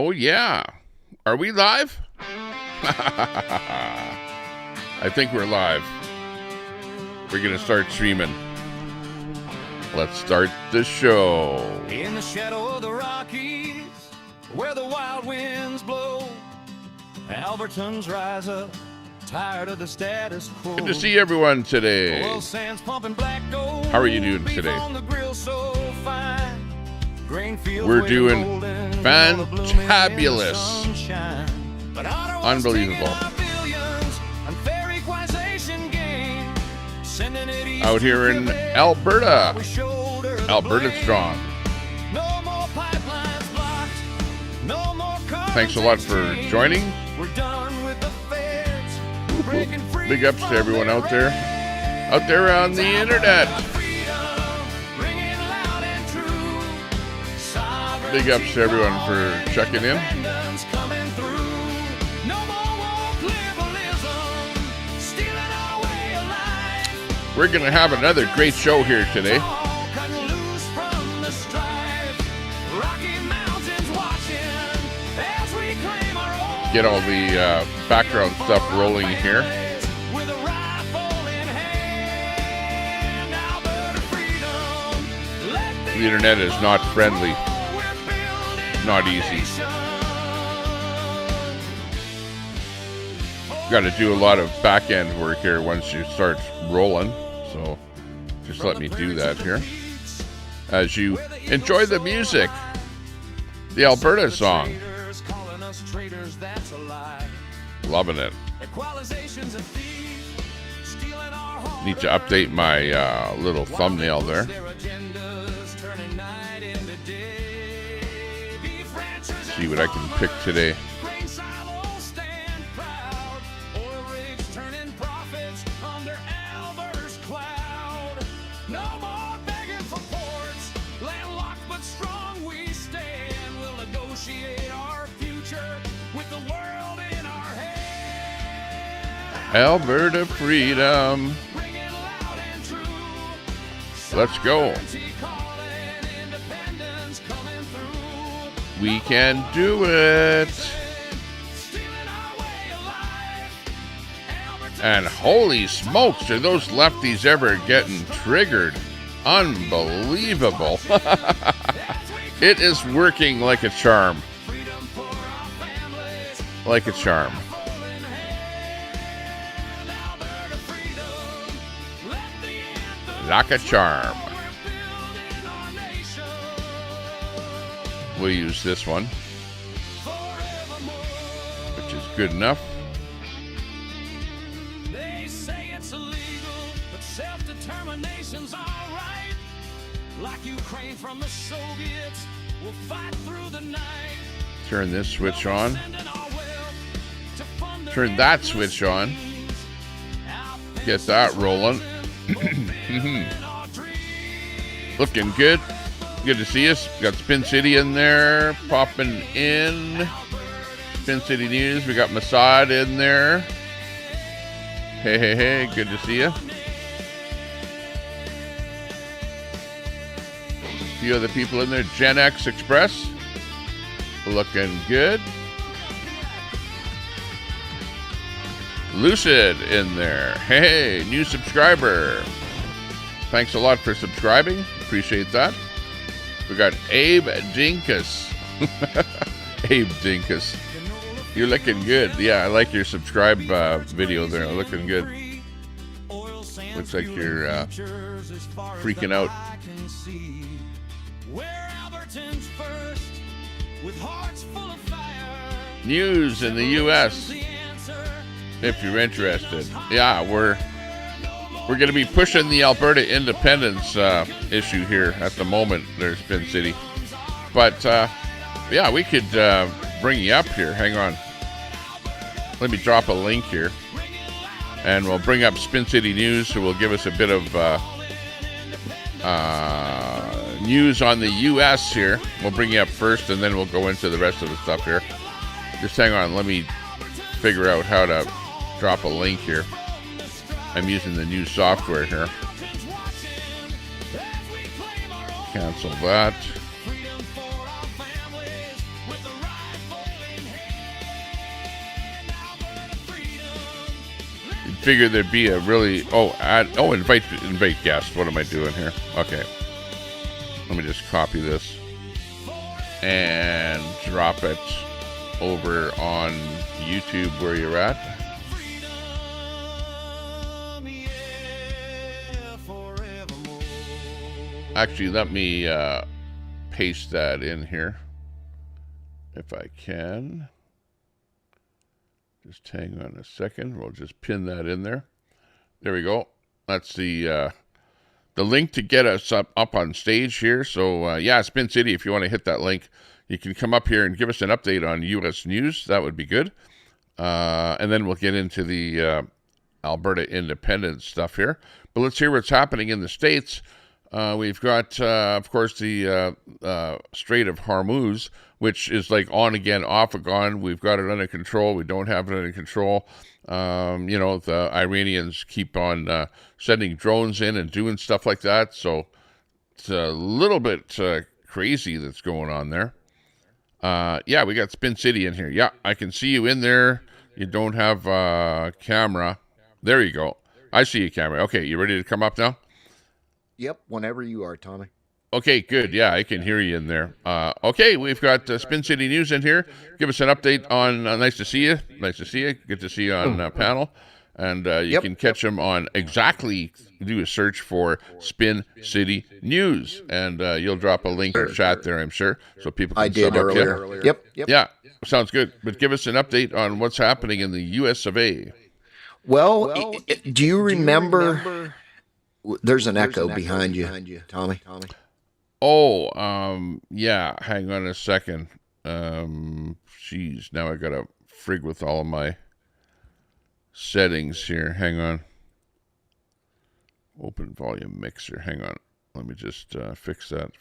Oh, yeah. Are we live? I think we're live. We're going to start streaming. Let's start the show. In the shadow of the Rockies, where the wild winds blow, Albertans rise up, tired of the status quo. Good to see everyone today. Oil sands pumping black gold. How are you doing today? On the grill so fine. Grain fields We're doing golden, fantabulous. Unbelievable. Out here in Alberta. Alberta strong. Thanks a lot for joining. Big ups to everyone out there on the internet. Big ups to everyone for checking in. We're going to have another great show here today. Get all the background stuff rolling here. The internet is not friendly. Not easy. Got to do a lot of back end work here once you start rolling. So just let me do that here. As you enjoy the music. The Alberta song. Loving it. Need to update my little thumbnail there. See what I can pick today. Alberta freedom. Let's go. We can do it. And holy smokes, are those lefties ever getting triggered? Unbelievable. It is working like a charm. Like a charm. Like a charm. We'll use this one, which is good enough. They say it's illegal, but self-determination's all right. Like Ukraine from the Soviets, we'll fight through the night. Turn this switch on. Turn that switch on. Get that rolling. Looking good. Good to see us. Got Spin City in there, popping in. Spin City News. We got Masad in there. Hey. Good to see you. A few other people in there. Gen X Express. Looking good. Lucid in there. Hey, new subscriber. Thanks a lot for subscribing. Appreciate that. We got Abe Dinkus. Abe Dinkus. You're looking good. Yeah, I like your subscribe video there. Looking good. Looks like you're freaking out. News in the U.S. if you're interested. Yeah, we're going to be pushing the Alberta independence issue here at the moment. There's Spin City. But, yeah, we could bring you up here. Hang on. Let me drop a link here. And we'll bring up Spin City News, who will give us a bit of news on the U.S. here. We'll bring you up first, and then we'll go into the rest of the stuff here. Just hang on. Let me figure out how to drop a link here. I'm using the new software here. Cancel that. figured there'd be a really invite guests. What am I doing here? Okay, let me just copy this and drop it over on YouTube where you're at. Actually, let me paste that in here if I can. Just hang on a second. We'll just pin that in there. There we go. That's the link to get us up on stage here. So, yeah, Spin City, if you want to hit that link, you can come up here and give us an update on U.S. news. That would be good. And then we'll get into the Alberta independence stuff here. But let's hear what's happening in the States. We've got, of course, the Strait of Hormuz, which is like on again, off again. We've got it under control. We don't have it under control. The Iranians keep on sending drones in and doing stuff like that. So it's a little bit crazy that's going on there. Yeah, we got Spin City in here. Yeah, I can see you in there. You don't have a camera. There you go. I see you, camera. Okay, you ready to come up now? Yep, whenever you are, Tommy. Okay, good. Yeah, I can hear you in there. Okay, we've got Spin City News in here. Give us an update on, nice to see you. Nice to see you. Good to see you on panel. And you can catch them on do a search for Spin City News. And you'll drop a link in chat there, I'm sure, so people can I did earlier. Yep. Yeah, sounds good. But give us an update on what's happening in the U.S. of A. Well, do you remember... There's an echo behind you, Tommy. Oh, yeah. Hang on a second. Geez, now I gotta frig with all of my settings here. Hang on. Open volume mixer. Hang on. Let me just fix that.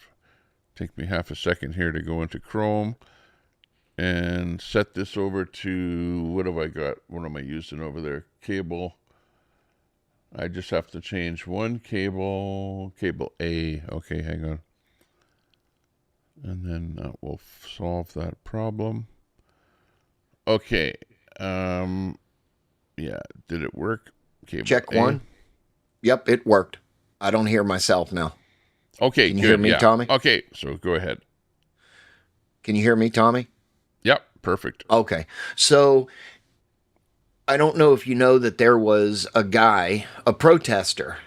Take me half a second here to go into Chrome and set this over to, what have I got? What am I using over there? Cable. I just have to change one cable A. Okay, hang on. And then we'll solve that problem. Okay. Yeah, did it work? Cable Check A. one. Yep, it worked. I don't hear myself now. Okay, Can you good. hear me, Tommy? Okay, so go ahead. Can you hear me, Tommy? Yep, perfect. Okay, so... I don't know if you know that there was a guy, a protester,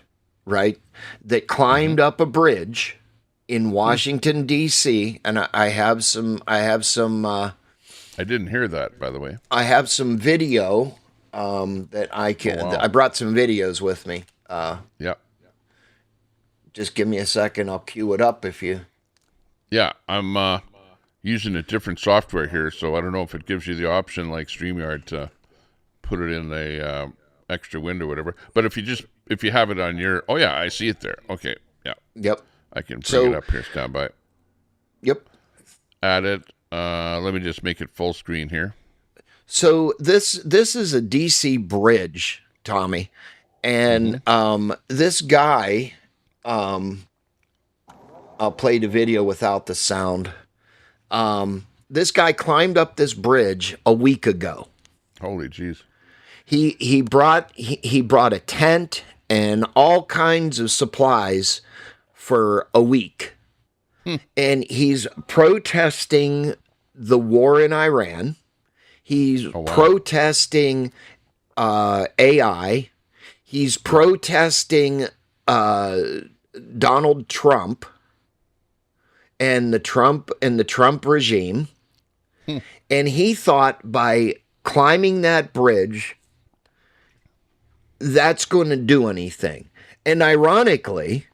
right, that climbed up a bridge in Washington, D.C., and I have some. I didn't hear that, by the way. I have some video that I can. Oh, wow. I brought some videos with me. Yeah. Just give me a second. I'll cue it up if you. Yeah, I'm using a different software here, so I don't know if it gives you the option like StreamYard to put it in a extra window or whatever. But if you have it on your, oh yeah, I see it there. Okay, yeah. Yep. I can bring it up here. Stand by. Yep. Add it. Let me just make it full screen here. So this is a DC bridge, Tommy, and this guy, I'll play the video without the sound. This guy climbed up this bridge a week ago. Holy jeez. He brought a tent and all kinds of supplies for a week. And he's protesting the war in Iran. He's protesting AI. He's protesting Donald Trump and the Trump regime. And he thought by climbing that bridge, that's going to do anything. And ironically,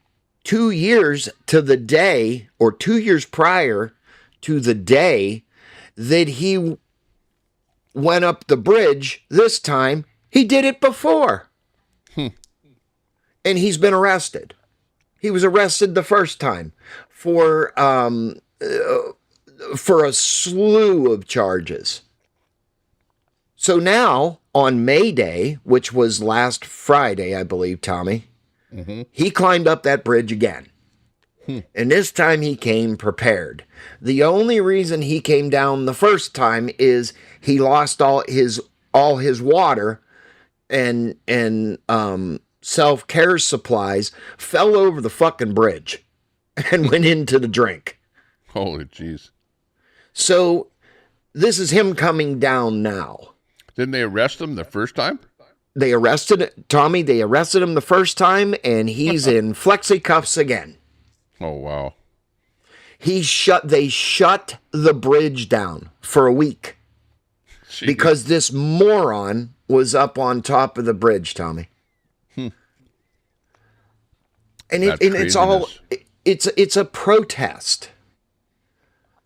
2 years to the day, or 2 years prior to the day that he went up the bridge, this time he did it before. And he's been arrested. He was arrested the first time for a slew of charges. So now, on May Day, which was last Friday, I believe, Tommy, he climbed up that bridge again. And this time he came prepared. The only reason he came down the first time is he lost all his water and self-care supplies fell over the fucking bridge and went into the drink. Holy jeez. So this is him coming down now. Didn't they arrest him the first time? They arrested him the first time, and he's in flexi cuffs again. Oh, wow. They shut the bridge down for a week. Jeez. Because this moron was up on top of the bridge, Tommy. And it's a protest.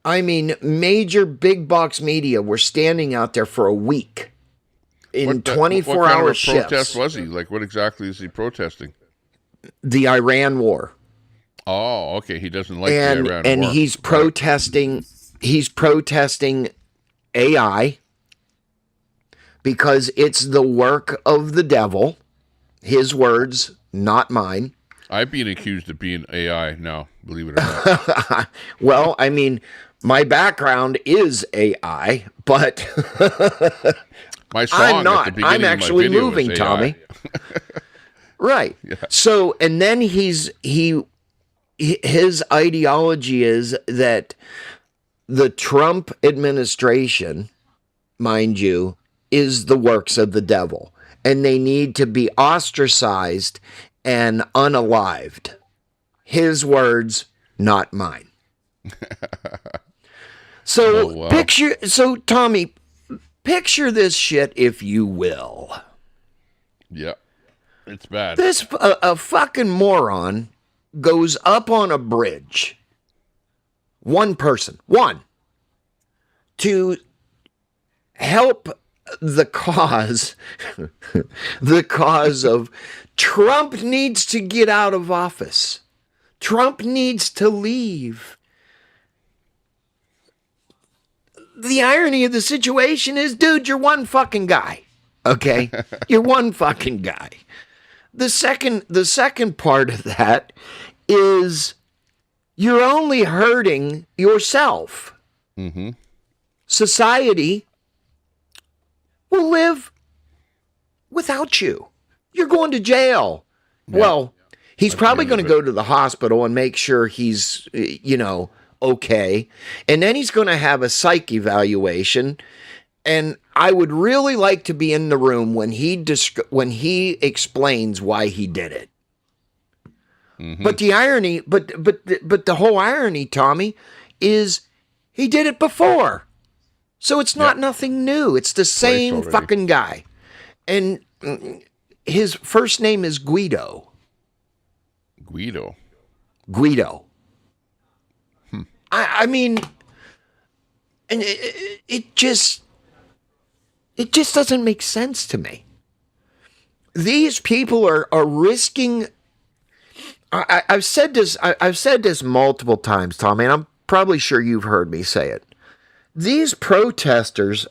I mean, major big box media were standing out there for a week in 24-hour shifts. What protest was he? Like, what exactly is he protesting? The Iran war. Oh, okay. He doesn't like the Iran war. And he's protesting. He's protesting AI because it's the work of the devil. His words, not mine. I've been accused of being AI now, believe it or not. Well, I mean, my background is AI, but my song I'm not. At the beginning I'm actually of my video moving, was Tommy. Right. Yeah. So, and then his ideology is that the Trump administration, mind you, is the works of the devil, and they need to be ostracized and unalived. His words, not mine. So Tommy, picture this shit if you will. Yeah, it's bad. This a fucking moron goes up on a bridge. One person, to help the cause, the cause of Trump needs to get out of office. Trump needs to leave. The irony of the situation is, dude, you're one fucking guy. Okay? You're one fucking guy. The second part of that is you're only hurting yourself. Mm-hmm. Society will live without you. You're going to jail. Yeah. Well, he's probably going to go to the hospital and make sure he's, okay. And then he's going to have a psych evaluation. And I would really like to be in the room when he explains why he did it. Mm-hmm. But the irony, but the whole irony, Tommy, is he did it before. So it's not nothing new. It's the same fucking guy. And his first name is Guido. Guido. I mean, and it just doesn't make sense to me. These people are risking. I've said this multiple times, Tommy, and I'm probably sure you've heard me say it. These protesters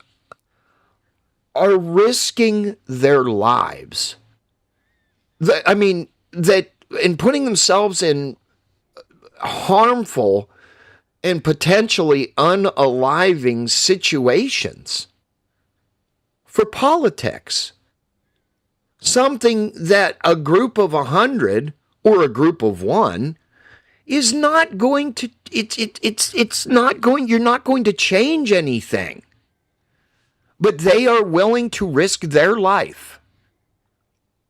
are risking their lives. That in putting themselves in harmful and potentially unaliving situations for politics. Something that a group of 100 or a group of 1 is not going to, you're not going to change anything. But they are willing to risk their life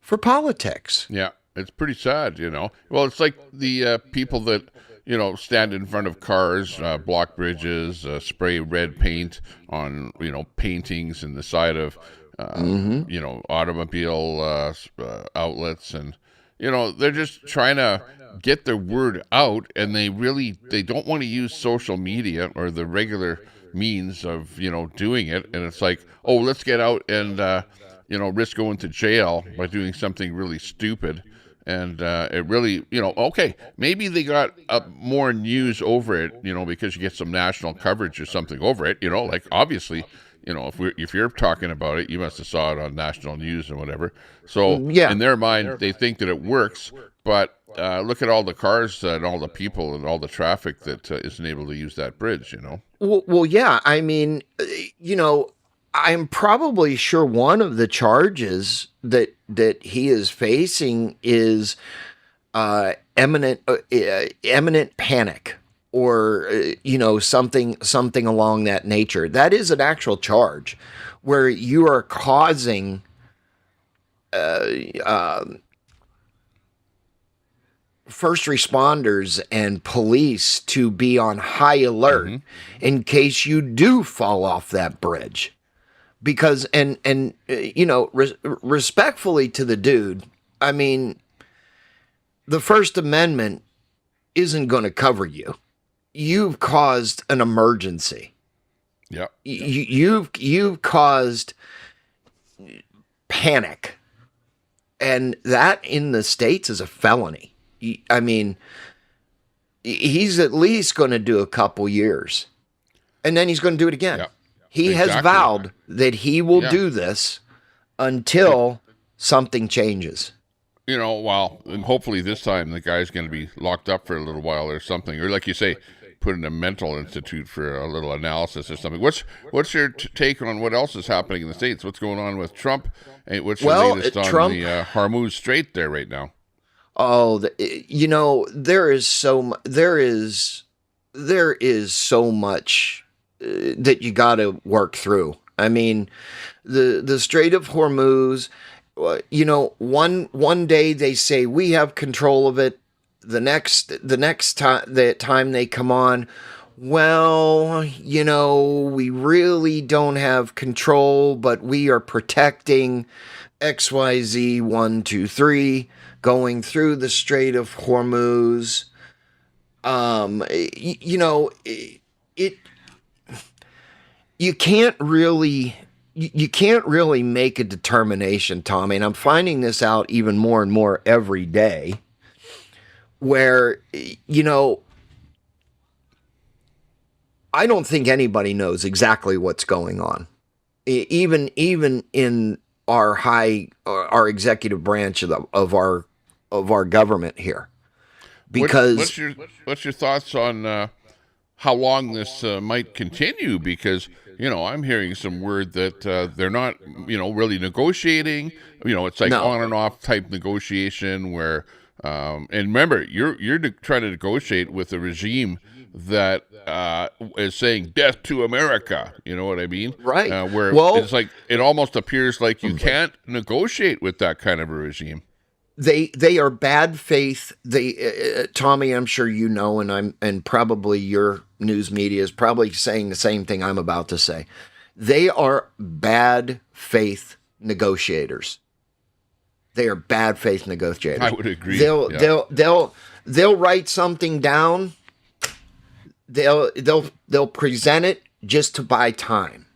for politics. Yeah, it's pretty sad, Well, it's like the people that, stand in front of cars, block bridges, spray red paint on, paintings in the side of, automobile outlets. And, they're just trying to get their word out, and they don't want to use social media or the regular means of, doing it. And it's like, oh, let's get out and, risk going to jail by doing something really stupid. And it really, okay, maybe they got more news over it, because you get some national coverage or something over it, like obviously, if you're talking about it, you must have saw it on national news and whatever. So in their mind, they think that it works, but look at all the cars and all the people and all the traffic that isn't able to use that bridge, Well, yeah, I mean, I'm probably sure one of the charges that he is facing is imminent panic, or something along that nature. That is an actual charge, where you are causing first responders and police to be on high alert in case you do fall off that bridge. Because respectfully to the dude, I mean, the First Amendment isn't going to cover you. You've caused an emergency. Yeah. You've caused panic, and that in the States is a felony. I mean, he's at least going to do a couple years, and then he's going to do it again. Yeah. He has vowed that he will do this until something changes. Well, and hopefully this time the guy's going to be locked up for a little while or something, or like you say, put in a mental institute for a little analysis or something. What's your take on what else is happening in the States? What's going on with Trump? And what's your latest on Trump, the Hormuz Strait there right now? Oh, there is so much that you got to work through. I mean, the Strait of Hormuz. One day they say we have control of it. The next time they come on, well, we really don't have control, but we are protecting XYZ 1, 2, 3 going through the Strait of Hormuz. You can't really make a determination, Tommy, and I'm finding this out even more and more every day, where, I don't think anybody knows exactly what's going on, even in our executive branch of our government here, because what's your thoughts on how long this might continue? Because I'm hearing some word that they're not really negotiating. It's like on and off type negotiation where and remember, you're trying to negotiate with a regime that is saying death to America. You know what I mean? Right. Where it's like it almost appears like you can't negotiate with that kind of a regime. They are bad faith. Tommy, I'm sure and probably your news media is probably saying the same thing I'm about to say. They are bad faith negotiators. They are bad faith negotiators. I would agree. They'll write something down. They'll present it just to buy time.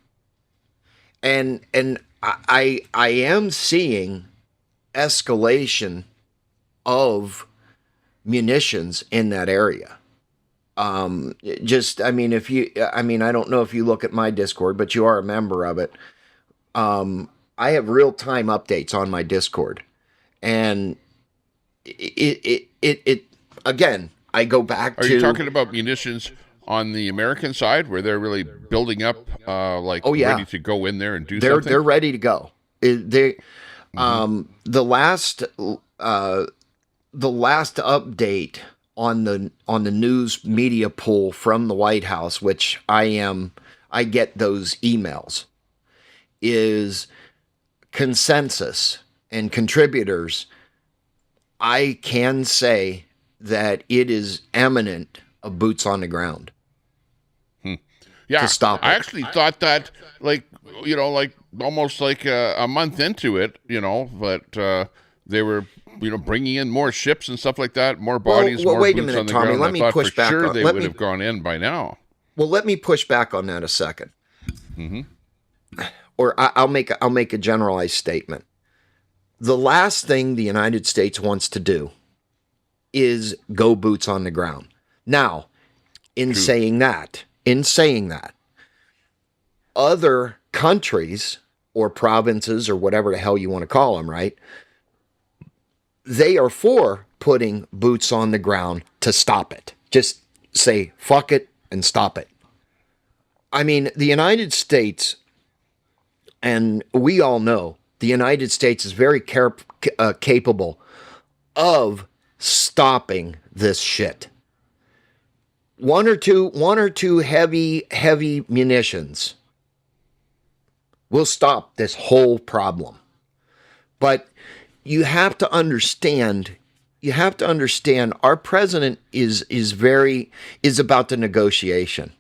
And I am seeing escalation of munitions in that area. I don't know if you look at my Discord, but you are a member of it. I have real-time updates on my Discord, and it again, I go back to... Are you talking about munitions on the American side, where they're really building up, ready to go in there and do something? They're ready to go. The last update on the news media pool from the White House, which I get those emails, is consensus and contributors. I can say that it is imminent of boots on the ground. Yeah, to stop it. I actually thought that, almost like a month into it, but they were, bringing in more ships and stuff like that, more bodies, more wait boots a minute, on the Tommy. ground. Let me push back. Sure, they would have gone in by now. Well, let me push back on that a second. Or I'll make a generalized statement. The last thing the United States wants to do is go boots on the ground. Now, in saying that, other countries or provinces or whatever the hell you want to call them, right? They are for putting boots on the ground to stop it. Just say, fuck it and stop it. I mean, the United States And we all know the United States is very capable of stopping this shit. One or two heavy munitions will stop this whole problem. But you have to understand our president is about the negotiation.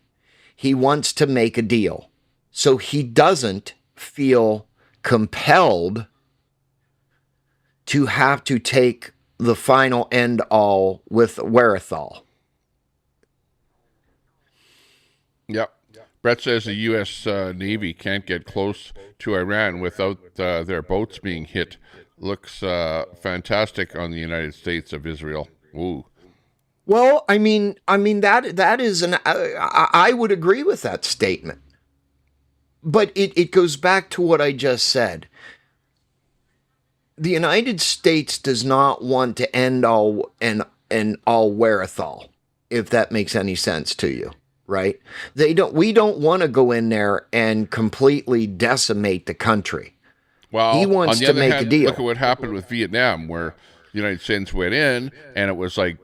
He wants to make a deal. So he doesn't feel compelled to have to take the final end all with wherewithal. Yep. Brett says the U.S. Navy can't get close to Iran without their boats being hit. Looks fantastic on the United States of Israel. Ooh. Well, I mean that is I would agree with that statement. But it goes back to what I just said. The United States does not want to end all and all wherewithal, if that makes any sense to you, right? We don't want to go in there and completely decimate the country. Well, he wants on the to other make hand, a deal. Look at what happened with Vietnam, where the United States went in, and it was like,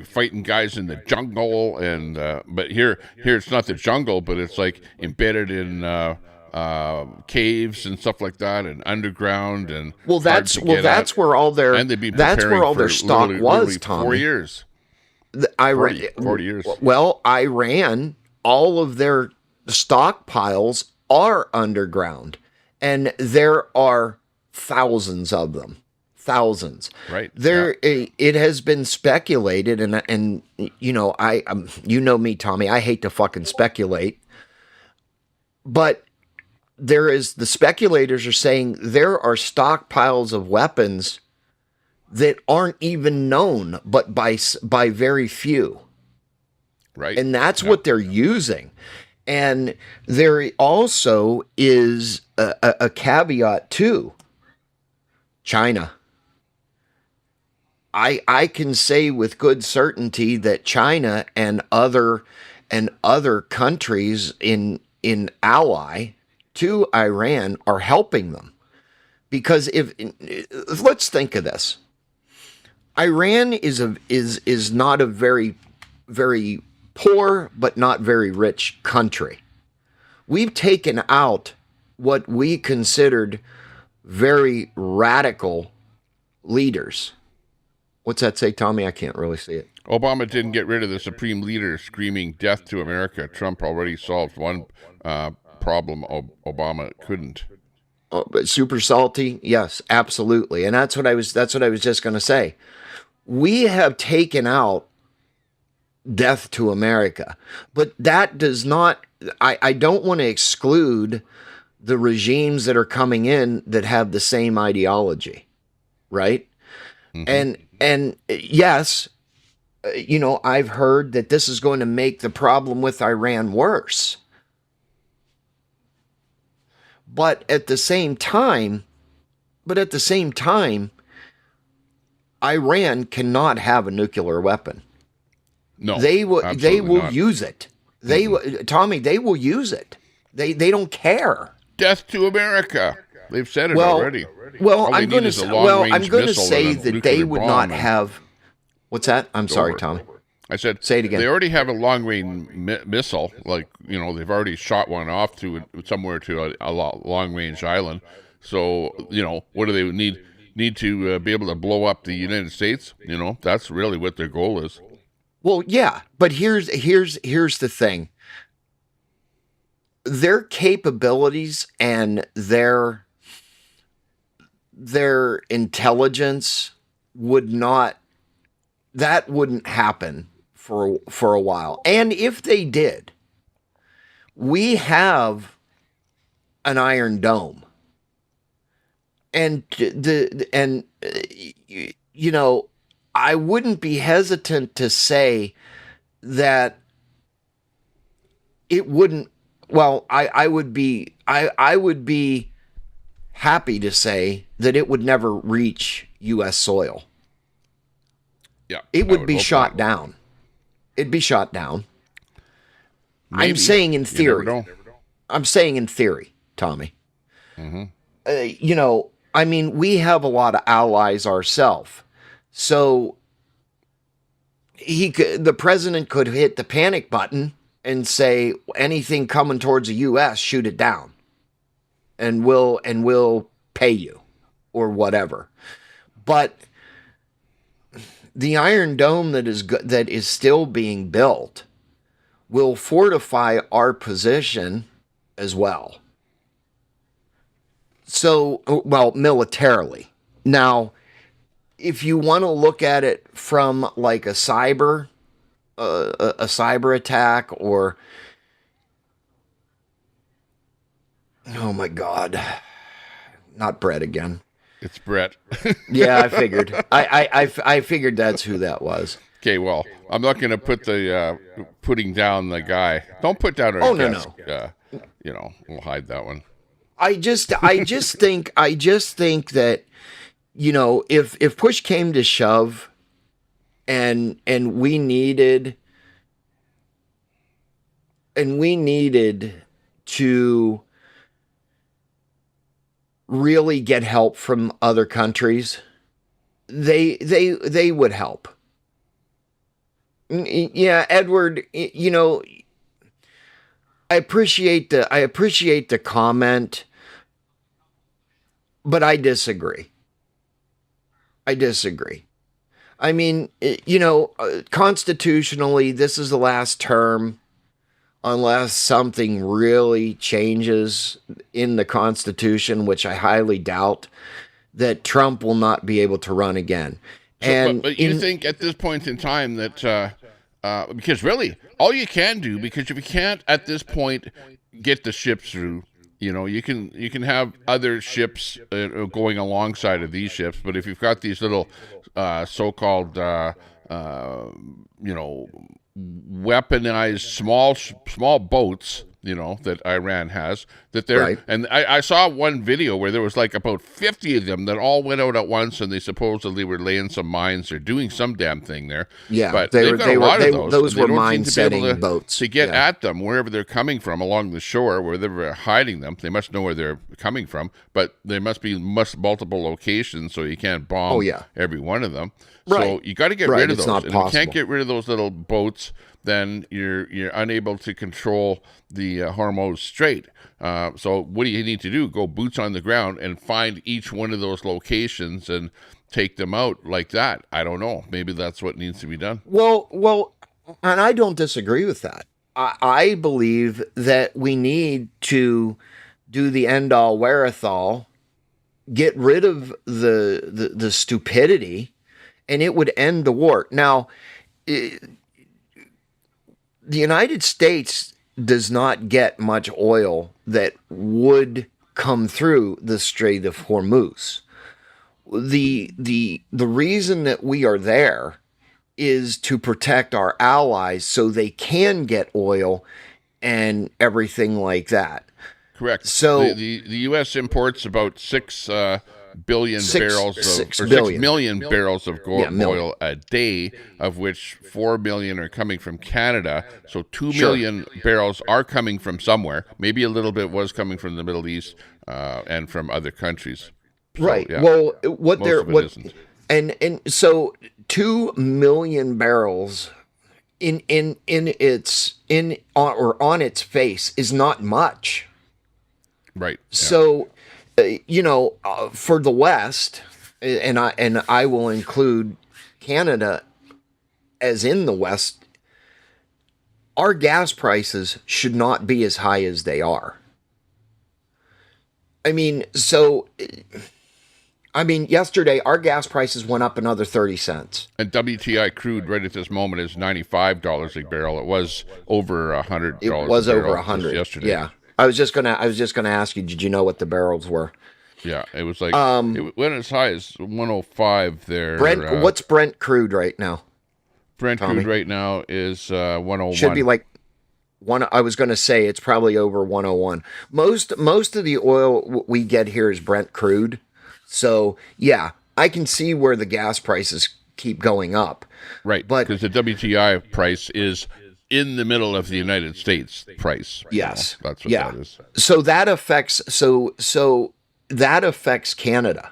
fighting guys in the jungle, and but here it's not the jungle, but it's like embedded in caves and stuff like that, and underground, and that's where all their stock was, Tommy. 4 years. 40 years. Well, Iran, all of their stockpiles are underground, and there are thousands of them. Thousands. Right. It has been speculated, and I me, Tommy. I hate to fucking speculate, but the speculators are saying there are stockpiles of weapons that aren't even known, but by very few. Right. And that's what they're using. And there also is a caveat too. China. I can say with good certainty that China and other countries in ally to Iran are helping them. Because if let's think of this. Iran is not a very, very poor but not very rich country. We've taken out what we considered very radical leaders. What's that say, Tommy? I can't really see it. Obama didn't get rid of the supreme leader screaming death to America. Trump already solved one problem Obama couldn't. Oh, but super salty? Yes, absolutely. And that's what I was just going to say. We have taken out death to America, but that does not, I don't want to exclude the regimes that are coming in that have the same ideology, right? Mm-hmm. And yes, I've heard that this is going to make the problem with Iran worse. But at the same time, Iran cannot have a nuclear weapon. No, they will not. Use it. Tommy, they will use it. They don't care. Death to America. They've said it already. Well, I'm going to say that they would not have. What's that? I'm sorry, Tommy. I said, say it again. They already have a long-range missile. Like, they've already shot one off to somewhere to a long-range island. So, what do they need to be able to blow up the United States? That's really what their goal is. Well, yeah, but here's the thing. Their capabilities and their intelligence wouldn't happen for a while. And if they did, we have an Iron Dome. And I wouldn't be hesitant to say that it wouldn't. Well, I would be happy to say that it would never reach U.S. soil. Yeah, it would be shot down. It'd be shot down. Maybe. I'm saying in theory. You never know. I'm saying in theory, Tommy. You know, I mean, we have a lot of allies ourselves. So the president could hit the panic button and say anything coming towards the U.S., shoot it down, and we'll pay you or whatever. But the Iron Dome that is still being built will fortify our position as well. So, well, militarily. Now, if you want to look at it from like a cyber attack, or oh my God, not Brett again. It's Brett. Yeah, I figured. I figured that's who that was. Okay, well, I'm not going to put the putting down the guy. Don't put down our guest. No. You know, we'll hide that one. I just think that, you know, if push came to shove, and we needed to really get help from other countries, they would help. Yeah, Edward, you know, I appreciate the comment, but I disagree. I mean, you know, constitutionally, this is the last term, unless something really changes in the Constitution, which I highly doubt, that Trump will not be able to run again. So, but you think at this point in time that, because really, all you can do, because if you can't at this point get the ships through, you know, you can have other ships going alongside of these ships, but if you've got these little so-called, you know, weaponized small boats, you know, that Iran has, that they're right. And I saw one video where there was like about 50 of them that all went out at once, and they supposedly were laying some mines or doing some damn thing there. Yeah, but those were mine-setting boats to get at them wherever they're coming from along the shore, where they're hiding them. They must know where they're coming from, but there must be multiple locations, so you can't bomb every one of them. Right. So you got to get rid of those. And if you can't get rid of those little boats, then you're unable to control the Hormuz Strait. So what do you need to do? Go boots on the ground and find each one of those locations and take them out like that. I don't know. Maybe that's what needs to be done. Well, and I don't disagree with that. I believe that we need to do the end-all, wherethal, get rid of the stupidity, and it would end the war. Now, the United States does not get much oil that would come through the Strait of Hormuz. The reason that we are there is to protect our allies so they can get oil and everything like that. Correct. So the U.S. imports about 6 million barrels of oil a day, of which 4 million are coming from Canada. So 2 million barrels are coming from somewhere. Maybe a little bit was coming from the Middle East and from other countries. So, right. Yeah, well, so 2 million barrels on its face is not much. Right. Yeah. So, you know, for the West, and I will include Canada as in the West, our gas prices should not be as high as they are. I mean, yesterday our gas prices went up another 30 cents. And WTI crude right at this moment is $95 a barrel. It was over $100. It was over 100 yesterday. Yeah. I was just gonna ask you, did you know what the barrels were? Yeah, it was like it went as high as 105 there. Brent, what's Brent crude right now? Brent crude right now is 101. Should be like one. I was going to say it's probably over 101. Most of the oil we get here is Brent crude. So yeah, I can see where the gas prices keep going up. Right, but because the WTI price is in the middle of the United States price. Yes. That's what Yeah. that is. So that affects that affects Canada.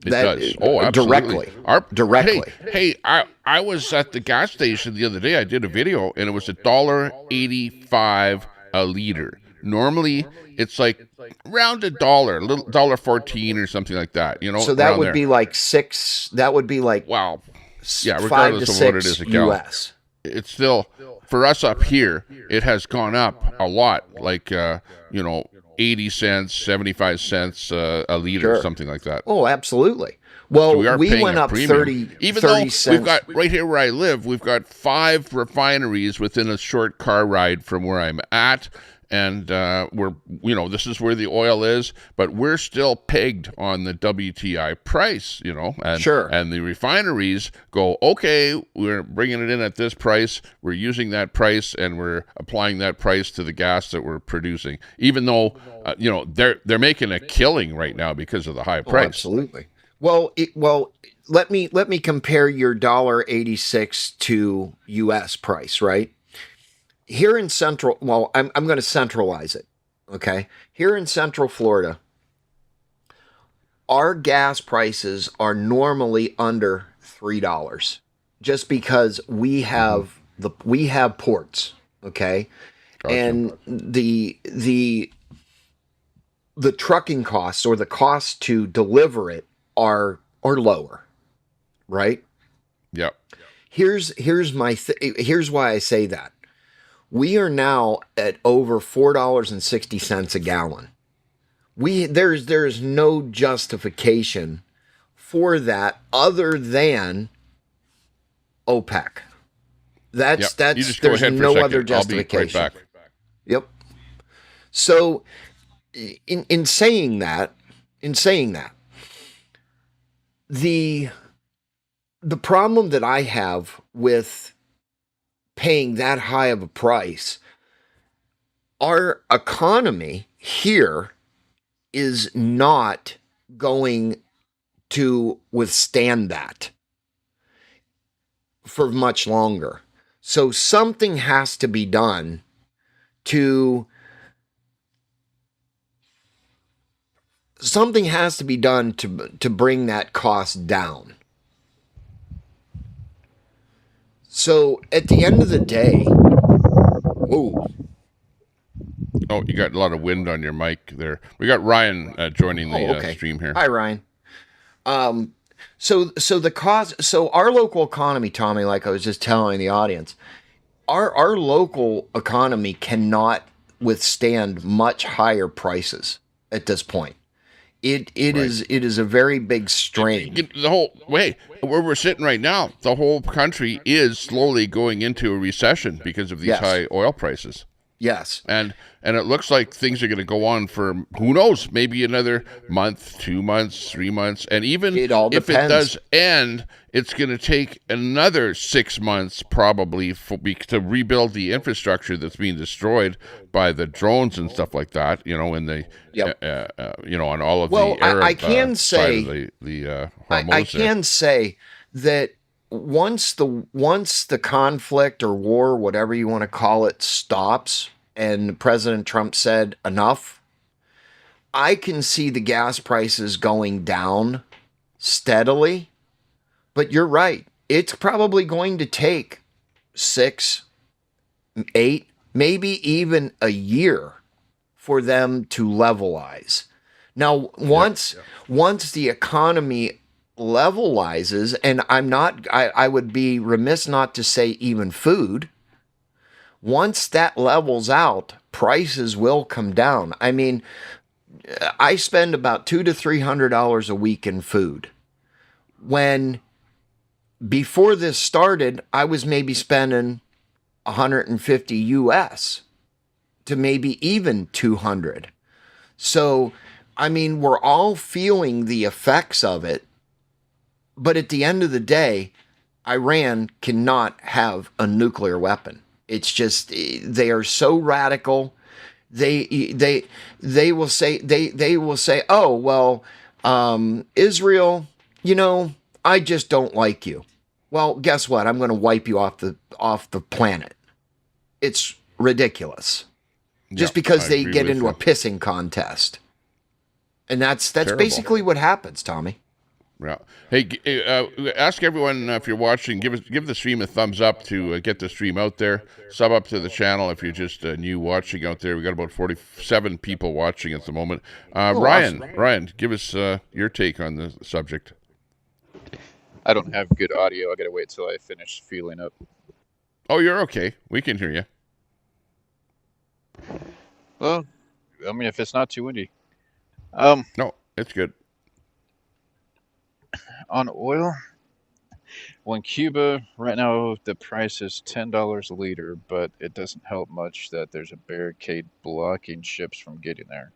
It does. Oh, absolutely. Directly. Hey, I was at the gas station the other day. I did a video, and it was $1.85 a liter. Normally, it's like around $1.14 or something like that. So that would there. be like six. That would be like Wow. Yeah, 5 regardless to of what it 6 is a gallon. US. It's still, for us up here, it has gone up a lot. Like 80 cents, 75 cents a liter, Sure. something like that. Oh, absolutely. Well, So we paying went a up premium. 30, Even 30 though cents. we've got, right here where I live, we've got 5 refineries within a short car ride from where I'm at. And this is where the oil is, but we're still pegged on the WTI price, and, Sure. And the refineries go, okay, we're bringing it in at this price, we're using that price, and we're applying that price to the gas that we're producing, even though, they're making a killing right now because of the high price. Oh, absolutely. Well, let me compare your $1.86 to US price, right? Here in central, I'm going to centralize it, okay? Here in Central Florida, our gas prices are normally under $3, just because we have ports, okay? Gotcha. And the trucking costs, or the cost to deliver it, are lower, right? Yep. Here's why I say that. We are now at over $4.60 a gallon. There's no justification for that other than OPEC. That's You just go there's ahead for a no second. other I'll be justification. right back. Yep. So in saying that, the problem that I have with paying that high of a price, our economy here is not going to withstand that for much longer. So something has to be done to bring that cost down. So at the end of the day, whoa. Oh, you got a lot of wind on your mic there. We got Ryan joining the stream here. Hi, Ryan. So the cost, so our local economy, Tommy, like I was just telling the audience, our local economy cannot withstand much higher prices at this point. It is a very big strain. The whole way where we're sitting right now, the whole country is slowly going into a recession because of these high oil prices. Yes. And it looks like things are going to go on for, who knows, maybe another month, 2 months, 3 months. And even It all if depends. it does end, it's going to take another 6 months probably to rebuild the infrastructure that's being destroyed by the drones and stuff like that, in the, on all of the Arab I can say, side of the I can say that once the conflict or war, whatever you want to call it, stops, and President Trump said enough, I can see the gas prices going down steadily. But you're right. It's probably going to take 6, 8, maybe even a year for them to levelize. Now, once the economy levelizes, and I would be remiss not to say even food, once that levels out, prices will come down. I mean, I spend about $200 to $300 a week in food. When before this started, I was maybe spending 150 US to maybe even 200. So, I mean, we're all feeling the effects of it. But at the end of the day, Iran cannot have a nuclear weapon. It's just, they are so radical. They will say, oh, well, Israel, I just don't like you. Well, guess what? I'm going to wipe you off the planet. it's ridiculous. Just Yep, because I they agree get with into you. a pissing contest. And that's Terrible. basically what happens, Tommy. Yeah. Hey, ask everyone if you're watching, give the stream a thumbs up to get the stream out there. Sub up to the channel if you're just new watching out there. We got about 47 people watching at the moment. Ryan, awesome. Ryan, give us your take on the subject. I don't have good audio. I gotta wait till I finish fueling up. Oh, you're okay. We can hear you. Well, I mean, if it's not too windy. No, it's good. On oil, well, in Cuba right now the price is $10 a liter, but it doesn't help much that there's a barricade blocking ships from getting there.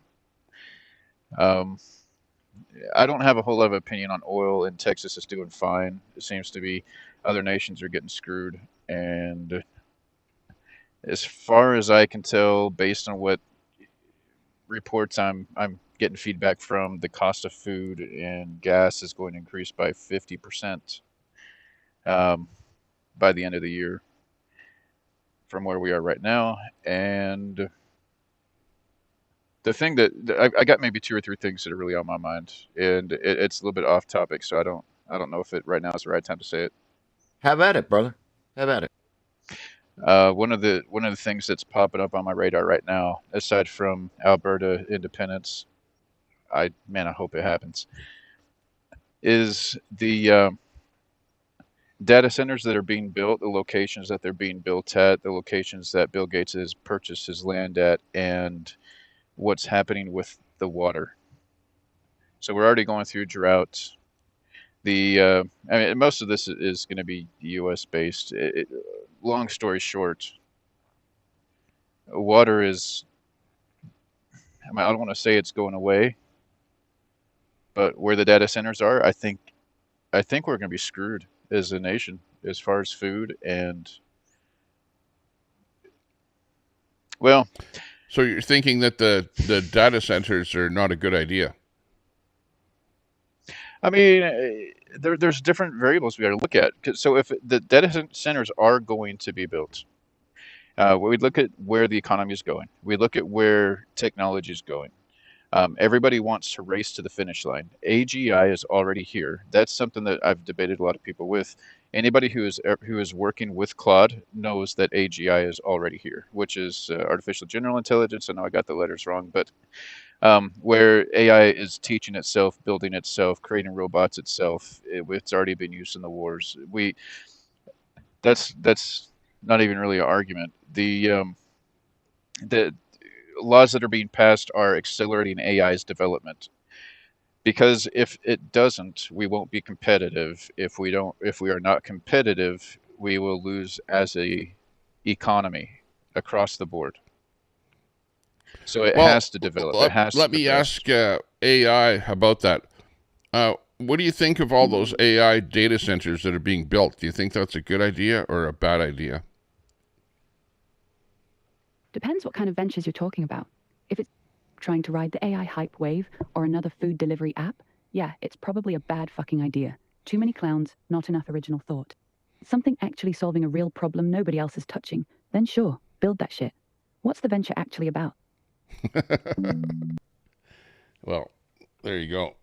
I don't have a whole lot of opinion on oil, and Texas is doing fine. It seems to be other nations are getting screwed, and as far as I can tell, based on what reports I'm getting feedback from, the cost of food and gas is going to increase by 50% by the end of the year from where we are right now. And the thing that I got maybe two or three things that are really on my mind, and it's a little bit off topic, so I don't know if it right now is the right time to say it. Have at it, brother. Have at it. One of the things that's popping up on my radar right now, aside from Alberta independence, I hope it happens, is the data centers that are being built, the locations that they're being built at, the locations that Bill Gates has purchased his land at, and what's happening with the water. So we're already going through drought. I mean, most of this is going to be U.S. based. Long story short, water is, I mean, I don't want to say it's going away, but where the data centers are, I think we're going to be screwed as a nation as far as food and, well. So you're thinking that the data centers are not a good idea? I mean, there's different variables we got to look at. So if the data centers are going to be built, we look at where the economy is going. We look at where technology is going. Everybody wants to race to the finish line. AGI is already here. That's something that I've debated a lot of people with. Anybody who is working with Claude knows that AGI is already here, which is artificial general intelligence. I know I got the letters wrong, but where AI is teaching itself, building itself, creating robots itself. It's already been used in the wars. That's not even really an argument. The laws that are being passed are accelerating AI's development. Because if it doesn't, we won't be competitive. If we are not competitive, we will lose as a economy across the board. So it has to develop. Let me ask AI about that. What do you think of all those AI data centers that are being built? Do you think that's a good idea or a bad idea? Depends what kind of ventures you're talking about. If it's trying to ride the AI hype wave or another food delivery app, yeah, it's probably a bad fucking idea. Too many clowns, not enough original thought. Something actually solving a real problem nobody else is touching, then sure, build that shit. What's the venture actually about? Well, there you go.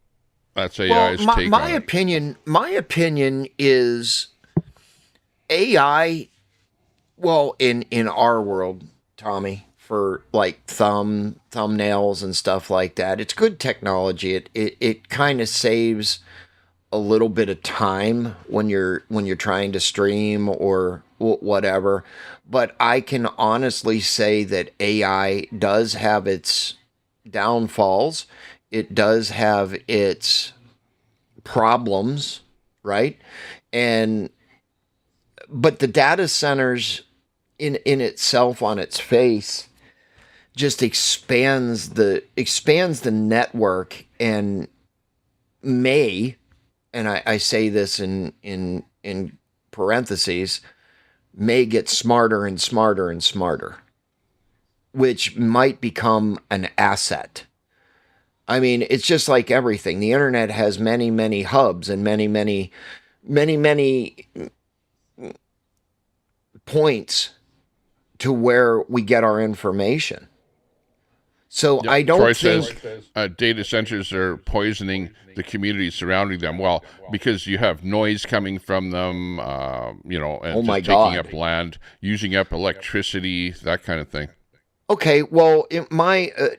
That's AI's take my on it. opinion. My opinion is AI. Well, in our world, Tommy, for like thumbnails and stuff like that, it's good technology. It kind of saves a little bit of time when you're trying to stream or whatever. But I can honestly say that AI does have its downfalls. It does have its problems, right? But the data centers in itself on its face just expands the network and may, and I say this in parentheses, may get smarter and smarter and smarter, which might become an asset. I mean, it's just like everything. The internet has many, many hubs and many points to where we get our information. So Yep. I don't Troy think says data centers are poisoning the community surrounding them. Well, because you have noise coming from them, and Oh my just taking God. up land, using up electricity, that kind of thing. Okay, well,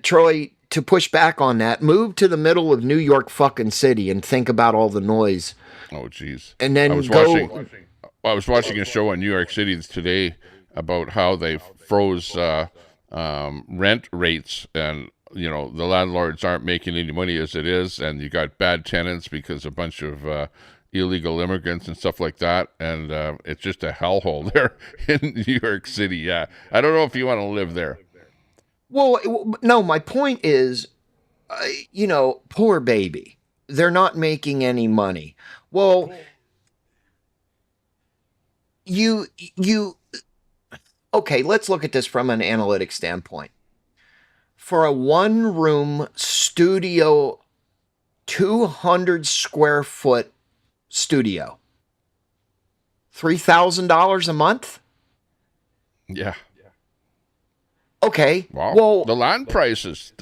Troy, to push back on that, move to the middle of New York fucking city and think about all the noise. Oh, geez. And then I was watching a show in New York City today about how they froze rent rates, and the landlords aren't making any money as it is, and you got bad tenants because a bunch of illegal immigrants and stuff like that, and it's just a hellhole there in New York City. Yeah, I don't know if you want to live there. Well, no, my point is, poor baby. They're not making any money. Well, okay, let's look at this from an analytic standpoint. For a one-room studio, 200 square foot studio, $3,000 a month? Yeah. Okay. Well, the land prices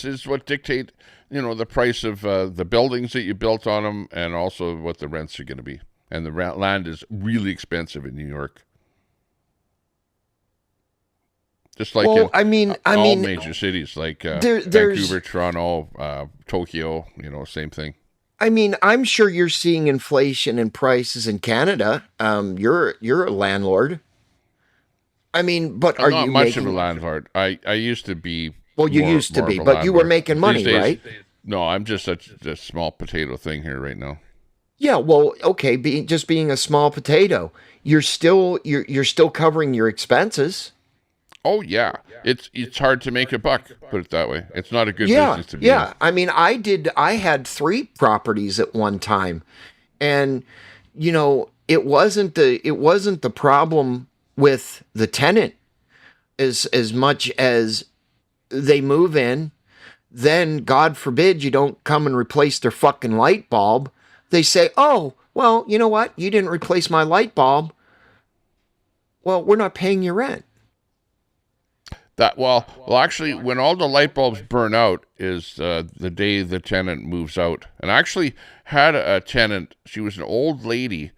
is what dictate, the price of the buildings that you built on them, and also what the rents are going to be. And the land is really expensive in New York. Just like all major cities, like Vancouver, Toronto, Tokyo, same thing. I mean, I'm sure you're seeing inflation in prices in Canada. You're a landlord. I mean, but I'm not much of a landlord. I used to be. Well, you used to be, but you were making money, right? No, I'm just such a small potato thing here right now. Yeah, well, okay, being a small potato, you're still covering your expenses. Oh yeah, it's hard to make a buck. Put it that way. It's not a good business to be. Yeah, in. I mean, I had 3 properties at one time, and it wasn't the problem with the tenant as much as they move in, then God forbid you don't come and replace their fucking light bulb. They say, "Oh, well, you know what? You didn't replace my light bulb. Well, we're not paying your rent." Actually, when all the light bulbs burn out is the day the tenant moves out. And I actually had a tenant. She was an old lady,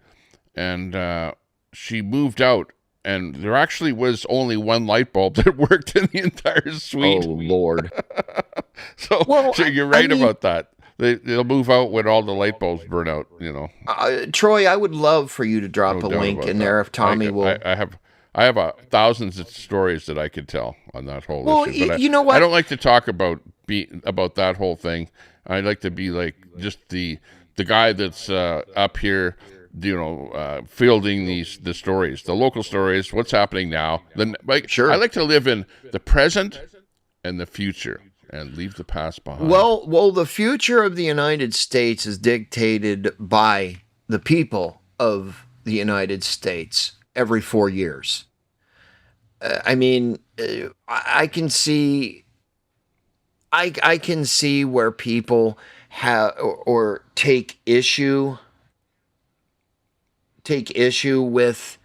and she moved out. And there actually was only one light bulb that worked in the entire suite. Oh, Lord. So you're right about that. They'll move out when all the light bulbs burn out, Troy, I would love for you to drop a link in there if Tommy will. I have thousands of stories that I could tell on that whole issue. But you know what? I don't like to talk about that whole thing. I like to be like just the guy that's up here, fielding the stories, the local stories, what's happening now. Sure. I like to live in the present and the future and leave the past behind. Well, the future of the United States is dictated by the people of the United States every 4 years. I can see where people have or take issue with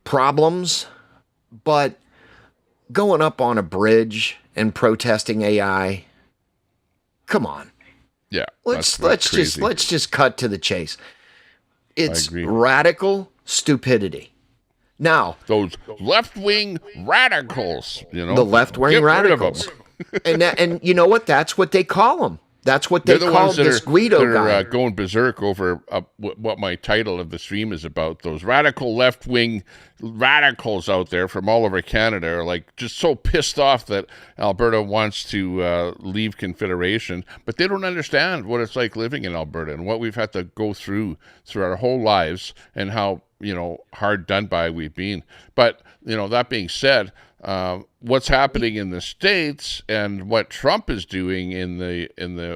problems, but going up on a bridge and protesting AI, come on. Yeah. Let's just cut to the chase. It's radical stupidity. Now, those left-wing radicals, the left-wing radicals, and you know what? That's what they call them. That's what they call this Guido guy. Going berserk over what my title of the stream is about. Those radical left-wing radicals out there from all over Canada are like just so pissed off that Alberta wants to leave Confederation, but they don't understand what it's like living in Alberta and what we've had to go through our whole lives and how hard done by we've been. But that being said, what's happening in the States and what Trump is doing in the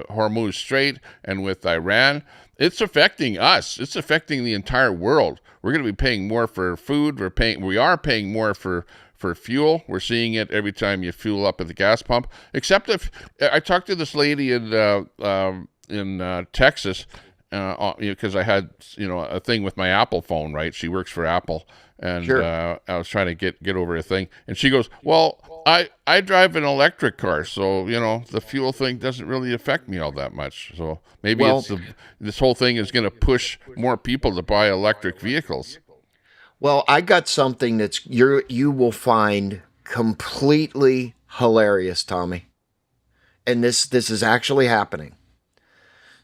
Hormuz Strait and with Iran, it's affecting us. It's affecting the entire world. We're going to be paying more for food. We are paying more for fuel. We're seeing it every time you fuel up at the gas pump. Except if I talked to this lady in Texas, because I had a thing with my Apple phone, right? She works for Apple, and Sure. I was trying to get over a thing, and she goes, "Well, I drive an electric car, so the fuel thing doesn't really affect me all that much. So maybe Well, this whole thing is going to push more people to buy electric vehicles." Well, I got something that's you will find completely hilarious, Tommy. And this is actually happening.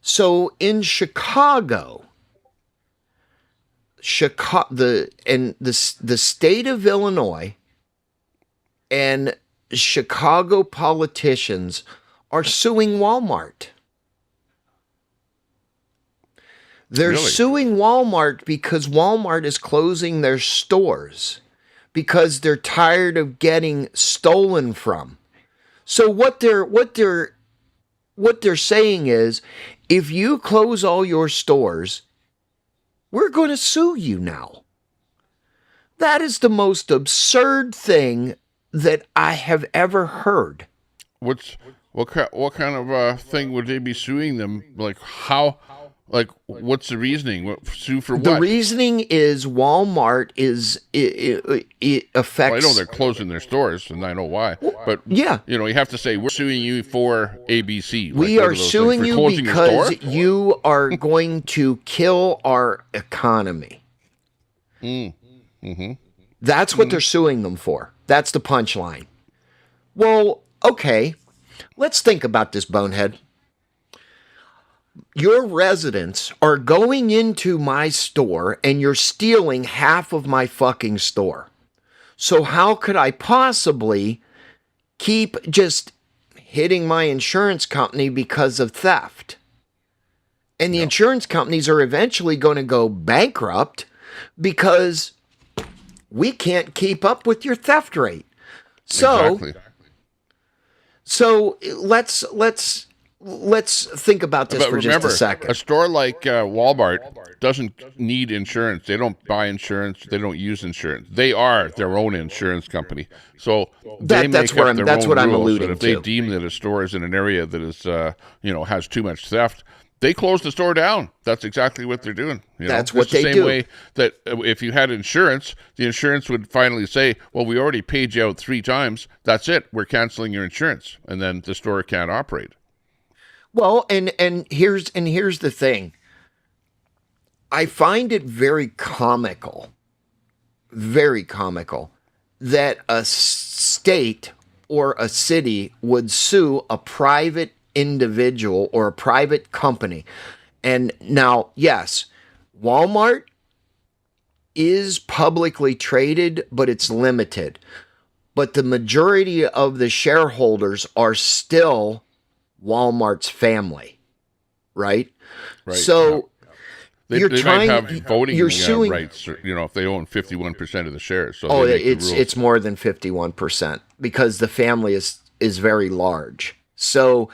So in Chicago, the state of Illinois and Chicago politicians are suing Walmart. They're Really? suing Walmart because Walmart is closing their stores because they're tired of getting stolen from. So what they're saying is, if you close all your stores, we're going to sue you now. That is the most absurd thing that I have ever heard. What kind of thing would they be suing them? Like how? Like what's the reasoning? Sue for what? The reasoning is Walmart is it affects. Well, I know they're closing their stores, and I know why. But yeah, you have to say we're suing you for ABC. We are suing you because you are going to kill our economy. That's what they're suing them for. That's the punchline. Well, okay, let's think about this, bonehead. Your residents are going into my store and you're stealing half of my fucking store. So how could I possibly keep just hitting my insurance company because of theft? And the insurance companies are eventually going to go bankrupt because we can't keep up with your theft rate. So, Exactly. so let's think about this But for remember, just a second. a store like Walmart doesn't need insurance. They don't buy insurance. They don't use insurance. They are their own insurance company. So That's what I'm alluding if they to. deem that a store is in an area that is has too much theft, they close the store down. That's exactly what they're doing. That's what It's the they same do. way that if you had insurance, the insurance would finally say, "Well, we already paid you out 3 times. That's it. We're canceling your insurance," and then the store can't operate. Well, and here's the thing. I find it very comical that a state or a city would sue a private individual or a private company. And now, yes, Walmart is publicly traded, but it's limited. But the majority of the shareholders are still Walmart's family, right? Right. So They you're might trying. have voting You're suing. rights, if they own 51% of the shares. So Oh, they make the it's rules. it's more than 51% because the family is very large. So,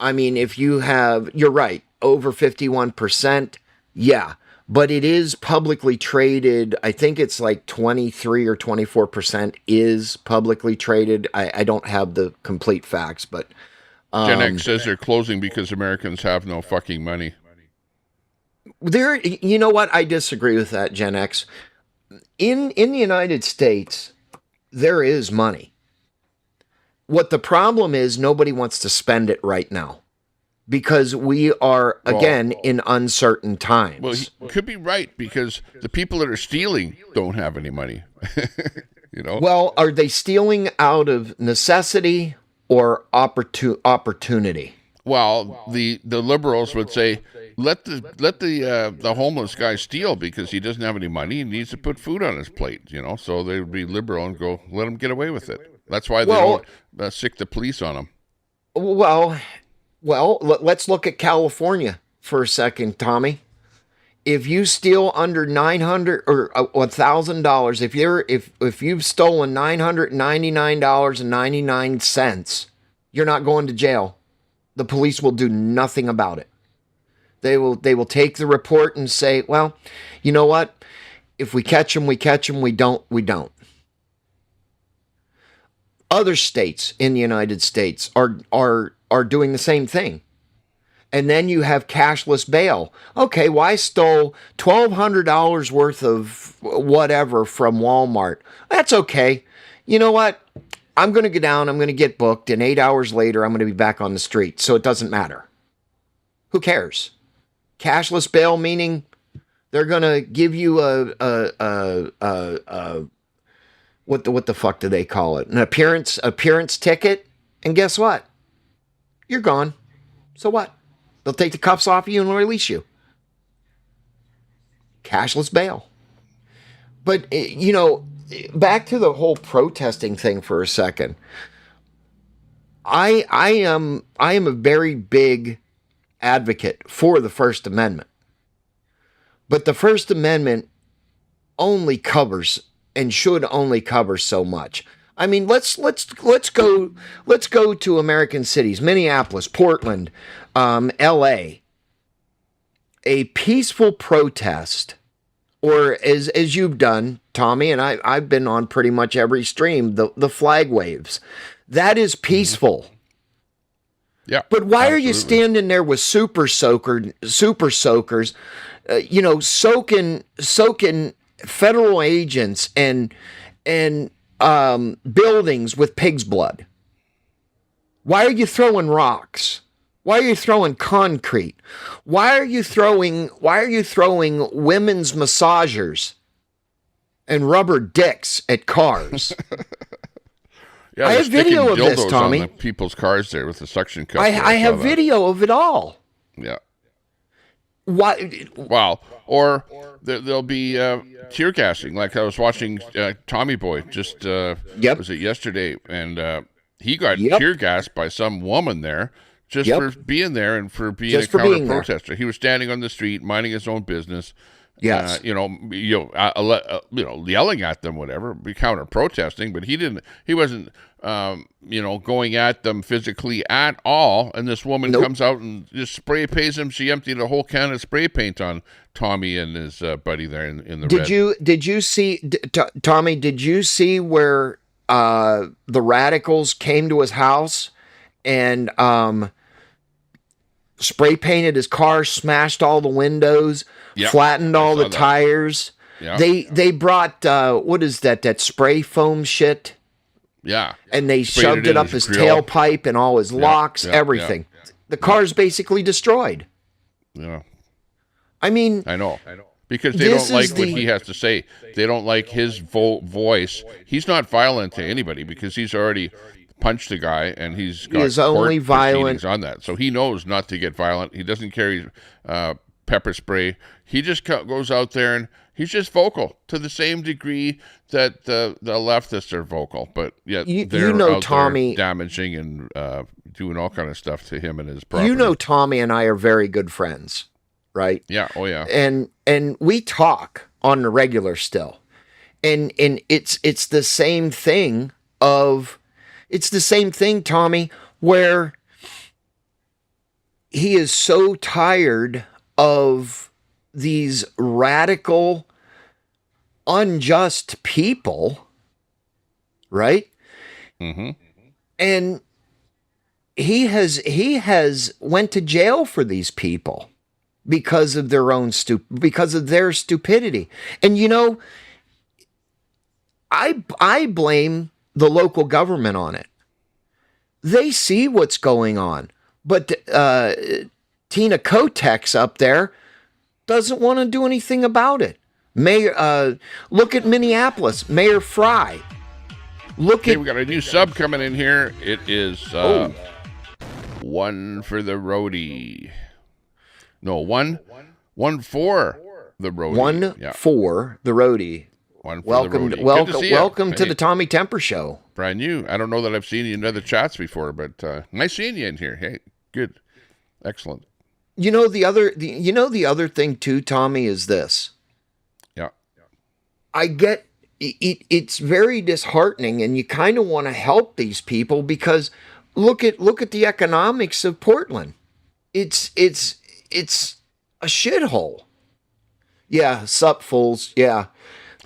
I mean, if you have, you're right, over 51%, yeah. But it is publicly traded. I think it's like 23 or 24% is publicly traded. I don't have the complete facts, but Gen X says they're closing because Americans have no fucking money. you know what? I disagree with that, Gen X. In the United States, there is money. What the problem is, nobody wants to spend it right now because we are, again, in uncertain times. Well, he could be right because the people that are stealing don't have any money. Well, are they stealing out of necessity or opportunity? Well, the liberals would say, let the homeless guy steal because he doesn't have any money. He needs to put food on his plate. So they would be liberal and go, let him get away with it. That's why they don't sick the police on him. Well, let's look at California for a second, Tommy. If you steal under $900 or $1,000, if you've stolen $999.99, you're not going to jail. The police will do nothing about it. They will take the report and say, well, you know what? If we catch them, we catch them. We don't, we don't. Other states in the United States are doing the same thing. And then you have cashless bail. Okay, well, I stole $1,200 worth of whatever from Walmart. That's okay. You know what? I'm going to go down, I'm going to get booked, and 8 hours later, I'm going to be back on the street. So it doesn't matter. Who cares? Cashless bail meaning they're going to give you what the fuck do they call it? An appearance ticket. And guess what? You're gone. So what? They'll take the cuffs off you and release you. Cashless bail. But, back to the whole protesting thing for a second. I am a very big advocate for the First Amendment. But the First Amendment only covers and should only cover so much. I mean, let's go to American cities, Minneapolis, Portland, LA. A peaceful protest, or as you've done, Tommy, and I've been on pretty much every stream, the flag waves. That is peaceful. Yeah. But why absolutely. are you standing there with super soakers, soaking federal agents and buildings with pig's blood? Why are you throwing rocks? Why are you throwing concrete? Why are you throwing women's massagers and rubber dicks at cars? Yeah, I have video of this, Tommy. On the people's cars there with the suction cup. I have video of it all. Yeah. Why? Wow. Or there'll be tear gassing. Like I was watching Tommy Boy just was it yesterday, and he got tear gassed by some woman there just for being there and for being a counter protester. He was standing on the street minding his own business. Yes. Yelling at them, whatever, be counter protesting, but he wasn't going at them physically at all. And this woman comes out and just spray paints him. She emptied a whole can of spray paint on Tommy and his buddy there in the red. Did you see, Tommy, did you see where the radicals came to his house and spray painted his car, smashed all the windows, flattened all the tires? Yeah. They brought what is that spray foam shit? Yeah. And they shoved it up his tailpipe and all his locks, everything. Yeah. The car's basically destroyed. Yeah. I mean, I know. Because they don't like what he has to say. They don't like his voice. He's not violent to anybody because he's already punched a guy and he's got only court violent proceedings on that. So he knows not to get violent. He doesn't carry pepper spray. He just goes out there and he's just vocal to the same degree that the leftists are vocal. But yet they're out Tommy, there damaging and doing all kind of stuff to him and his property. You know, Tommy and I are very good friends, right? Yeah. Oh, yeah. And we talk on the regular still. And it's the same thing Tommy, where he is so tired of these radical, unjust people, right? Mm-hmm. And he has went to jail for these people because of their stupidity. And I blame the local government on it. They see what's going on, but Tina Kotek's up there doesn't want to do anything about it. Mayor, look at Minneapolis, Mayor Fry. We got a new sub coming in here. It is one for the roadie. No, one for the roadie. One for the roadie. Welcome to the Tommy Temper Show. Brand new. I don't know that I've seen you in other chats before, but nice seeing you in here. Hey, good, excellent. The other thing too, Tommy, is this. Yeah. I get it. It's very disheartening, and you kind of want to help these people because look at the economics of Portland. It's a shithole. Yeah, sup fools. Yeah.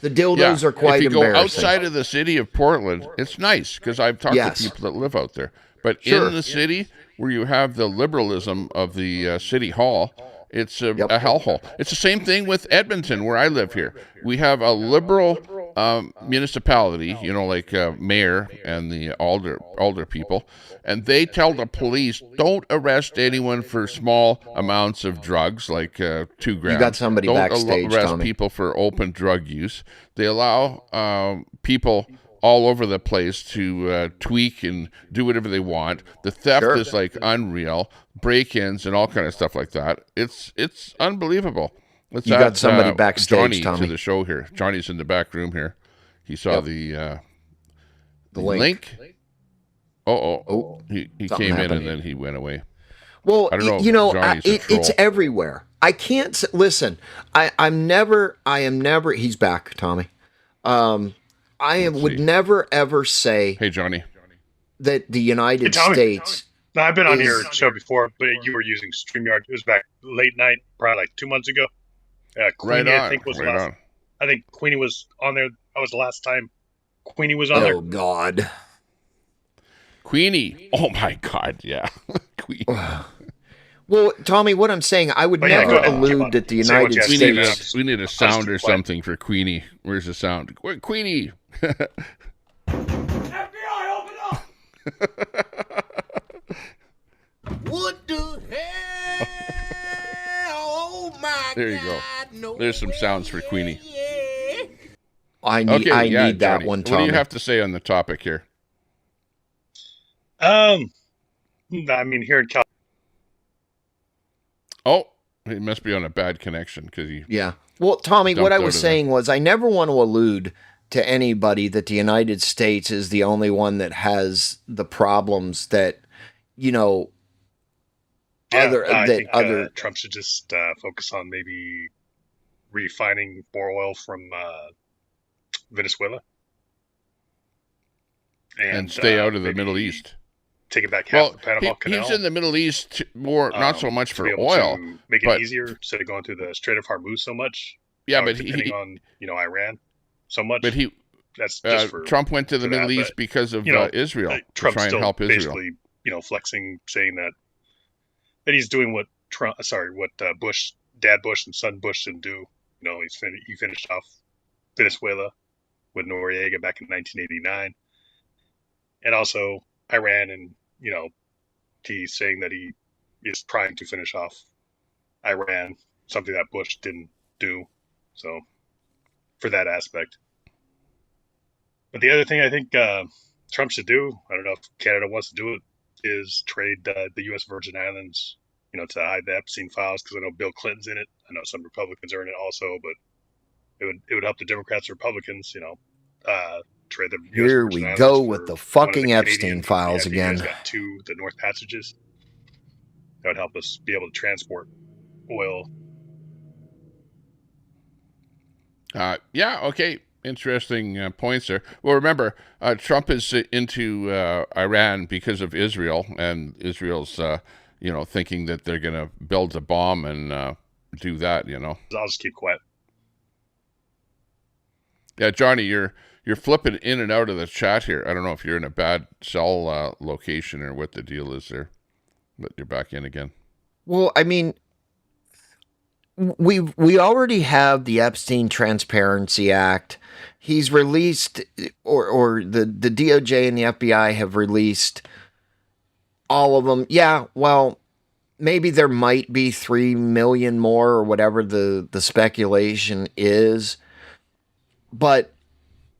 The dildos are quite embarrassing. If you go outside of the city of Portland, it's nice because I've talked to people that live out there. But in the city, where you have the liberalism of the city hall, it's a hellhole. It's the same thing with Edmonton, where I live here. We have a liberal municipality, like mayor and the alder people, and they tell the police, don't arrest anyone for small amounts of drugs, like 2 grams. You got somebody don't backstage, arrest Tommy. people for open drug use. They allow people all over the place to tweak and do whatever they want. The theft is like unreal, break-ins and all kind of stuff like that. It's unbelievable. Let's you got somebody backstage, Johnny Tommy, to the show here. Johnny's in the back room here. He saw the link. He came in and then he went away. Well, I don't know. It's everywhere. I can't listen. I am never. He's back, Tommy. Would never ever say. Hey, Johnny. That the United States. No, I've been on your show before, but you were using StreamYard. It was back late night, probably like 2 months ago. Queenie, I think was last. I think Queenie was on there. That was the last time Queenie was on there. Oh God. Queenie. Oh my God. Yeah. Queenie. Well, Tommy, what I'm saying, I would never allude that the United States. We need a sound or something for Queenie. Where's the sound? Queenie. FBI, open up! What the hell? Oh my there you go. No. There's some sounds for Queenie. I need that Johnny, one, Tommy. What do you have to say on the topic here? I mean, here in California. Oh, he must be on a bad connection because he. Yeah. Well, Tommy, what I was saying was I never want to allude to anybody that the United States is the only one that has the problems that, I think Trump should just focus on maybe refining more oil from Venezuela and stay out of the Middle East. Take it back half the Panama Canal. He's in the Middle East more, not so much for oil, make it easier instead of going through the Strait of Hormuz so much. Yeah, but depending on Iran so much. But that's just for Trump went to the Middle East because of Israel to try and help Israel. Basically, flexing, saying that he's doing what Bush, Dad Bush, and Son Bush didn't do. He finished off Venezuela with Noriega back in 1989, and also Iran, and he's saying that he is trying to finish off Iran, something that Bush didn't do. So, for that aspect. But the other thing I think Trump should do, I don't know if Canada wants to do it, is trade the U.S. Virgin Islands, to hide the Epstein files, because I know Bill Clinton's in it. I know some Republicans are in it also, but it would help the Democrats and Republicans, trade the US Here Virgin we Islands go for with the fucking one of the Epstein files again. Got the North Passages. That would help us be able to transport oil. Okay. Interesting points there. Well, remember, Trump is into Iran because of Israel, and Israel's, thinking that they're going to build a bomb and do that, I'll just keep quiet. Yeah, Johnny, you're flipping in and out of the chat here. I don't know if you're in a bad cell location or what the deal is there, but you're back in again. Well, I mean, we already have the Epstein Transparency Act. He's released, or the DOJ and the FBI have released all of them. Yeah, well, maybe there might be 3 million more or whatever the speculation is. But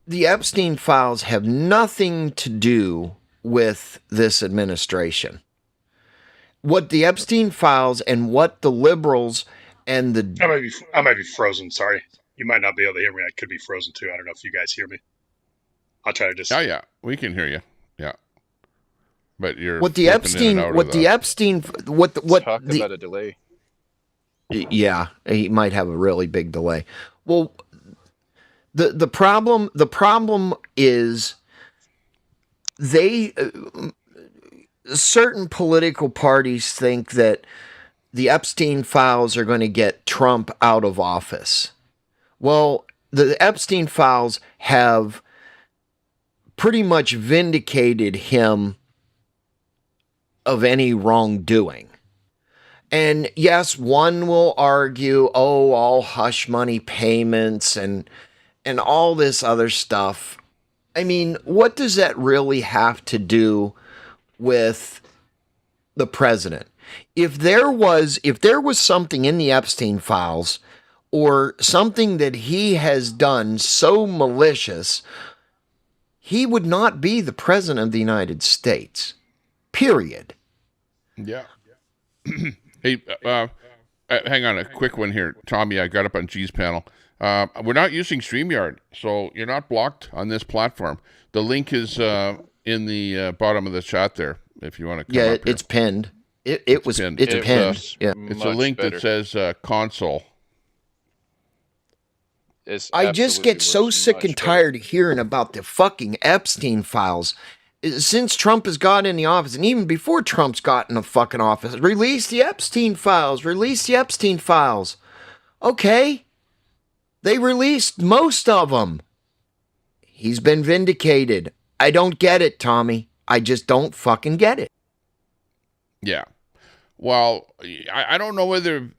the Epstein files have nothing to do with this administration. What the Epstein files and what the liberals and the... I might be frozen, sorry. You might not be able to hear me. I could be frozen too. I don't know if you guys hear me. I'll try to just... Oh, yeah. We can hear you. Yeah. But you're... Talk about a delay. Yeah, he might have a really big delay. Well, the problem is certain political parties think that the Epstein files are going to get Trump out of office. Well, the Epstein files have pretty much vindicated him of any wrongdoing. And yes, one will argue, oh, all hush money payments and all this other stuff. I mean, what does that really have to do with the president? If there was something in the Epstein files or something that he has done so malicious, he would not be the president of the United States. Period. Yeah. Hey, hang on, a quick one here. Tommy, I got up on G's panel. We're not using StreamYard, so you're not blocked on this platform. The link is in the bottom of the chat there, if you want to come up here. It's pinned. It's pinned. Yeah. It's a link that says console. I just get so sick and tired of hearing about the fucking Epstein files. Since Trump has got in the office, and even before Trump's got in the fucking office, release the Epstein files. Okay. They released most of them. He's been vindicated. I don't get it, Tommy. I just don't fucking get it. Yeah. Well, I don't know whether,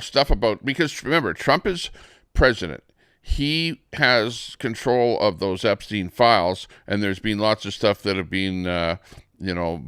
stuff about, because remember, Trump is president. He has control of those Epstein files, and there's been lots of stuff that have been,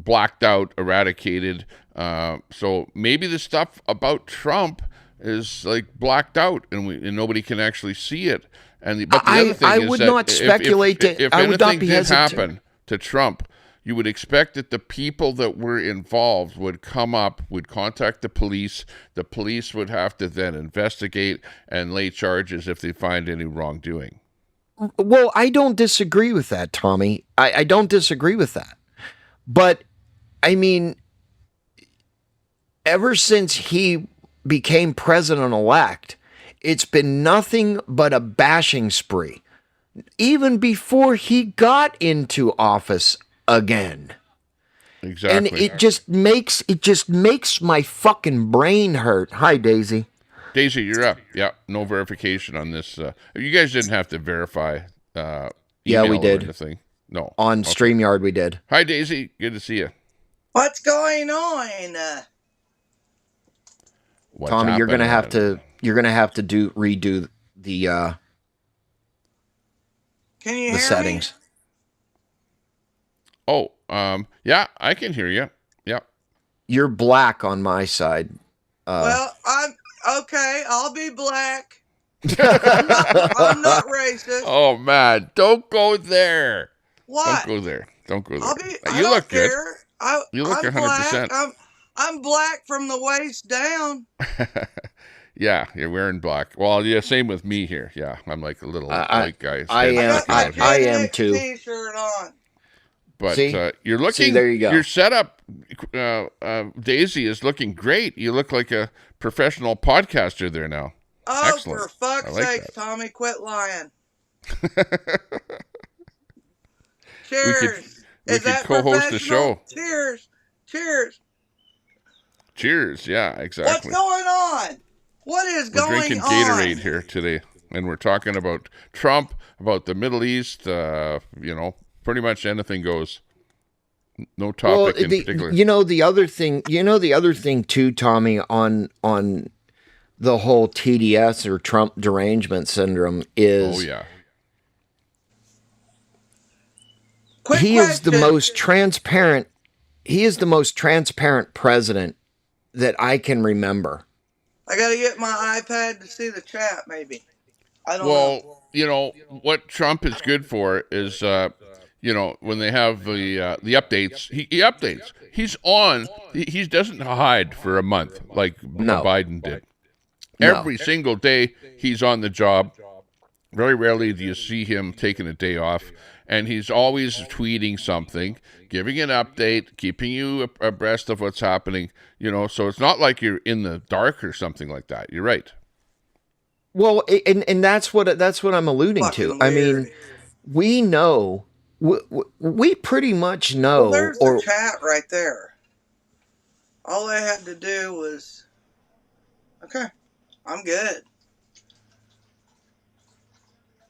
blacked out, eradicated. So maybe the stuff about Trump is like blacked out, and nobody can actually see it. But the other thing I is would that not speculate if I would not be anything did hesitant. happen to Trump, you would expect that the people that were involved would come up, would contact the police. The police would have to then investigate and lay charges if they find any wrongdoing. Well, I don't disagree with that, Tommy. I don't disagree with that. But, I mean, ever since he became president-elect, it's been nothing but a bashing spree. Even before he got into office again. Exactly. And it just makes my fucking brain hurt. Hi, Daisy. Daisy, you're up. Yeah, no verification on this. You guys didn't have to verify Yeah, email we or did. anything. No. On StreamYard, we did. Hi, Daisy. Good to see you. What's going on? What's Tommy, you're gonna have happening? to redo the Can you the hear settings. Oh, yeah, I can hear you. Yeah. You're black on my side. me? Well, I'm okay. I'll be black. I'm not racist. Oh man, don't go there. What? Don't go there. Don't go there. I'll be. I You don't look good. care. You look I'm 100%. black. I'm black from the waist down. Yeah, you're wearing black. Well, yeah, same with me here. Yeah, I'm like a little white guy. I am. I am too. T-shirt on. But See? you're looking. See, there you go. Your setup, Daisy, is looking great. You look like a professional podcaster there now. Oh, Excellent. for fuck's I like sake, that. Tommy, quit lying. We Cheers. could Is that co-host the professional? show. Cheers. Cheers. Cheers. Yeah, What's exactly. going on? What is We're going drinking on? Gatorade here today, and we're talking about Trump, about the Middle East. Pretty much anything goes. No topic in particular. The other thing too, Tommy, on the whole TDS or Trump derangement syndrome is Oh yeah. Quick he is the question. most transparent. He is the most transparent president that I can remember. I gotta get my iPad to see the chat, maybe. I don't know. Well, what Trump is good for is, when they have the updates, he updates. He's on. He doesn't hide for a month like No. Biden did. No. Every single day he's on the job. Very rarely do you see him taking a day off. And he's always tweeting something, giving an update, keeping you abreast of what's happening. So it's not like you're in the dark or something like that. You're right. Well, and that's what I'm alluding to. Fucking I mean, weird. we know, we pretty much know, Well, there's the chat right there. All I had to do was, okay, I'm good.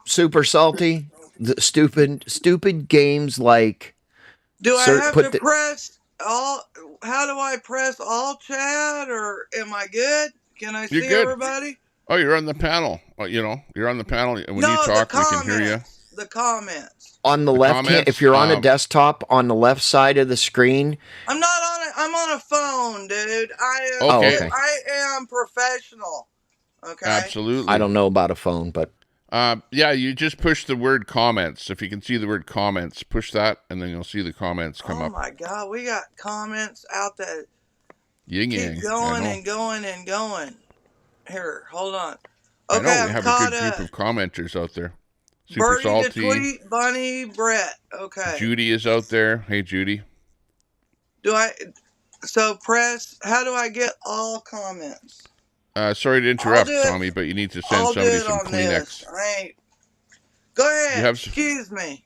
super salty, the stupid games like Do I Sir, have put to the- press all? How do I press all chat, or am I good? Can I You're see good. everybody? Oh, you're on the panel. You're on the panel. And when No, you talk, the we can hear you. comments. The comments. On the The left hand, comments, if you're on a desktop, on the left side of the screen. I'm not on it. I'm on a phone, dude. I am. Okay. Okay. I am professional. Okay. Absolutely. I don't know about a phone, but Yeah, you just push the word comments. If you can see the word comments, push that, and then you'll see the comments come Oh up. my God, we got comments out that Yin yang. keep going and going and going. Here, hold on. I Okay, know we I'm have a caught good group up. of commenters out there. Super Birdie to Salty. tweet, Bunny, Brett. Okay. Judy is out there. Hey, Judy. So press, how do I get all comments? Sorry to interrupt, I'll do it. Tommy, but you need to send I'll do somebody it some on Kleenex. this. Go ahead. You have Excuse me.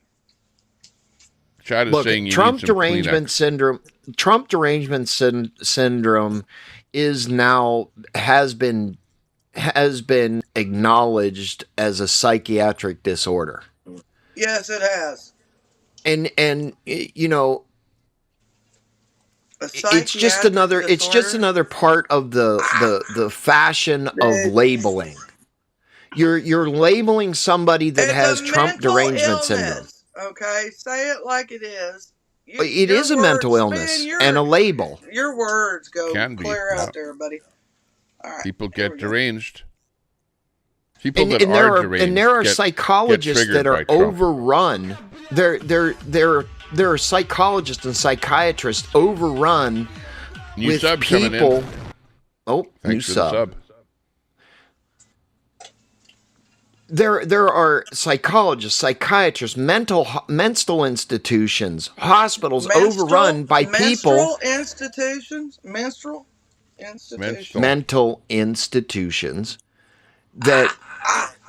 Chat is look, saying you Trump need some derangement Kleenex. syndrome. Trump derangement syndrome is now has been acknowledged as a psychiatric disorder. Yes, it has. And you know, A it's just psychiatric another part of the fashion of labeling. You're labeling somebody that has Trump derangement syndrome. Okay, say it like it is. It is a mental illness and a label. Your words go Can be, clear yeah. out there, buddy. All right. People here get we go. deranged. People And, that and there are are deranged and there are get psychologists triggered that are by Trump. overrun. There are psychologists and psychiatrists overrun New with sub coming people. in. Oh, new Thanks for the sub. sub. There are psychologists, psychiatrists, mental institutions, hospitals overrun by people. Menstrual institutions. Mental institutions that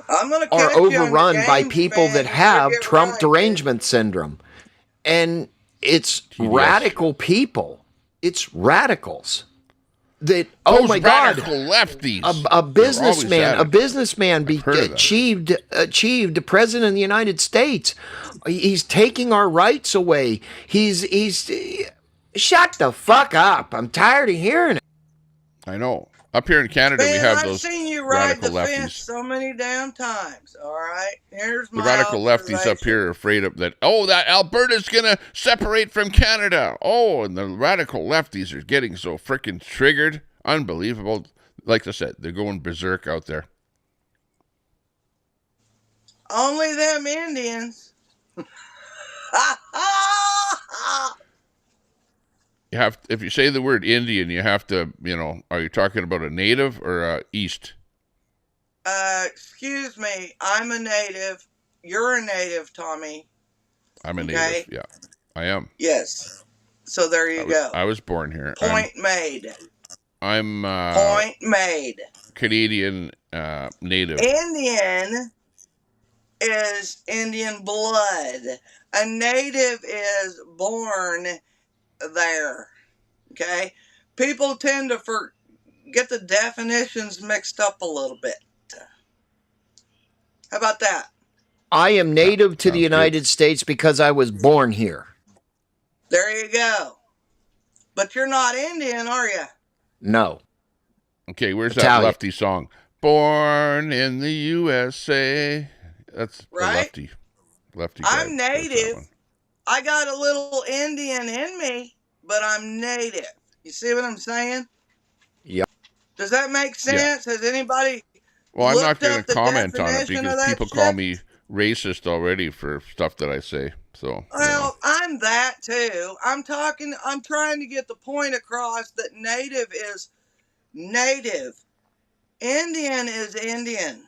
I'm gonna are catch you on the overrun by game people span. that You have better get Trump right, derangement syndrome. And it's TDS. radical people. It's radicals. That, oh Those my God, radical lefties. a businessman I've heard of that. achieved president of the United States. He's taking our rights away. He's shut the fuck up. I'm tired of hearing it. I know. Up here in Canada, we have I've those seen you ride radical the fence lefties. so many damn times. All right, here's The my radical lefties up here are afraid of that. Oh, that Alberta's going to separate from Canada. Oh, and the radical lefties are getting so freaking triggered. Unbelievable. Like I said, they're going berserk out there. Only them Indians. You have, if you say the word Indian, you have to, are you talking about a native or a East? Excuse me, I'm a native. You're a native, Tommy. I'm a native. Yeah, I am. Yes. So there you go. I was born here. Point made. I'm Point made. Canadian native. Indian is Indian blood. A native is born there. Okay? People tend to get the definitions mixed up a little bit. How about that? I am native to the United States because I was born here. There you go. But you're not Indian, are you? No. Okay, where's Italian. that lefty song? Born in the USA. That's right. the lefty. I'm native. I got a little Indian in me, but I'm native. You see what I'm saying? Yep. Does that make sense? Yeah. Has anybody Well, I'm not going going to comment on it because people call me racist already for stuff that I say. So, well, I'm that too. I'm trying to get the point across that native is native. Indian is Indian.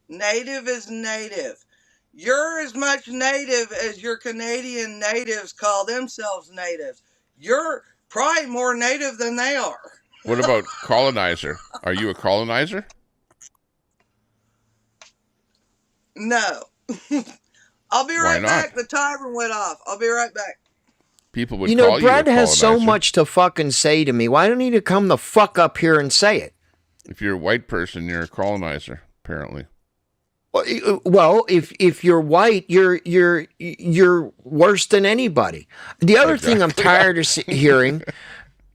Native is native. You're as much native as your Canadian natives call themselves natives. You're probably more native than they are. What about colonizer? Are you a colonizer? No. I'll be right back. The timer went off. I'll be right back. People would call you Brad a has so colonizer. much to fucking say to me. Why don't he come the fuck up here and say it? If you're a white person, you're a colonizer, apparently. Well, if you're white, you're worse than anybody. The other thing I'm tired of hearing.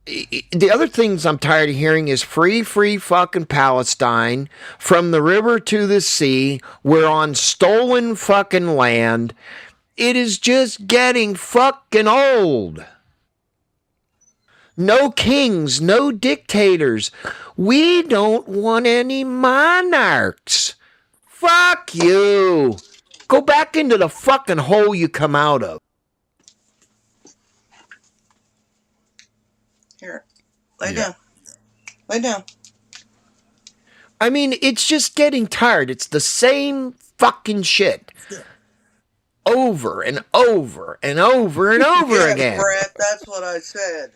The other things I'm tired of hearing is free fucking Palestine, from the river to the sea. We're on stolen fucking land. It is just getting fucking old. No kings, no dictators. We don't want any monarchs. Fuck you. Go back into the fucking hole you come out of. Here, lay down. Lay down. I mean, it's just getting tired. It's the same fucking shit. Over and over and over and over Yes, again. Brett, that's what I said.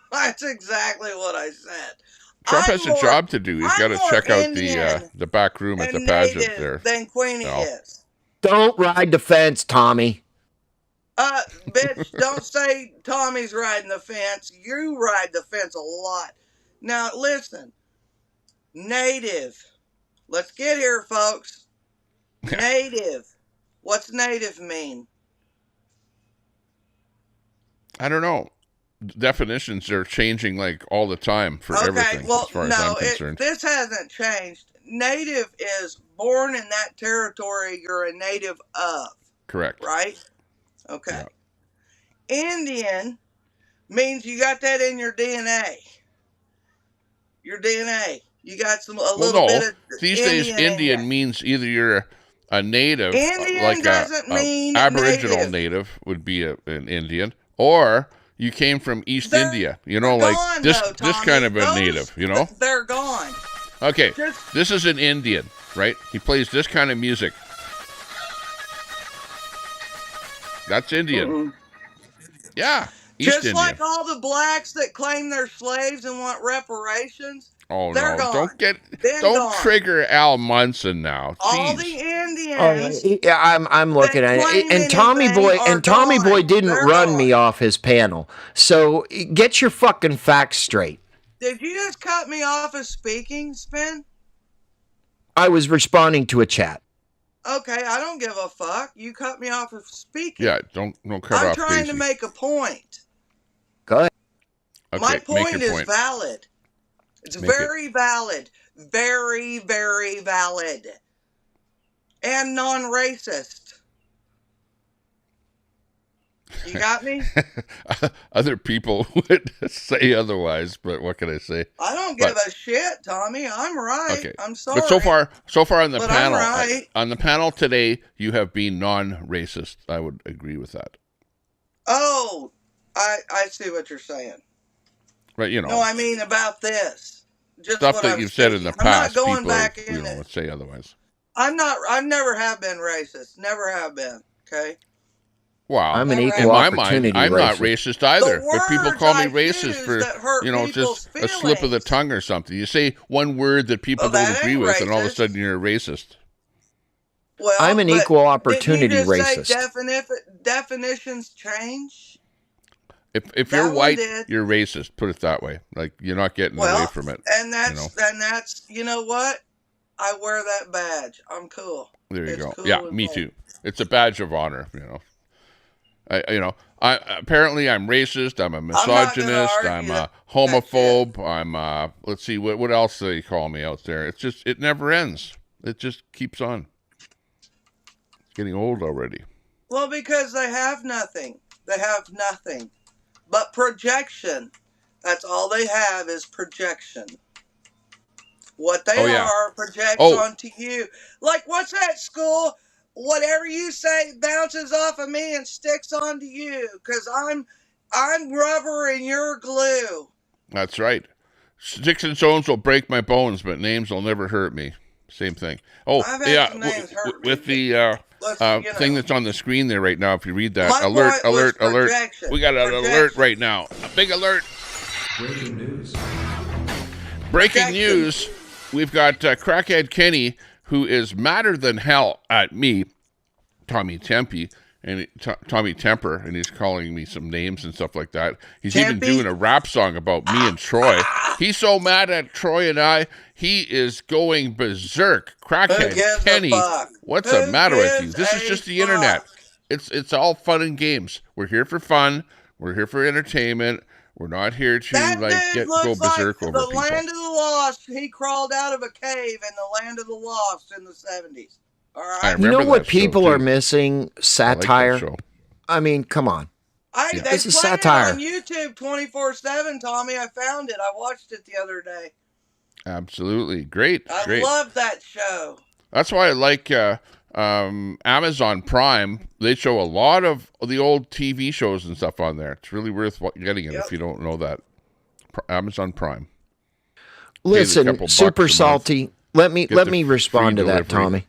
That's exactly what I said. Trump I'm has a more- job to do. He's I'm got to more check out Indian the back room at the and pageant native there. than Queenie No. is. Don't ride the fence, Tommy. Bitch, don't say Tommy's riding the fence. You ride the fence a lot. Now, listen. Native. Let's get here, folks. Native. What's native mean? I don't know. Definitions are changing like all the time for everything, as far as I'm concerned. This hasn't changed. Native is born in that territory you're a native of. Correct. Right? Okay. Yeah. Indian means you got that in your DNA. Your DNA. You got little bit of these Indian days, Indian in you. means either you're a native, Indian like doesn't mean Aboriginal native. native would be an Indian, or you came from East India. You know, like gone, this though, this Tommy. kind of a Those- native. You know. They're gone. Okay, Just- this is an Indian, right? He plays this kind of music. That's Indian. Yeah, East Just India. like all the blacks that claim they're slaves and want reparations. Oh they're no! gone. Been Don't gone. trigger Al Munson now. All Jeez. the Indians. Yeah, I'm looking at claim it, and Tommy anything Boy are Tommy Boy gone. didn't They're run me gone. off his panel. So get your fucking facts straight. Did you just cut me off as speaking, Spin? I was responding to a chat. Okay, I don't give a fuck. You cut me off of speaking. Yeah, don't cut I'm off trying Daisy. to make a point. Go ahead. Okay, My make point your is point. valid. It's Make it. very valid. Very, very valid. And non-racist. You got me? Other people would say otherwise, but what can I say? I don't give a shit, Tommy. I'm right. Okay, I'm sorry. but so far on the But panel, I'm right. on the panel today, you have been non-racist. I would agree with that. Oh, I see what you're saying. Right, you know, No, I mean about this. Just stuff what that I'm you've said in the speaking. I'm not past, going people back you in know it. would say otherwise. I've never have been racist. Never have been. Okay. Wow, I'm an In equal in my opportunity mind, I'm not racist. racist either. The But people words call me I racist choose for that hurt just people's a slip of the feelings. tongue or something. You say one word that people Well, that don't agree ain't with, and all of a racist. sudden you're a racist. Well, I'm an but equal didn't opportunity you just say racist. definitions change? If That you're one white, did. you're racist. Put it that way. Like you're not getting away Well, from it. and that's know? you know what? I wear that badge. I'm cool. There you It's go. cool Yeah, with me me. too. It's a badge of honor. You know. I apparently I'm racist. I'm a not gonna misogynist. argue I'm a that homophobe. I'm let's see what else do they call me out there. It's just it never ends. It just keeps on. It's getting old already. Well, because they have nothing. They have nothing but projection. That's all they have is projection. What they are projects onto you. Like, what's that, school? Whatever you say bounces off of me and sticks onto you. Because I'm rubber and you're glue. That's right. Sticks and stones will break my bones, but names will never hurt me. Same thing. Oh, I've had yeah. some names hurt me. With the thing that's on the screen there right now, if you read that, My alert, point was alert, alert. projection. We got an alert Projection. right now. A big alert. Breaking news. Breaking Projection. news. We've got Crackhead Kenny, who is madder than hell at me, Tommy Tempe, and Tommy Temper, and he's calling me some names and stuff like that. He's even Tempe? doing a rap song about me and Troy. He's so mad at Troy and I, he is going berserk. Who Crackhead gives Kenny, a fuck? what's Who the matter with you? gives This is a just the fuck? internet. It's all fun and games. We're here for fun. We're here for entertainment. We're not here to That go dude looks berserk like over the people. land of the lost. He crawled out of a cave in the land of the lost in the 70s. All I right. You know remember what that show, people are too. missing? I like that Satire. show. I mean, come on. They This is play satire. it on YouTube 24/7, Tommy. I found it. I watched it the other day. Absolutely. Great. I Great. love that show. That's why I like Amazon Prime. They show a lot of the old TV shows and stuff on there. It's really worth getting it if you don't know that. Amazon Prime. Listen, couple Super bucks a month. Salty. Let me the respond to free that, delivery. Tommy.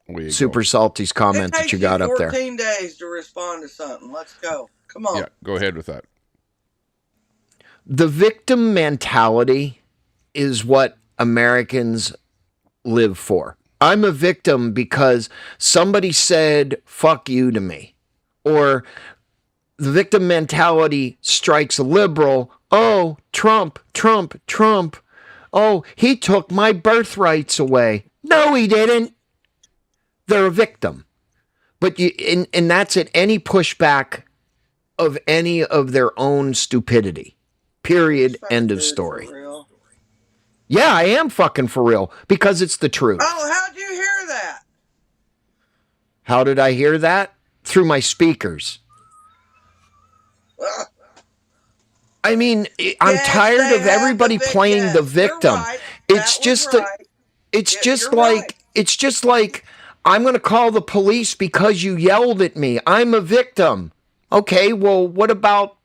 There you Super go. Salty's comment It that takes you got up there. 14 days to respond to something. Let's go. Come on. Yeah, go ahead with that. The victim mentality is what Americans live for. I'm a victim because somebody said, fuck you to me. Or the victim mentality strikes a liberal. Oh, Trump, Trump, Trump. Oh, he took my birthrights away. No, he didn't. They're a victim. But and that's at any pushback of any of their own stupidity. Period. End of story. For real. Yeah, I am fucking for real because it's the truth. Oh, how'd you hear that? How did I hear that? Through my speakers. I mean, I'm Yes, tired they of have everybody the playing yes, the you're victim. right. It's That just was right. it's Yeah, just you're like right. it's just like I'm going to call the police because you yelled at me. I'm a victim. Okay, well, what about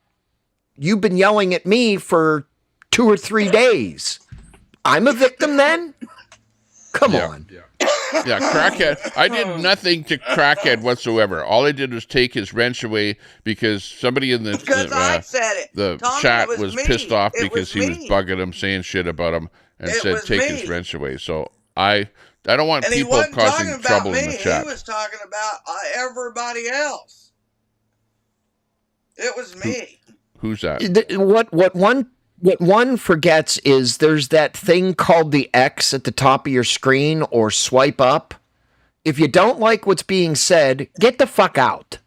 you've been yelling at me for 2 or 3 days? I'm a victim then? Come on. Yeah, Crackhead. I did nothing to Crackhead whatsoever. All I did was take his wrench away because somebody in Because I said it. the Tommy, chat it was me. pissed off It because was he was me. bugging him, saying shit about him, and It said was take me. his wrench away. So I don't want And he people wasn't causing talking about trouble me. in the chat. He was talking about everybody else. It was me. Who's that? What one forgets is there's that thing called the X at the top of your screen or swipe up. If you don't like what's being said, get the fuck out.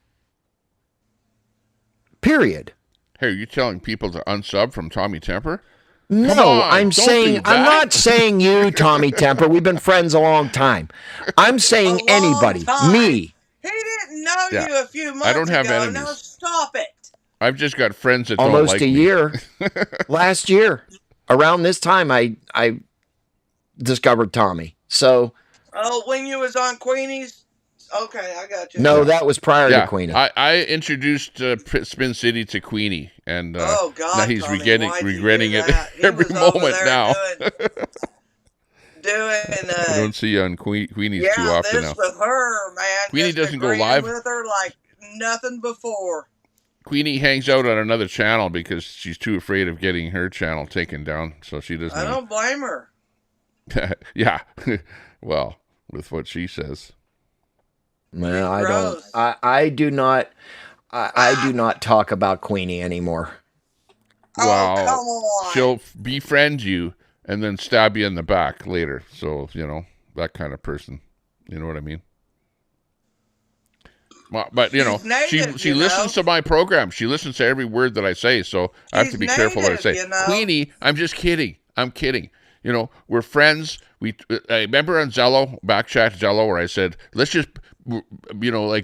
Period. Hey, are you telling people to unsub from Tommy Temper? No, on, I'm don't saying do I'm that. not saying you, Tommy Temper. We've been friends a long time. I'm saying A long anybody. time. Me. He didn't know Yeah. you a few months I don't have ago. enemies. Now stop it. I've just got friends that don't Almost like a me. year. Last year. Around this time I discovered Tommy. So Oh, when you was on Queenie's? Okay, I got you. no, that was prior Yeah, to Queenie. I introduced Spin City to Queenie, and Oh, God, now he's Tommy, regretting why'd you regretting do it that? He every was over moment there now. Doing I don't see you on Queenie's too yeah, often this now. with her, man. Queenie just doesn't go agreeing live. with her like nothing before. Queenie hangs out on another channel because she's too afraid of getting her channel taken down, so she doesn't. I don't blame her. Yeah, well, with what she says. No, I Gross. don't. I do not. I do not talk about Queenie anymore. Well, Oh, come on. she'll befriend you and then stab you in the back later. So, that kind of person. You know what I mean? Well, but, She's native, she you listens know. to my program. She listens to every word that I say, so I have She's to be careful what I native, say. you know. Queenie, I'm just kidding. I'm kidding. We're friends. I remember on Zello, Backchat Zello, where I said, let's just,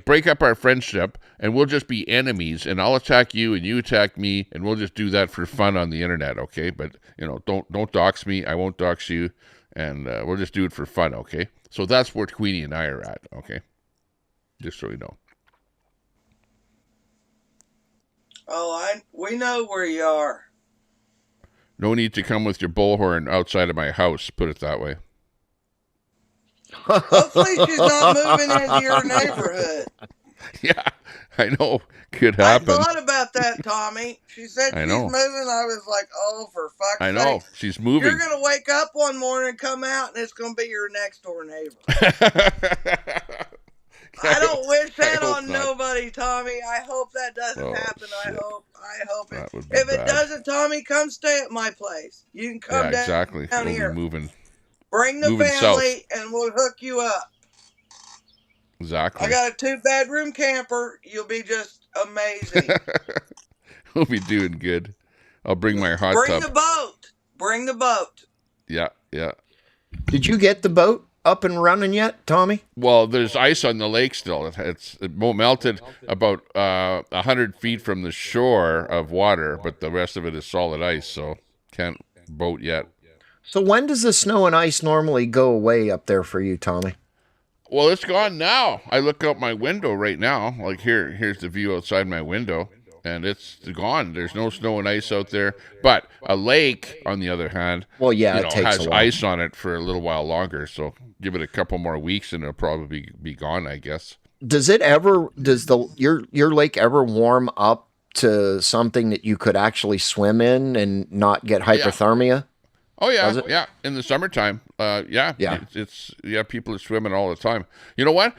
break up our friendship and we'll just be enemies and I'll attack you and you attack me and we'll just do that for fun on the internet, okay? But, don't dox me. I won't dox you and we'll just do it for fun, okay? So that's where Queenie and I are at, okay? Just so you know. Oh, we know where you are. No need to come with your bullhorn outside of my house, put it that way. Hopefully she's not moving into your neighborhood. Yeah, I know. Could I happen. thought about that, Tommy. She said I she's know. moving. I was like, oh, for fuck's I know. sake. She's moving. You're going to wake up one morning and come out, and it's going to be your next door neighbor. I don't wish that hope on not. nobody, Tommy. come stay at my place. You can come Yeah, exactly. down We'll here. be moving Bring the moving south. family, and we'll hook you up. Exactly. I got a 2-bedroom camper. You'll be just amazing. We'll be doing good. I'll bring my hot Bring tub. the boat. Bring the boat. Yeah. Did you get the boat up and running yet, Tommy? Well, there's ice on the lake still. It melted about 100 feet from the shore of water, but the rest of it is solid ice, so can't boat yet. So when does the snow and ice normally go away up there for you, Tommy? Well, it's gone now. I look out my window right now. Like here's the view outside my window, and it's gone. There's no snow and ice out there. But a lake, on the other hand, Well, yeah, it takes has a while. ice on it for a little while longer. So give it a couple more weeks, and it'll probably be gone, I guess. Does your lake ever warm up to something that you could actually swim in and not get hypothermia? Oh yeah, Does it? yeah. In the summertime, yeah. It's people are swimming all the time. You know what?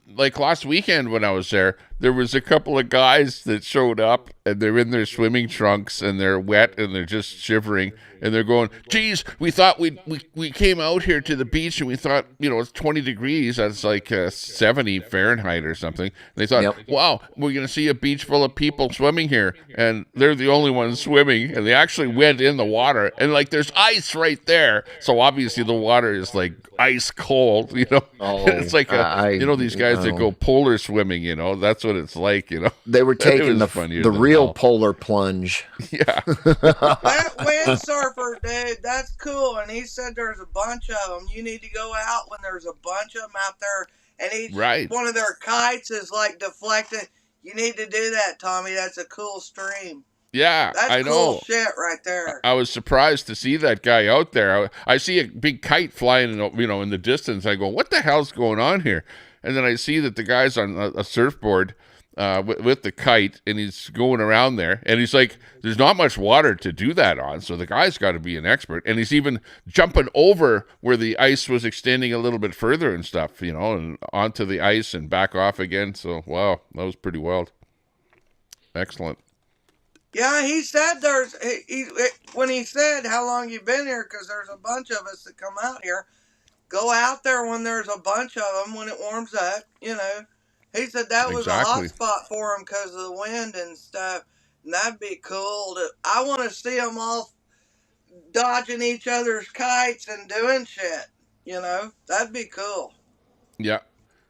Like last weekend when I was there was a couple of guys that showed up and they're in their swimming trunks and they're wet and they're just shivering and they're going, "Geez, we thought we came out here to the beach and we thought it's 20 degrees. That's like 70 Fahrenheit or something." And they thought, "Wow, we're gonna see a beach full of people swimming here," and they're the only ones swimming. And they actually went in the water and like there's ice right there, so obviously the water is like ice cold. It's like these guys that go polar swimming. That's what it's like. They were taking funnier the than real hell. polar plunge. Yeah. That windsurfer, dude, that's cool. And he said there's a bunch of them. You need to go out when there's a bunch of them out there, and each one of their kites is like deflecting. You need to do that, Tommy. That's a cool stream. Yeah, That's I cool know. shit right there. I was surprised to see that guy out there. I see a big kite flying, in the distance. I go, "What the hell's going on here?" And then I see that the guy's on a surfboard with the kite, and he's going around there. And he's like, "There's not much water to do that on, so the guy's got to be an expert." And he's even jumping over where the ice was extending a little bit further and stuff, and onto the ice and back off again. So, wow, that was pretty wild. Excellent. Yeah, he said when he said how long you been here, because there's a bunch of us that come out here. Go out there when there's a bunch of them when it warms up. He said that was a hot spot for him because of the wind and stuff. And that'd be cool. I want to see them all dodging each other's kites and doing shit. That'd be cool. Yeah.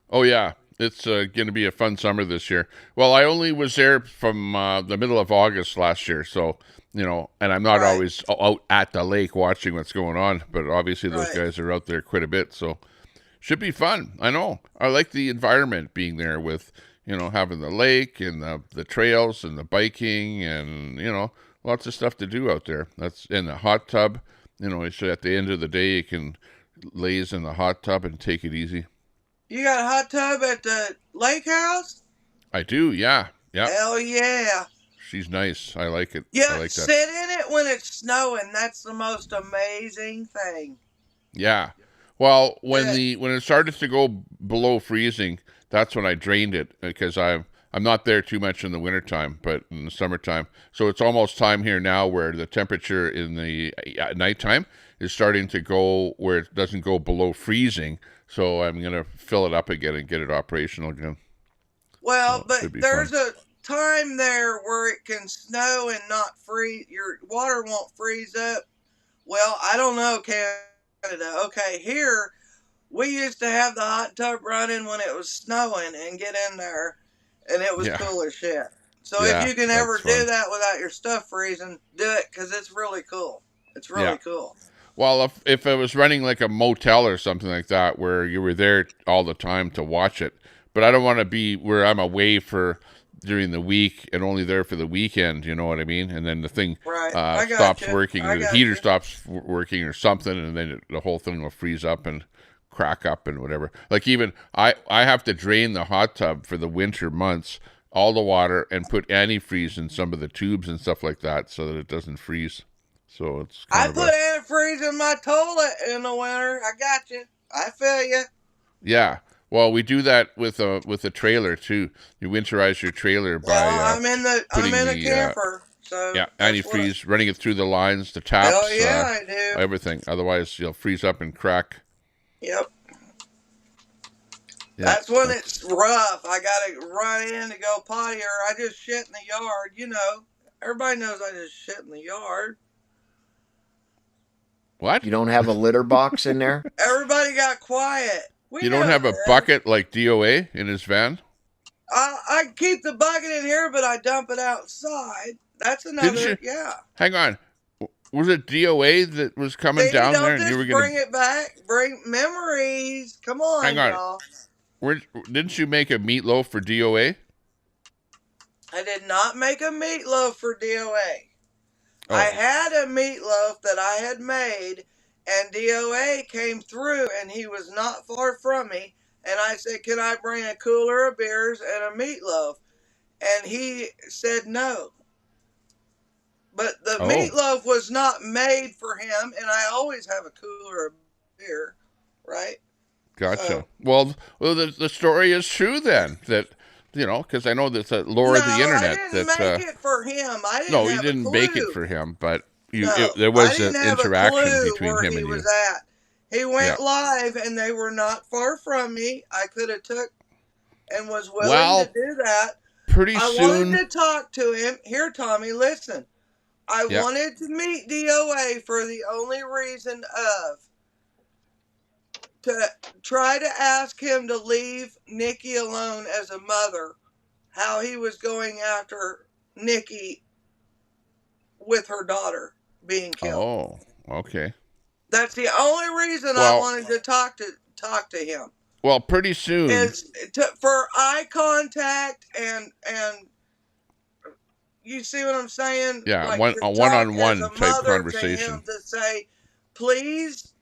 Oh yeah. It's going to be a fun summer this year. Well, I only was there from the middle of August last year, so, and I'm not always out at the lake watching what's going on, but obviously those guys are out there quite a bit, so should be fun. I know. I like the environment being there with, having the lake and the trails and the biking and, lots of stuff to do out there. That's in the hot tub. So at the end of the day, you can laze in the hot tub and take it easy. You got a hot tub at the lake house? I do, yeah. Hell yeah. She's nice. I like it. Yeah, I like that. sit in it when it's snowing. That's the most amazing thing. Yeah. Well, when it started to go below freezing, that's when I drained it because I'm not there too much in the wintertime, but in the summertime. So it's almost time here now where the temperature in the nighttime is starting to go where it doesn't go below freezing. So I'm going to fill it up again and get it operational again. Well, but there's a time there where it can snow and not freeze. Your water won't freeze up. Well, I don't know, Canada. Okay, here, we used to have the hot tub running when it was snowing and get in there, and it was cool as shit. So if you can ever do that without your stuff freezing, do it, because it's really cool. It's really cool. Well, if it was running like a motel or something like that where you were there all the time to watch it, but I don't want to be where I'm away during the week and only there for the weekend, you know what I mean? And then the thing stops working or the heater stops working or something, and then the whole thing will freeze up and crack up and whatever. Like even I have to drain the hot tub for the winter months, all the water, and put antifreeze in some of the tubes and stuff like that so that it doesn't freeze. So it's I put antifreeze in my toilet in the winter. I got you. I feel you. Yeah. Well, we do that with a trailer too. You winterize your trailer by I'm in a camper, So Yeah, that's what. antifreeze, running it through the lines, the Oh taps, yeah, I do. everything. Otherwise, you'll freeze up and crack. Yep. Yeah, That's when it's rough. I gotta run in to go potty, or I just shit in the yard. You know, everybody knows I just shit in the yard. what? You don't have a litter box in there? Everybody got quiet. We You know don't have a this. bucket like DOA in his van? I keep the bucket in here, but I dump it outside. That's another. Didn't you? Yeah. Hang on. Was it DOA that was coming See, down there don't and you were just going bring it back. Bring memories. Come on, Hang on. y'all. Didn't you make a meatloaf for DOA? I did not make a meatloaf for DOA. Oh. I had a meatloaf that I had made, and DOA came through, and he was not far from me. And I said, "Can I bring a cooler of beers and a meatloaf?" And he said no. But the meatloaf was not made for him, and I always have a cooler of beer, right? Gotcha. So, well, the story is true then. That because I know that's a lore of the internet. I didn't that make it for him. I didn't. No, have you didn't a bake it clue. for him, but No, there I was didn't an have a interaction clue between where him he and you. was at. He went live, and they were not far from me. I could have took and was willing to do that. Pretty I soon. wanted to talk to him. Here, Tommy, listen. I wanted to meet DOA for the only reason of to try to ask him to leave Nikki alone as a mother, how he was going after Nikki with her daughter being killed. Oh, okay. That's the only reason I wanted to talk to him. Well, pretty soon is for eye contact and you see what I'm saying? Yeah, like a one-on-one as a type mother conversation. to him to say, please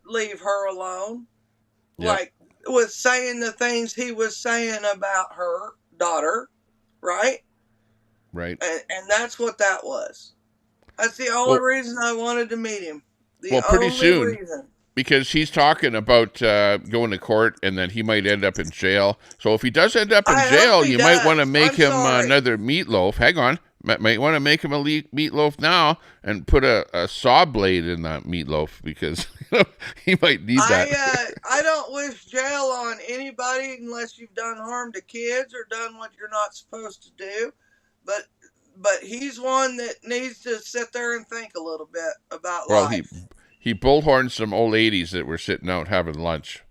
leave her alone. Yep. Like with saying the things he was saying about her daughter, right? Right. And that's what that was. That's the only reason I wanted to meet him. Pretty soon. Reason. Because he's talking about going to court and then he might end up in jail. So if he does end up in jail, you might want to make him another meatloaf. Hang on. Might want to make him a meatloaf now and put a saw blade in that meatloaf because he might need that. I don't wish jail on anybody unless you've done harm to kids or done what you're not supposed to do. But he's one that needs to sit there and think a little bit about life. He bullhorned some old ladies that were sitting out having lunch.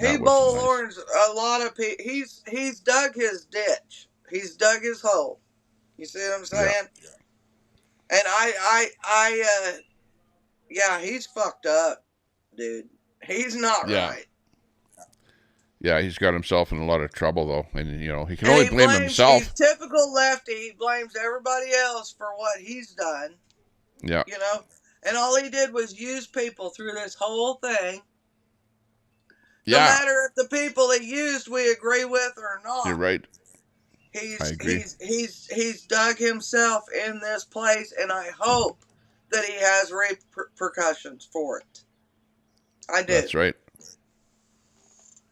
He bullhorns a lot of people. He's dug his ditch. He's dug his hole. You see what I'm saying? Yeah. And he's fucked up, dude. He's not right. Yeah, he's got himself in a lot of trouble though, and he can only blame himself. He's typical lefty. He blames everybody else for what he's done. Yeah. And all he did was use people through this whole thing. Yeah. No matter if the people he used we agree with or not. You're right. I agree. He's dug himself in this place, and I hope that he has repercussions for it. I do. That's right.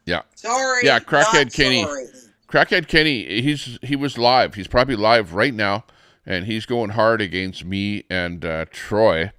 Yeah. Sorry. Yeah, Crackhead Kenny. Sorry. Crackhead Kenny, he was live. He's probably live right now, and he's going hard against me and Troy.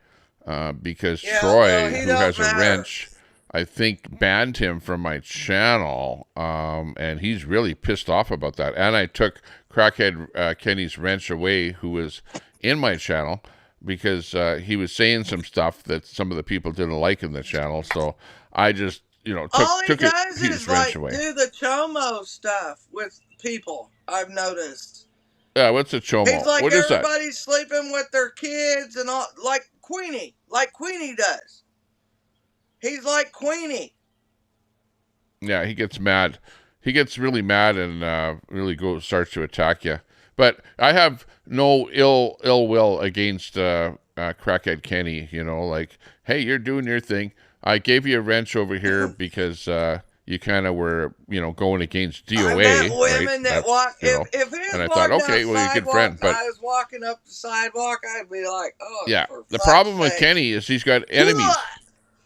Because Troy, who has a wrench, I think banned him from my channel, and he's really pissed off about that. And I took Crackhead Kenny's wrench away, who was in my channel, because he was saying some stuff that some of the people didn't like in the channel. So I just, took his wrench away. Do the chomo stuff with people, I've noticed. Yeah, what's a chomo? He's like what is that? everybody's sleeping with their kids and all, like Queenie does. He's like Queenie. Yeah, he gets mad. He gets really mad and really starts to attack you. But I have no ill will against Crackhead Kenny. Like, hey, you're doing your thing. I gave you a wrench over here because you kind of were, going against DOA. I met women right? that walk. If he was and I thought, okay, well, you're a good friend. But I was walking up the sidewalk, I'd be like, oh. Yeah. The problem with Kenny is he's got enemies.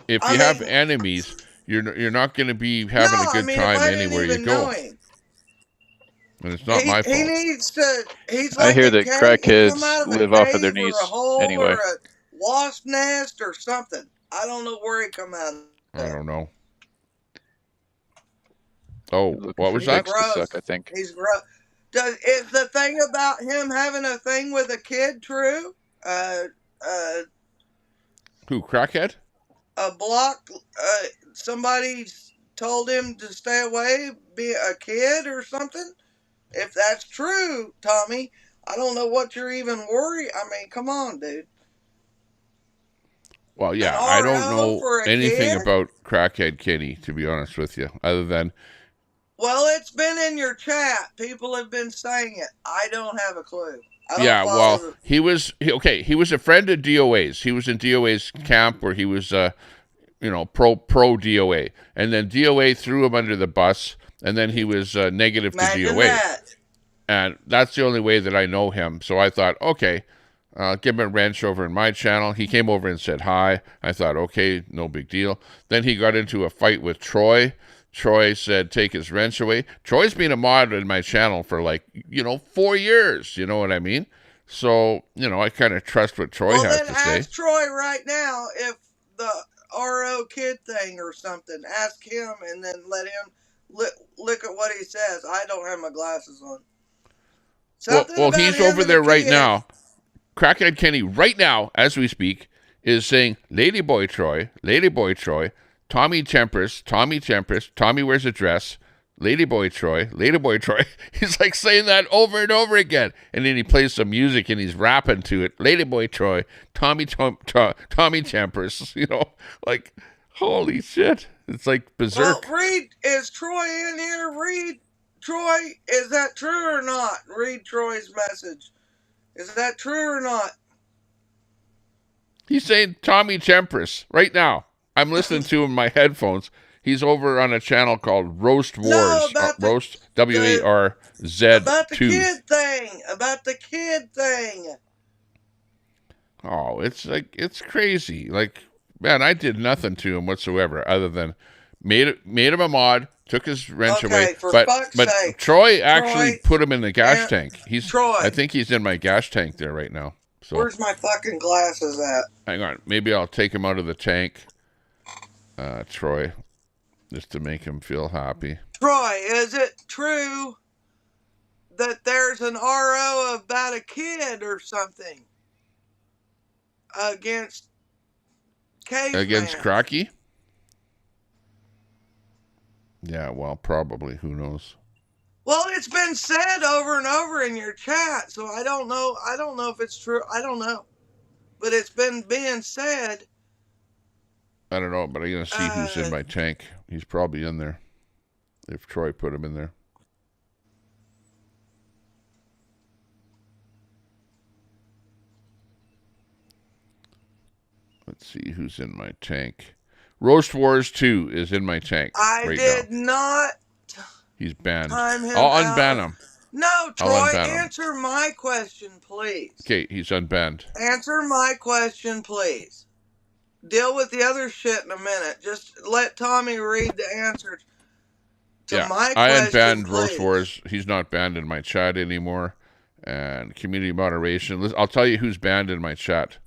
If you have enemies, you're not going to be having a good time anywhere you go. and it's not my He fault. needs to. He's I like hear a that cave. He come crackheads out of a live off of their cave or a knees hole anyway. or a wasp nest or something. I don't know where he come out of. I don't know. Oh, Looking what for was that? dicks to Gross. suck, I think. He's gross. Is the thing about him having a thing with a kid true? Who, crackhead? A block. Somebody told him to stay away, be a kid or something. If that's true, Tommy, I don't know what you're even worried. I mean, come on, dude. Well, yeah, An I don't RO know for a anything kid? about crackhead Kenny, to be honest with you, other than Well, it's been in your chat. People have been saying it. I don't have a clue. I don't yeah. follow Well, the- he was a friend of DOA's. He was in DOA's camp where he was pro DOA, and then DOA threw him under the bus, and then he was negative to Imagine DOA, that. and that's the only way that I know him. So I thought, okay, give him a wrench over in my channel. He came over and said hi. I thought, okay, no big deal. Then he got into a fight with Troy. Troy said, take his wrench away. Troy's been a mod in my channel for 4 years. You know what I mean? So, I kind of trust what Troy has Then to say. ask Troy right now if the RO kid thing or something. Ask him and then let him look at what he says. I don't have my glasses on. Something Well, about he's him over and there the right kid. now. Crackhead Kenny, right now, as we speak, is saying, Ladyboy Troy, Tommy Tempest, Tommy wears a dress, Ladyboy Troy. He's like saying that over and over again. And then he plays some music and he's rapping to it. Ladyboy Troy, Tommy Tempest, holy shit. It's like berserk. Well, Reed, is Troy in here? Reed, Troy, is that true or not? Read Troy's message. Is that true or not? He's saying Tommy Tempest right now. I'm listening to him in my headphones. He's over on a channel called Roast Wars. No, about Roast, WARZ2. About the kid thing. About the kid thing. Oh, it's crazy. Man, I did nothing to him whatsoever other than made him a mod, took his wrench away. For But fuck's sake. Troy actually put him in the gas tank. Troy. I think he's in my gas tank there right now. So Where's my fucking glasses at? hang on. Maybe I'll take him out of the tank. Troy. Just to make him feel happy. Troy, is it true that there's an RO about a kid or something against Caveman? Against Crocky? Yeah, well, probably. Who knows? Well, it's been said over and over in your chat, so I don't know. I don't know if it's true. I don't know. But it's been being said. I don't know, but I'm going to see who's in my tank. He's probably in there. If Troy put him in there. Let's see who's in my tank. Roast Wars 2 is in my tank right did now. not. He's banned. Time him I'll out. unban him. No, Troy, answer my question, please. Okay, he's unbanned. Answer my question, please. Deal with the other shit in a minute. Just let Tommy read the answer to my question, I unbanned please. Roast Wars. He's not banned in my chat anymore. And community moderation. I'll tell you who's banned in my chat.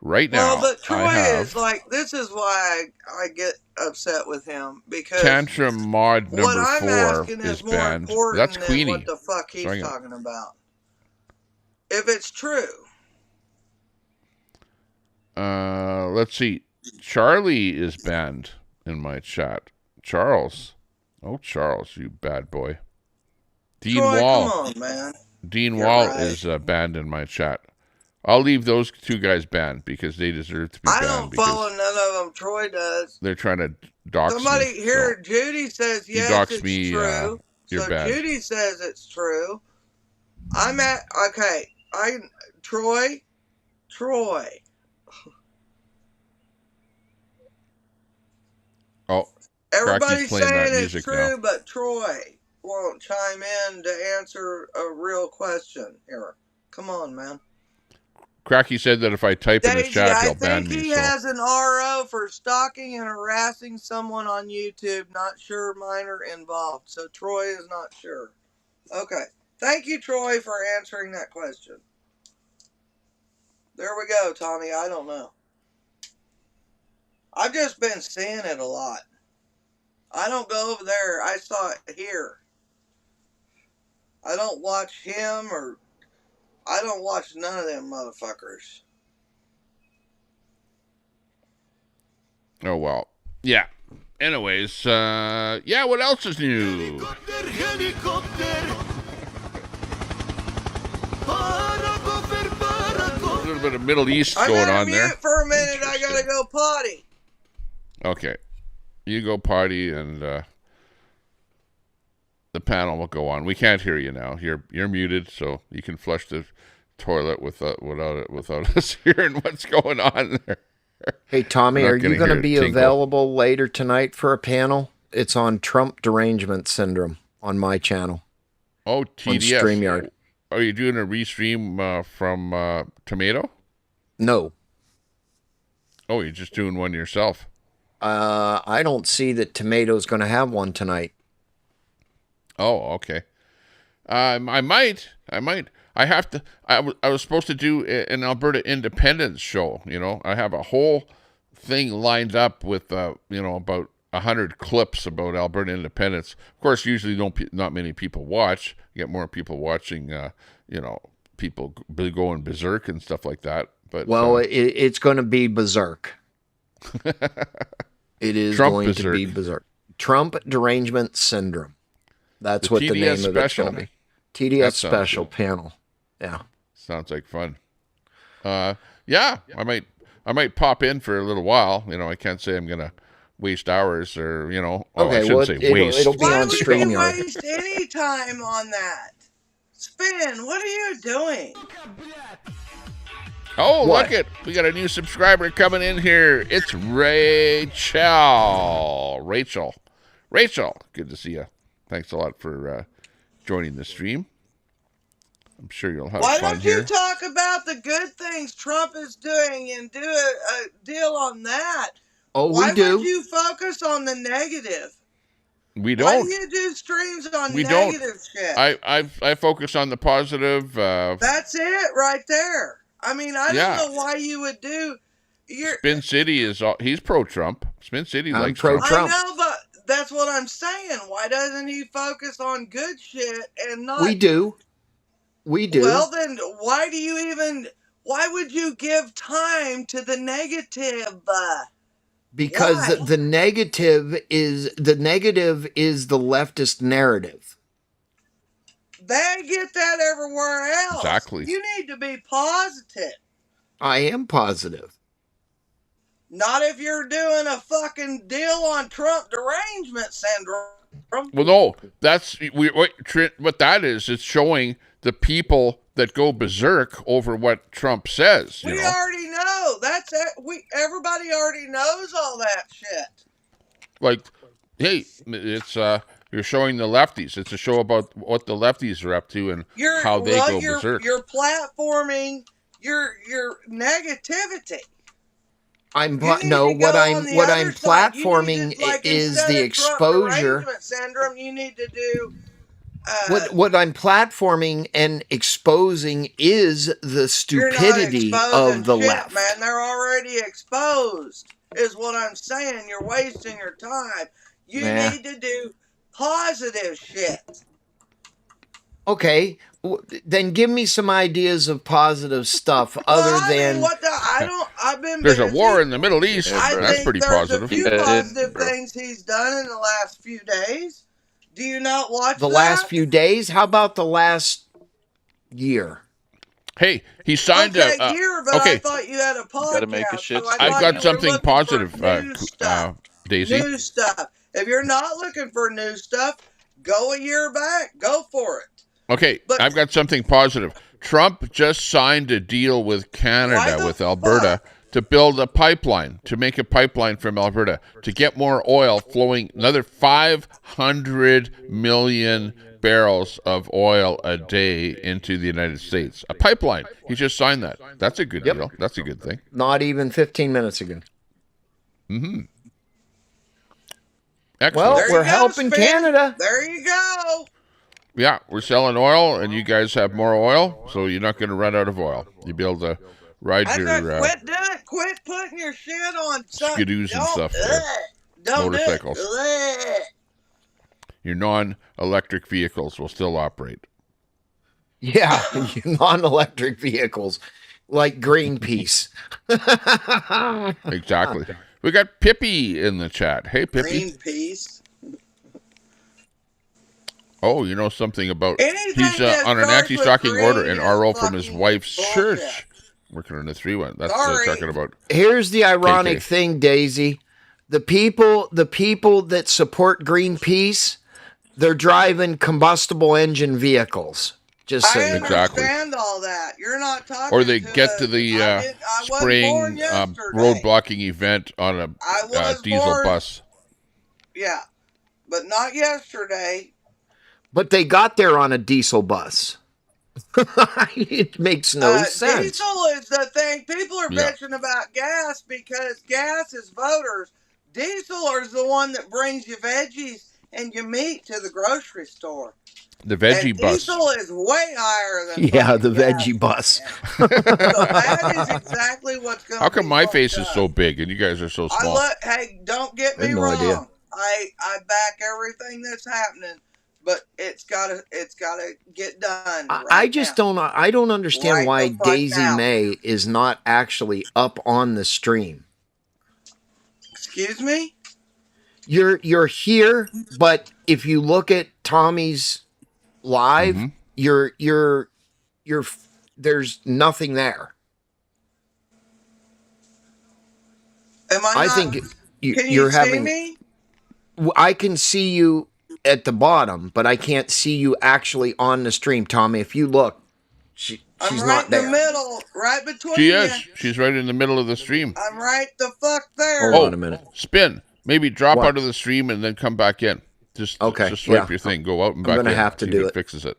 Right now, well, but Troy is like, this is why I get upset with him, because Tantrum mod number what I'm 4 asking is more banned. important That's than Queenie. what the fuck he's talking about. If it's true. Let's see. Charlie is banned in my chat. Charles. Oh, Charles, you bad boy. Dean Troy, Wall. come on, man. Dean You're Wall right. is banned in my chat. I'll leave those two guys banned because they deserve to be banned. I don't follow none of them. Troy does. They're trying to dox Somebody me. here, Judy says yes, doxed it's me, true. you're So bad. Judy says it's true. Troy. Oh, Everybody's playing that saying it's music true, now. but Troy won't chime in to answer a real question here. Come on, man. Cracky said that if I type in his Daisy, chat, I he'll ban think me. he So has an RO for stalking and harassing someone on YouTube. Not sure minor involved. So Troy is not sure. Okay. Thank you, Troy, for answering that question. There we go, Tommy. I don't know. I've just been seeing it a lot. I don't go over there. I saw it here. I don't watch him or I don't watch none of them motherfuckers. Oh, well. Yeah. Anyways, yeah, what else is new? A little bit of Middle East I'm going gonna on there. mute for a minute. I gotta go potty. Okay. You go potty and the panel will go on. We can't hear you now. You're muted, so you can flush the toilet without us hearing what's going on there. Hey, Tommy, We're are not you gonna going to hear be it tinkle. available later tonight for a panel? It's on Trump derangement syndrome on my channel. Oh, On TDS. StreamYard. Are you doing a restream from Tomato? No. Oh, you're just doing one yourself. I don't see that Tomato's going to have one tonight. Oh, okay. I might. I have to. I was supposed to do an Alberta independence show. You know, I have a whole thing lined up with about 100 clips about Alberta independence. Of course, usually not many people watch. You get more people watching. People going berserk and stuff like that. But it's going to be berserk. It is Trump going berserk. to be berserk. Trump derangement syndrome. That's The what the TDS name of it's special. going to be. TDS That sounds special good. panel. Yeah. Sounds like fun. Yeah, I might pop in for a little while. You know, I can't say I'm gonna waste hours or I shouldn't say waste. It'll be Why on would you StreamYard. waste any time on that? Spin, what are you doing? Oh, What? look it! We got a new subscriber coming in here. It's Rachel. Rachel, good to see you. Thanks a lot for joining the stream. I'm sure you'll have Why fun don't here. you talk about the good things Trump is doing and do a deal on that? Oh, Why we do. would you focus on the negative? We Why don't. do you do streams on We don't. negative shit? I focus on the positive. That's it right there. I mean, I Yeah. don't know why you would do. Spin City he's pro-Trump. Spin City I'm likes pro- Trump. I Trump. know, but that's what I'm saying. Why doesn't he focus on good shit and not? We do. We do. Well, then why would you give time to the negative? Because why? the negative is the leftist narrative. They get that everywhere else. Exactly. You need to be positive. I am positive. Not if you're doing a fucking deal on Trump derangement syndrome. Well, no, that's what that is. It's showing the people that go berserk over what Trump says. We already know. That's it. Everybody already knows all that shit. Like, hey, it's you're showing the lefties. It's a show about what the lefties are up to and how they go berserk. You're platforming your negativity. What I'm You need to go on the what other I'm side. You platforming need to, like, is instead the of Trump exposure. derangement syndrome, you need to do. What I'm platforming and exposing is the stupidity you're not exposing of the shit, left. man. They're already exposed. Is what I'm saying. You're wasting your time. You Yeah. need to do positive shit. Okay, then give me some ideas of positive stuff other than I've been There's a busy. war in the Middle East. Yeah, That's think pretty there's positive. a few Yeah, positive bro. things he's done in the last few days. Do you not watch the that? last few days. How about the last year? Hey, he signed okay, a. year, but I Okay, thought you had a podcast. Gotta make a shit so I statement. I've thought got you were something looking for positive, new stuff. Daisy. New stuff. If you're not looking for new stuff, go a year back. Go for it. Okay, But- I've got something positive. Trump just signed a deal with Why Canada, the with Alberta, to build a pipeline, to make a pipeline from Alberta, to get more oil flowing, another 500 million barrels of oil a day into the United States. A pipeline. He just signed that. That's a good deal. That's a good thing. Not even 15 minutes ago. Excellent. Well, There you we're go, helping Spin. Canada. There you go. Yeah, we're selling oil, and you guys have more oil, so you're not going to run out of oil. You'll be able to ride I said, your quit doing it. Quit putting your shit on. skidoos and stuff there. Don't Motorcycles. do it. Your non-electric vehicles will still operate. Yeah, non-electric vehicles like Greenpeace. Exactly. We got Pippi in the chat. Hey, Pippi. Greenpeace. Oh, you know something about... Anything He's that on an starts anti-stalking with order green in is RO from his fucking wife's bullshit. church. Working on the 3-1. That's Sorry. talking about... Here's the ironic KK. thing, Daisy. The people that support Greenpeace, they're driving combustible engine vehicles. Just so I you know. Exactly. understand all that. You're not talking. Or they to get to the I wasn't born spring yesterday. road blocking event on a I was diesel born- bus. Yeah, but not yesterday. But they got there on a diesel bus. It makes no sense. Diesel is the thing. People are Yeah. bitching about gas because gas is voters. Diesel is the one that brings you veggies and your meat to the grocery store. The veggie And bus. diesel is way higher than Yeah, fucking the gas. veggie bus. So that is exactly what's going. How come my face is so big and you guys are so I small? look. Hey, don't get I have me no wrong. idea. I back everything that's happening, but it's gotta get done. I just don't understand Right why the fuck Daisy now. May is not actually up on the stream. Excuse me. You're here, but if you look at Tommy's live, Mhm. you're there's nothing there. Am I? I not, think Can you're you see having. me? I can see you at the bottom, but I can't see you actually on the stream, Tommy. If you look, she's I'm right not in there. the middle, right between She you. is. She's right in the middle of the stream. I'm right the fuck there. Hold on a minute. Spin. Maybe drop What? out of the stream and then come back in. Just Okay, Just swipe yeah. your thing. Go out and I'm back in. gonna have to See do if it. fixes it.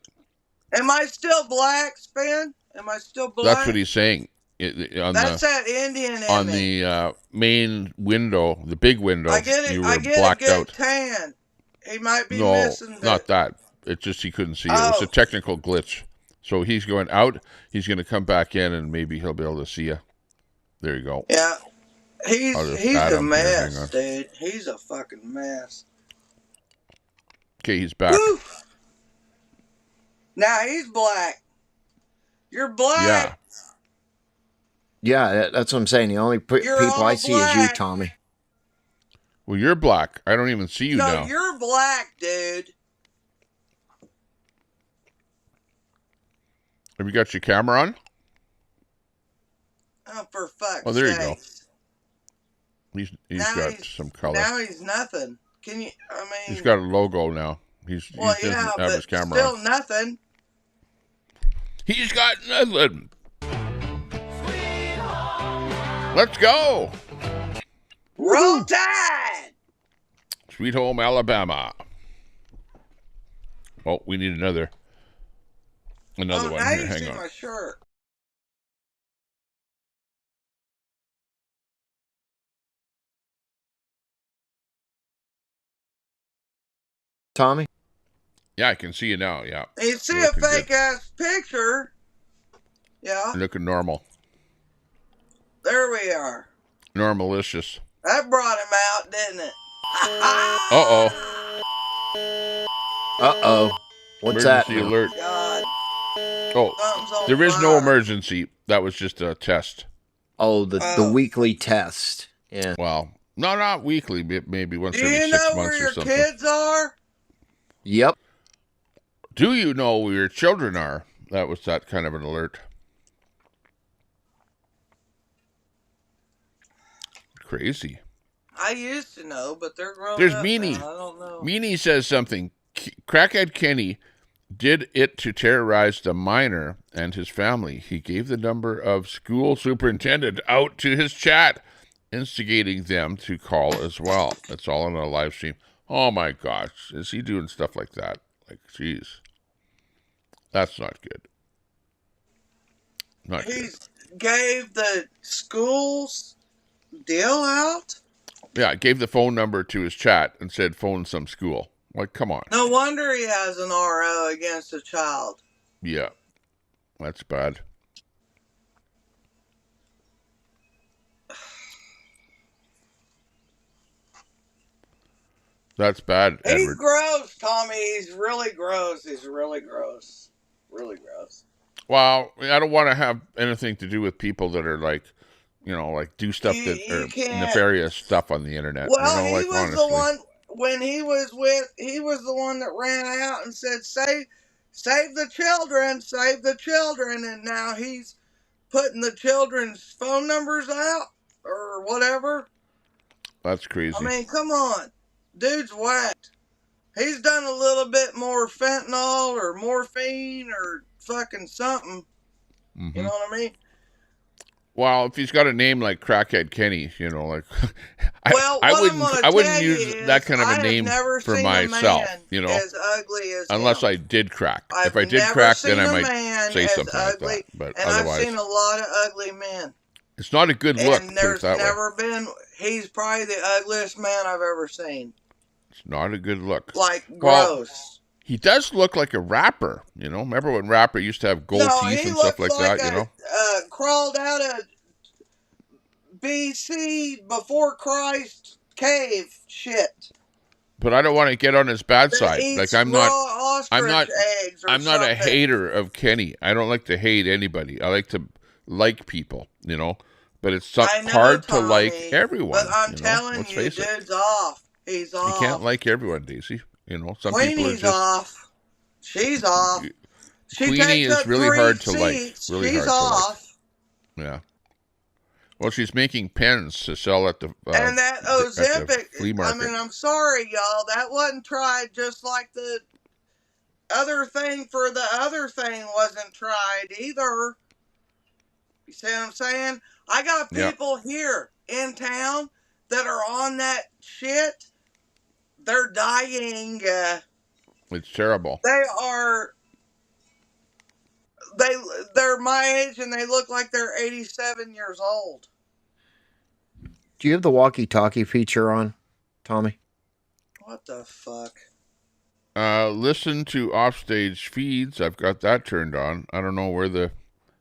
Am I still black, Spin? Am I still black? That's what he's saying. On That's that Indian in on me. the main window, the big window, I get it. you I were get blacked a good out. tan. He might be No, missing. not that. It's just he couldn't see it. It was Oh. a technical glitch. So he's going out. He's going to come back in, and maybe he'll be able to see you. There you go. Yeah, he's I'll just he's add a him here, hang mess, on. dude. He's a fucking mess. Okay, he's back. Woo! Now he's black. You're black. Yeah. Yeah, that's what I'm saying. The only You're people I all see is you, black. Tommy. Well, you're black. I don't even see you No, now. you're black, dude. Have you got your camera on? Oh, for fuck's Oh, there you go. sakes. He's Now got he's- some color. Now he's nothing. Can you? I mean, He's got a logo now. He well, doesn't yeah, have but his camera still on. nothing. He's got nothing. Let's go. Roll Tide. Sweet home Alabama. Oh, we need another Oh, one now here. you Hang see on. my shirt. Tommy? Yeah, I can see you now. Yeah, You see You're a looking good. fake ass picture. Yeah, You're looking normal. there we are. Normalicious. That brought him out, didn't it? Uh-oh. Uh-oh. What's that? Emergency now? alert. God, Oh, something's on there is no fire. emergency. That was just a test. Oh, the Oh. weekly test. Yeah. Well, no, not weekly. Maybe once Do every you 6 know months where or your something. kids are? Yep. Do you know where your children are? That was that kind of an alert. Crazy. I used to know, but they're grown There's up Meanie. now. I don't know. Meanie says something. Crackhead Kenny did it to terrorize the minor and his family. He gave the number of school superintendent out to his chat, instigating them to call as well. It's all on a live stream. Oh my gosh, is he doing stuff like that? Like, jeez, that's not good. Not good. He gave the schools deal out. Yeah, I gave the phone number to his chat and said phone some school. Like, come on. No wonder he has an RO against a child. Yeah, that's bad. That's bad, He's Edward. gross, Tommy. He's really gross. He's really gross. Really gross. Well, I don't want to have anything to do with people that are like, like do stuff You that are can't. nefarious stuff on the internet. Well, he like was honestly. the one when he was the one that ran out and said, save the children, and now he's putting the children's phone numbers out or whatever. That's crazy. I mean, come on. Dude's whacked. He's done a little bit more fentanyl or morphine or fucking something. Mm-hmm. You know what I mean? Well, if he's got a name like Crackhead Kenny, like I wouldn't use that kind of a name for myself, as ugly as unless him. I did crack. I've if I did never crack, seen then I a might man say as something ugly, like that. But and otherwise, I've seen a lot of ugly men. It's not a good look. And Put there's it that never way. been. He's probably the ugliest man I've ever seen. It's not a good look. Like gross. Well, he does look like a rapper. Remember when rapper used to have gold teeth and stuff like that? Crawled out of BC before Christ cave shit. But I don't want to get on his bad side. Like I'm not a hater of Kenny. I don't like to hate anybody. I like to like people, But it's hard to like everyone. But I'm telling you, dude's off. He's off. You can't like everyone, Daisy. Some Queenie's people are just off. She's off. Queenie is really hard to like. Really She's hard off. To like. Yeah. Well, she's making pens to sell at the and that Ozempic. flea market. I mean, I'm sorry, y'all. That wasn't tried just like the other thing for the other thing wasn't tried either. You see what I'm saying? I got people here in town that are on that shit. They're dying. It's terrible. They're my age and they look like they're 87 years old. Do you have the walkie-talkie feature on, Tommy? What the fuck? Listen to offstage feeds. I've got that turned on. I don't know where the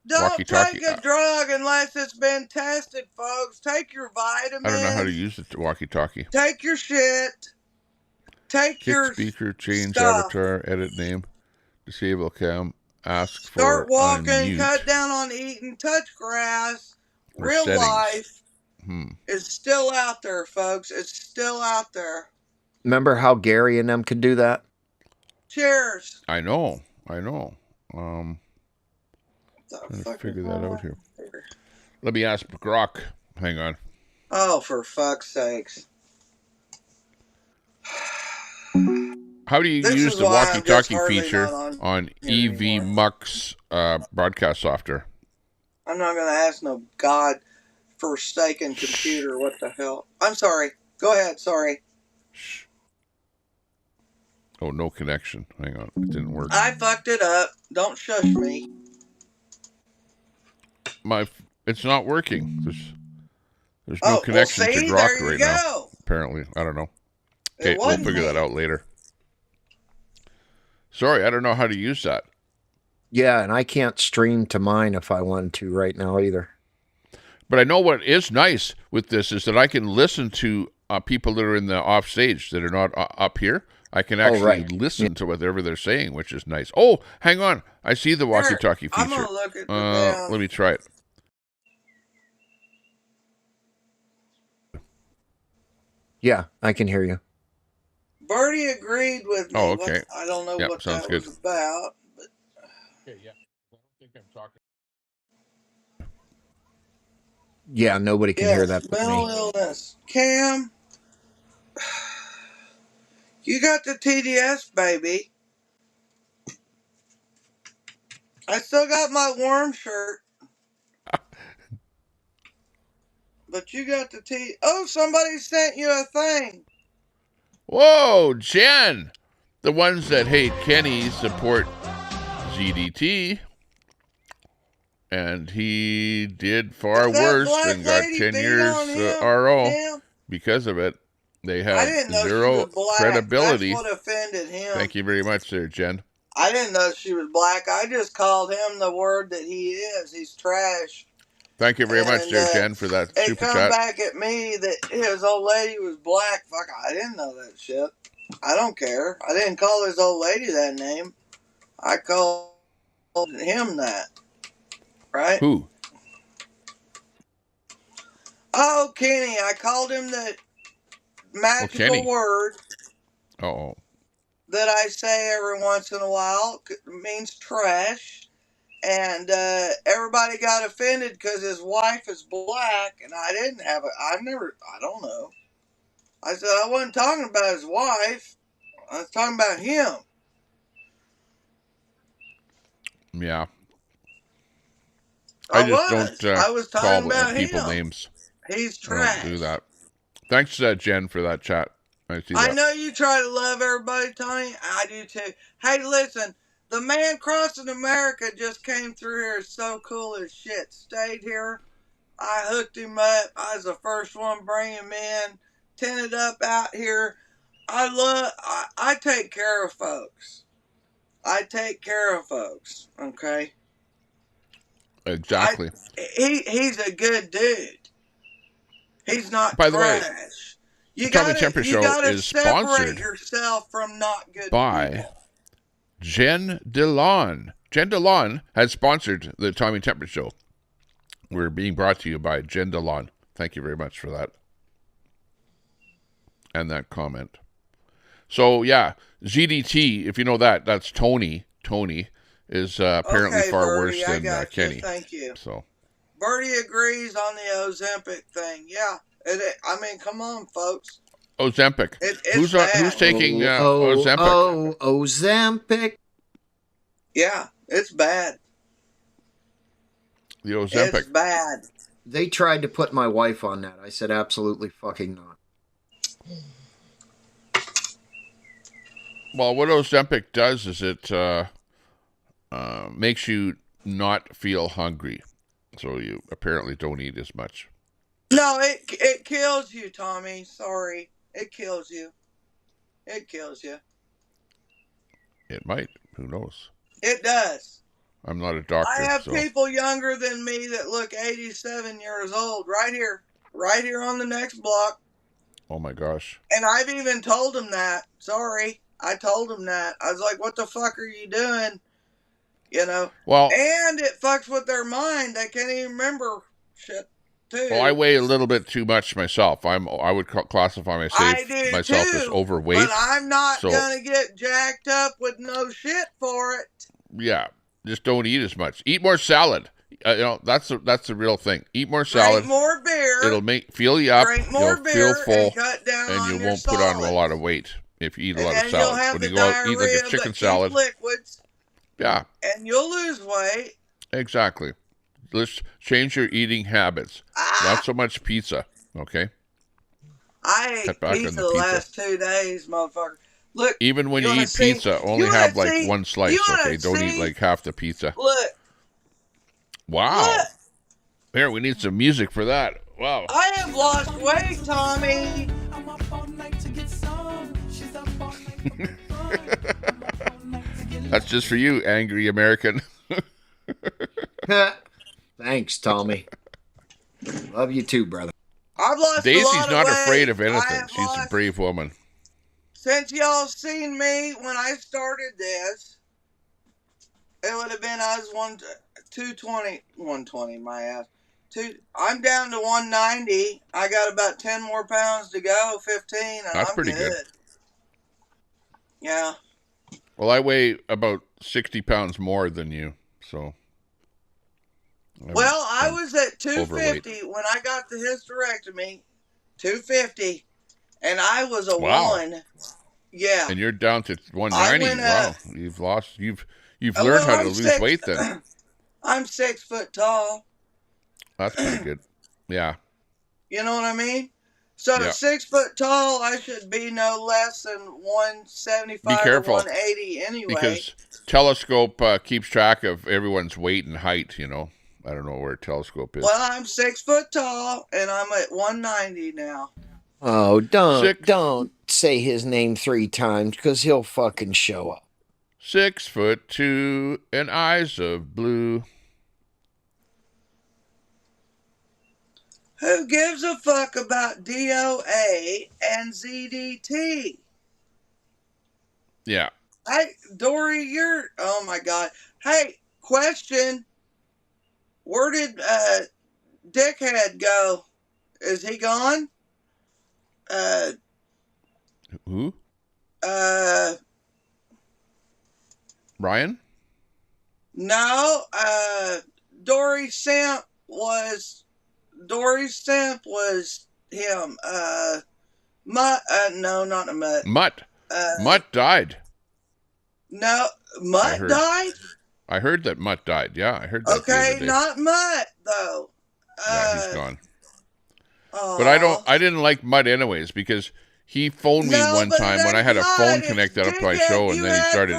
Don't take a drug unless it's been tested, folks. Take your vitamins. I don't know how to use the walkie-talkie. Take your shit. Take your speaker, change stuff. avatar, edit name, disable cam, ask Start for walking, unmute. cut down on eating, touch grass. Or Real settings. life is still out there, folks. It's still out there. Remember how Gary and them could do that? Cheers. I know. Trying to figure that out here. Let me ask Grok. Hang on. Oh, for fuck's sakes. How do you use the walkie-talkie feature on EV Muck's broadcast software? I'm not going to ask no God-forsaken computer. What the hell? I'm sorry. Go ahead. Sorry. Shh. Oh, no connection. Hang on. It didn't work. I fucked it up. Don't shush me. It's not working. There's no connection to Grok right now. Apparently. I don't know. Okay, we'll figure that out later. Sorry, I don't know how to use that. Yeah, and I can't stream to mine if I wanted to right now either. But I know what is nice with this is that I can listen to people that are in the off stage that are not up here. I can actually listen to whatever they're saying, which is nice. Oh, hang on. I see the walkie-talkie feature. I'm going to look at the let me try it. Yeah, I can hear you. Bertie agreed with me. Oh, okay. I don't know what that was about. But... Okay, yeah. I don't think I'm talking. Yeah, nobody can hear that but mental me. illness. Cam, you got the TDS, baby. I still got my warm shirt. But you got the Oh, somebody sent you a thing. Whoa, Jen. The ones that hate Kenny support ZDT. And he did far worse and got 10 years RO because of it. They I have didn't know she zero was black. credibility. That's what offended him. Thank you very much there, Jen. I didn't know she was black. I just called him the word that he is. He's trash. Thank you very much there, Jen, for that They super come chat. back at me that his old lady was black. Fuck, I didn't know that shit. I don't care. I didn't call his old lady that name. I called him that. Right? Who? Oh, Kenny. I called him the magical Kenny. word Oh. that I say every once in a while. It means trash. And everybody got offended because his wife is black, and I didn't have it. I don't know. I said I wasn't talking about his wife. I was talking about him. Yeah. I call was talking about people him. names. He's I trash. don't do that. Thanks, Jen, for that chat. I see that. I know you try to love everybody, Tony. I do too. Hey, listen. The man crossing America just came through here. So cool as shit. Stayed here. I hooked him up. I was the first one to bring him in. Tented up out here. I take care of folks. I take care of folks. Okay? Exactly. He's a good dude. He's not By the way, you the Tommy gotta, Temper you Show gotta is separate sponsored yourself from not good by people. Jen DeLon. Jen DeLon has sponsored the Tommy Temper Show. We're being brought to you by Jen DeLon. Thank you very much for that. And that comment. So, yeah, ZDT, if you know that, that's Tony. Tony is apparently Okay, far Bertie, worse I than got you. Kenny. Thank you. So, Bertie agrees on the Ozempic thing. Yeah. I mean, come on, folks. Ozempic. It's Who's taking Ozempic? Ozempic. Yeah, it's bad. The Ozempic. It's bad. They tried to put my wife on that. I said absolutely fucking not. Well, what Ozempic does is it makes you not feel hungry. So you apparently don't eat as much. No, it kills you, Tommy. Sorry. It kills you. It kills you. It might. Who knows? It does. I'm not a doctor. I have so. people younger than me that look 87 years old right here on the next block. Oh my gosh. And I've even told them that. Sorry. I told them that. I was like, what the fuck are you doing? You know? Well, and it fucks with their mind. They can't even remember shit, too. Well, I weigh a little bit too much myself. I would classify myself as overweight. But I'm not going to get jacked up with no shit for it. Yeah. Just don't eat as much. Eat more salad. That's the real thing. Eat more salad. Drink more beer. It'll fill you up. Drink more You'll beer feel full, and cut down and on you your won't put on a solids. lot of weight if you eat a lot of You'll salad. have When the you go out, eat like diarrhea, a chicken but salad. keep liquids. Yeah. And you'll lose weight. Exactly. Let's change your eating habits. Not so much pizza, okay? I ate pizza the last 2 days, motherfucker. Look, even when you eat pizza, only have like one slice, okay? Don't eat like half the pizza. Look. Wow. Look. Here, we need some music for that. Wow. I have lost weight, Tommy. That's just for you, angry American. Thanks, Tommy. Love you too, brother. I've lost Daisy's a lot not of afraid weight. of anything. She's a brave woman. Since y'all seen me when I started this, it would have been I was 120, my ass. I'm down to 190. I got about 10 more pounds to go, 15, and That's I'm pretty good. Yeah. Well, I weigh about 60 pounds more than you, so. Well, I was at 250 overweight. when I got the hysterectomy. 250. And I was a 1. Yeah. And you're down to 190. Wow. You've learned how to lose weight then. I'm 6 foot tall. That's pretty good. Yeah. You know what I mean? So at 6 foot tall, I should be no less than 175 Be careful, or 180 anyway. Because Telescope keeps track of everyone's weight and height, you know. I don't know where Telescope is. Well, I'm 6 foot tall, and I'm at 190 now. Oh, Six- don't say his name 3 times because he'll fucking show up. 6'2" and eyes of blue. Who gives a fuck about DOA and ZDT? Yeah. Hey, Dory, you're... Oh, my God. Hey, question. Where did Dickhead go? Is he gone? Who? Ryan? No, Dory Simp was him. Mutt, no, not a Mutt. Mutt died. No, Mutt died? I heard that Mutt died. Yeah, I heard that. Okay, not Mutt, though. Yeah, he's gone. But I didn't like Mutt anyways because he phoned me one time when I had a phone connected up to my show, and then he started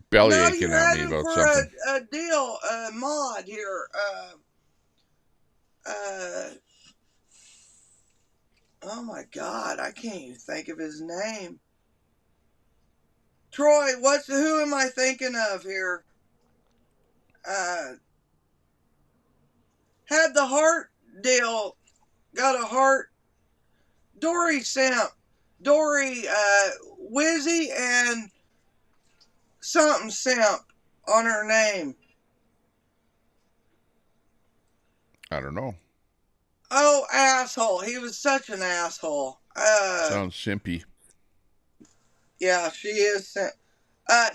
belly aching at me about something. A deal, mod here. Oh my God, I can't even think of his name. Troy, who am I thinking of here? Had the heart deal, got a heart. Dory Simp, Dory, Wizzy and something Simp on her name. I don't know. Oh, asshole. He was such an asshole. Sounds simpy. Yeah, she is.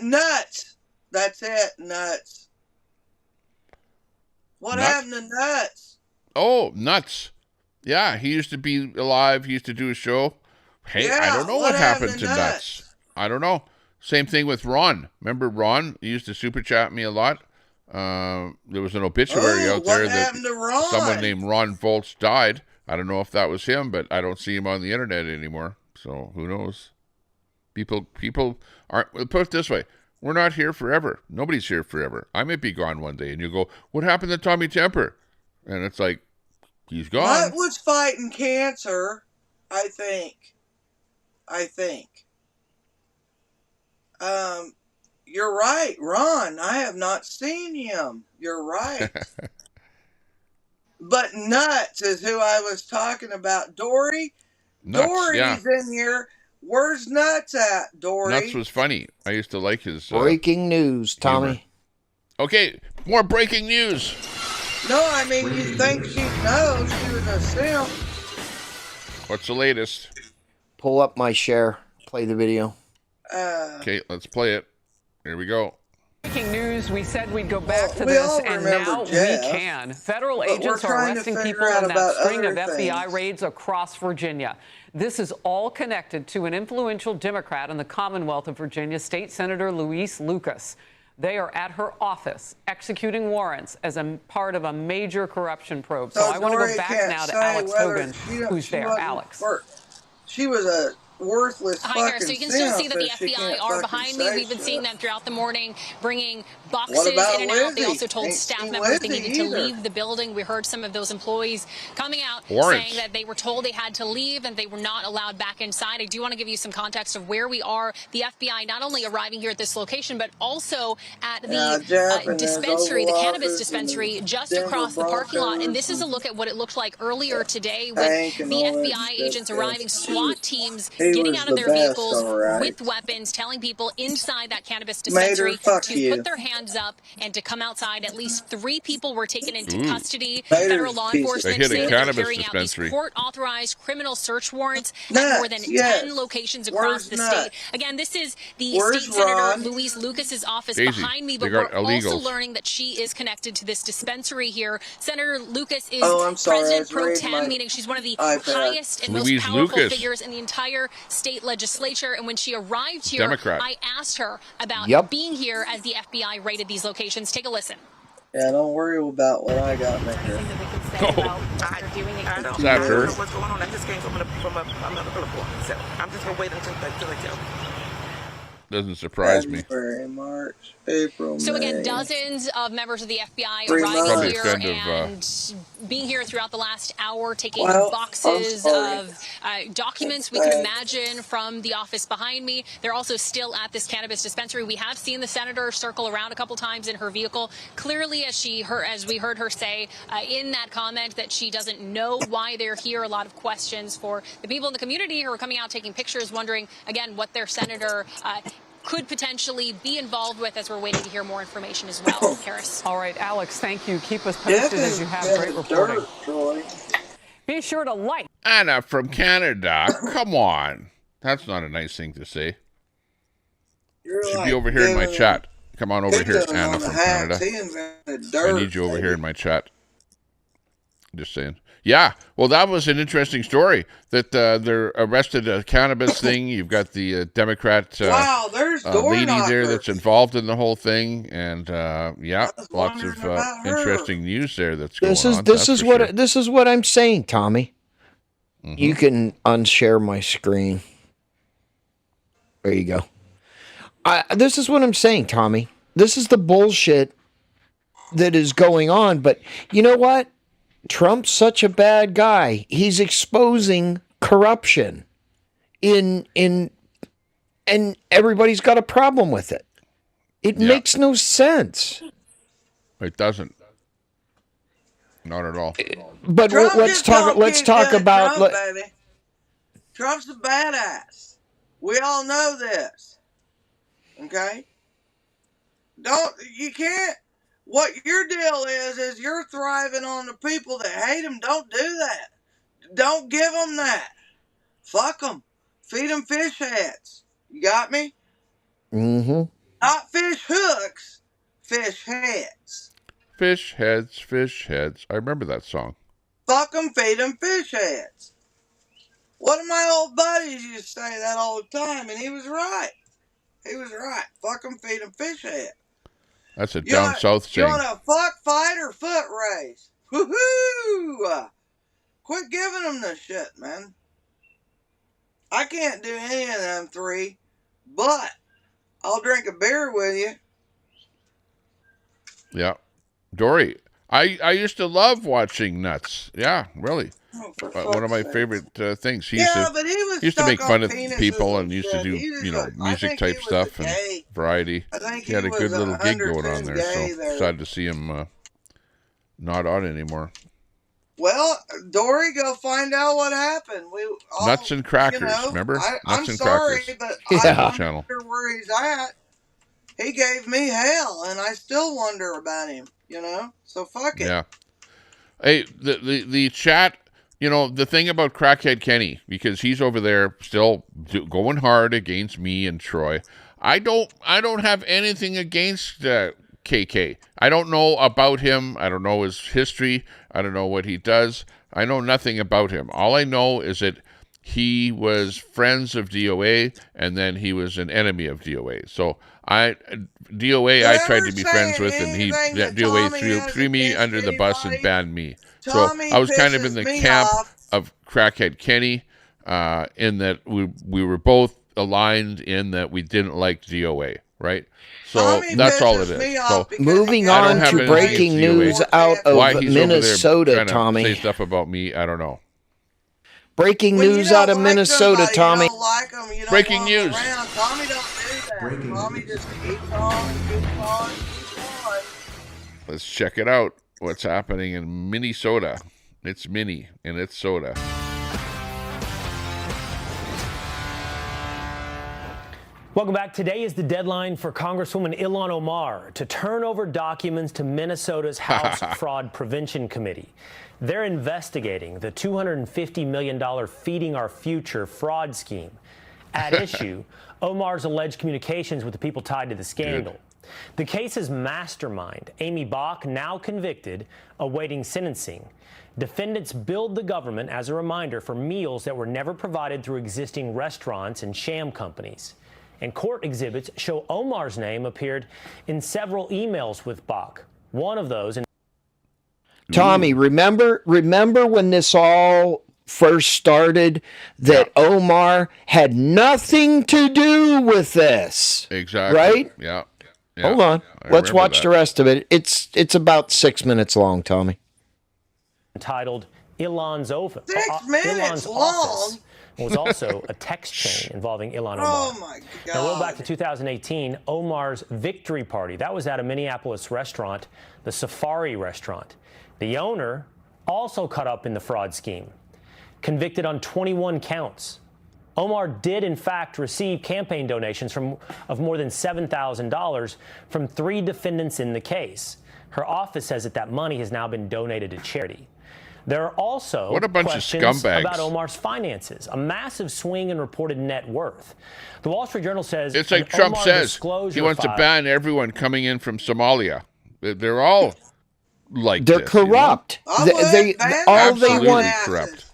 Nuts. That's it, Nuts. What happened to Nuts? Oh, Nuts. Yeah, he used to be alive. He used to do a show. Hey, yeah, I don't know what happened to Nuts. I don't know. Same thing with Ron. Remember Ron? He used to super chat me a lot. There was an obituary out there that someone named Ron Volts died. I don't know if that was him, but I don't see him on the internet anymore. So who knows? People aren't. Put it this way: we're not here forever. Nobody's here forever. I might be gone one day, and you go, "What happened to Tommy Temper?" And it's like, he's gone. Mutt was fighting cancer, I think. You're right, Ron. I have not seen him. You're right. But Nuts is who I was talking about. Dory's in here. Where's Nuts at, Dory? Nuts was funny. I used to like his breaking news, Tommy. Humor. Okay, more breaking news. No, I mean, you think she'd know she was a simp. What's the latest? Pull up my share. Play the video. Okay, let's play it. Here we go. Breaking news, we said we'd go back to this, and now Jeff, we can. Federal agents are arresting people in that string of FBI raids across Virginia. This is all connected to an influential Democrat in the Commonwealth of Virginia, State Senator Louise Lucas. They are at her office executing warrants as a part of a major corruption probe. So I want to go back now to Alex Hogan, who's there. Alex. She was a worthless Hi there. So you can still see that the FBI are behind me. We've been seeing them throughout the morning, bringing boxes in and out. They also told staff members they needed to leave the building. We heard some of those employees coming out saying that they were told they had to leave and they were not allowed back inside. I do want to give you some context of where we are. The FBI not only arriving here at this location, but also at the dispensary, the cannabis dispensary, just across the parking lot. And this is a look at what it looked like earlier today with the FBI agents arriving, SWAT teams getting out of their vehicles with weapons, telling people inside that cannabis dispensary to put their hands up and to come outside. At least 3 people were taken into custody. Federal law enforcement saying they're carrying out these court-authorized criminal search warrants at more than 10 locations across the state. Again, this is the State Senator Louise Lucas's office behind me, but we're also learning that she is connected to this dispensary here. Senator Lucas is President Pro Tem, meaning she's one of the highest and most powerful figures in the entire state legislature. And when she arrived here, I asked her about being here as the FBI raided these locations. Take a listen. Yeah, don't worry about what I got back here. I don't know what's going on. I just came from another report, so I'm just gonna wait until they tell me. Doesn't surprise me. February, March, April, So again, May. dozens of members of the FBI 3 arriving months. here Probably a friend and being here throughout the last hour, taking Well, boxes I'm sorry. of documents That's we can bad. imagine from the office behind me. They're also still at this cannabis dispensary. We have seen the senator circle around a couple times in her vehicle. Clearly, as we heard her say in that comment, that she doesn't know why they're here. A lot of questions for the people in the community who are coming out taking pictures, wondering again what their senator could potentially be involved with, as we're waiting to hear more information as well. Harris. All right, Alex, thank you. Keep us posted as you have great reporting. Be sure to like. Anna from Canada. Come on. That's not a nice thing to say. You're Should like be over here in my giving chat. Come on over him- here, picking Anna on the from hats. Canada. He invented I dirt, need you over baby. here in my chat. Just saying. Yeah, well, that was an interesting story that they're arrested a cannabis thing. You've got the Democrat Wow, there's door lady there knockers. that's involved in the whole thing, and yeah, I was lots of wondering about her. interesting news there that's going This on. is that's for sure. this is what I'm saying, Tommy. Mhm. You can unshare my screen. There you go. This is what I'm saying, Tommy. This is the bullshit that is going on. But you know what? Trump's such a bad guy. He's exposing corruption and everybody's got a problem with it. It Yeah. makes no sense. It doesn't. Not at all. But Trump let's just talk. don't Let's keep talk doing about. Trump, baby. Trump's a badass. We all know this. Okay? You can't. What your deal is you're thriving on the people that hate him. Don't do that. Don't give them that. Fuck them. Feed them fish heads. You got me? Mm-hmm. Not fish hooks. Fish heads. Fish heads, fish heads. I remember that song. Fuck them, feed them fish heads. One of my old buddies used to say that all the time, and he was right. He was right. Fuck them, feed them fish heads. That's a down south You saying. want a fuck, fight, or foot race? Woohoo! Quit giving them this shit, man. I can't do any of them three, but I'll drink a beer with you. Yeah. Dory, I used to love watching Nuts. Yeah, really. Oh, for One of my fuck's favorite things. He Yeah, but he was used to make stuck fun on of penises people and and used to shit. do, He was you know, I music think type he was stuff a and gay. variety. I think He had a was good little gig going on undertune there, gay so there. sad to see him not on anymore. Well, Dory, go find out what happened. Nuts and Crackers, remember? I'm Nuts and sorry, Crackers. but Yeah. I wonder where he's at. He gave me hell, and I still wonder about him. You know, so fuck it. Yeah. Hey, the chat, you know, the thing about Crackhead Kenny, because he's over there still going hard against me and Troy. I don't have anything against KK. I don't know about him. I don't know his history. I don't know what he does. I know nothing about him. All I know is that he was friends of DOA, and then he was an enemy of DOA. So DOA I tried to be friends with, and DOA threw me under the bus and banned me. So I was kind of in the camp of Crackhead Kenny, in that we were both aligned in that we didn't like DOA, right? So that's all it is. So moving I don't on have to anything breaking against DOA. news out of Why he's over there Minnesota, trying to Tommy. say stuff about me, I don't know. Breaking news out of Minnesota, Tommy. You don't like them, you don't Breaking want them news. around. Tommy don't do that. Tommy just keeps on and keeps on and keeps on. Let's check it out. What's happening in Minnesota? It's mini and it's soda. Welcome back. Today is the deadline for Congresswoman Ilhan Omar to turn over documents to Minnesota's House Fraud Prevention Committee. They're investigating the $250 million Feeding Our Future fraud scheme. At issue, Omar's alleged communications with the people tied to the scandal. The case's mastermind, Amy Bach, now convicted, awaiting sentencing. Defendants billed the government as a reminder for meals that were never provided through existing restaurants and sham companies. And court exhibits show Omar's name appeared in several emails with Bach. One of those. Tommy, remember when this all first started that Omar had nothing to do with this. Exactly. Right? Yeah. Hold on. Let's watch the rest of it. It's about 6 minutes long, Tommy. Entitled Ilan's Office. 6 minutes long. Was also a text chain involving Ilhan Omar. Oh my God. Now roll back to 2018, Omar's victory party. That was at a Minneapolis restaurant, the Safari restaurant. The owner also caught up in the fraud scheme, convicted on 21 counts. Omar did, in fact, receive campaign donations of more than $7,000 from 3 defendants in the case. Her office says that money has now been donated to charity. There are also questions about Omar's finances, a massive swing in reported net worth. The Wall Street Journal says it's like Trump says he wants to ban everyone coming in from Somalia. They're all like they're corrupt. You know? All they want. Corrupt.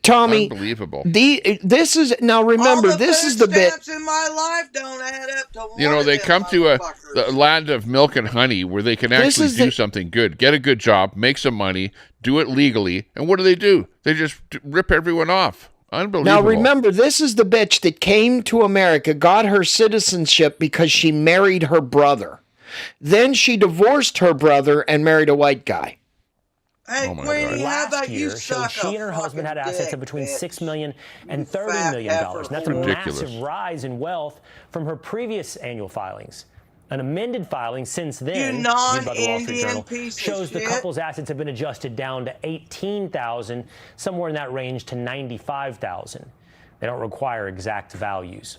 Tommy, unbelievable. This is now. Remember, this is the bit. In my life don't add up to you know, they come to the land of milk and honey where they can actually do something good, get a good job, make some money, do it legally, and what do? They just rip everyone off. Unbelievable. Now remember, this is the bitch that came to America, got her citizenship because she married her brother. Then she divorced her brother and married a white guy. Hey, Queenie, how about you suck she and her husband had assets of between $6 million and $30 million. And that's a massive rise in wealth from her previous annual filings. An amended filing since then, made by the Wall Street Journal, shows the couple's assets have been adjusted down to $18,000, somewhere in that range to $95,000. They don't require exact values.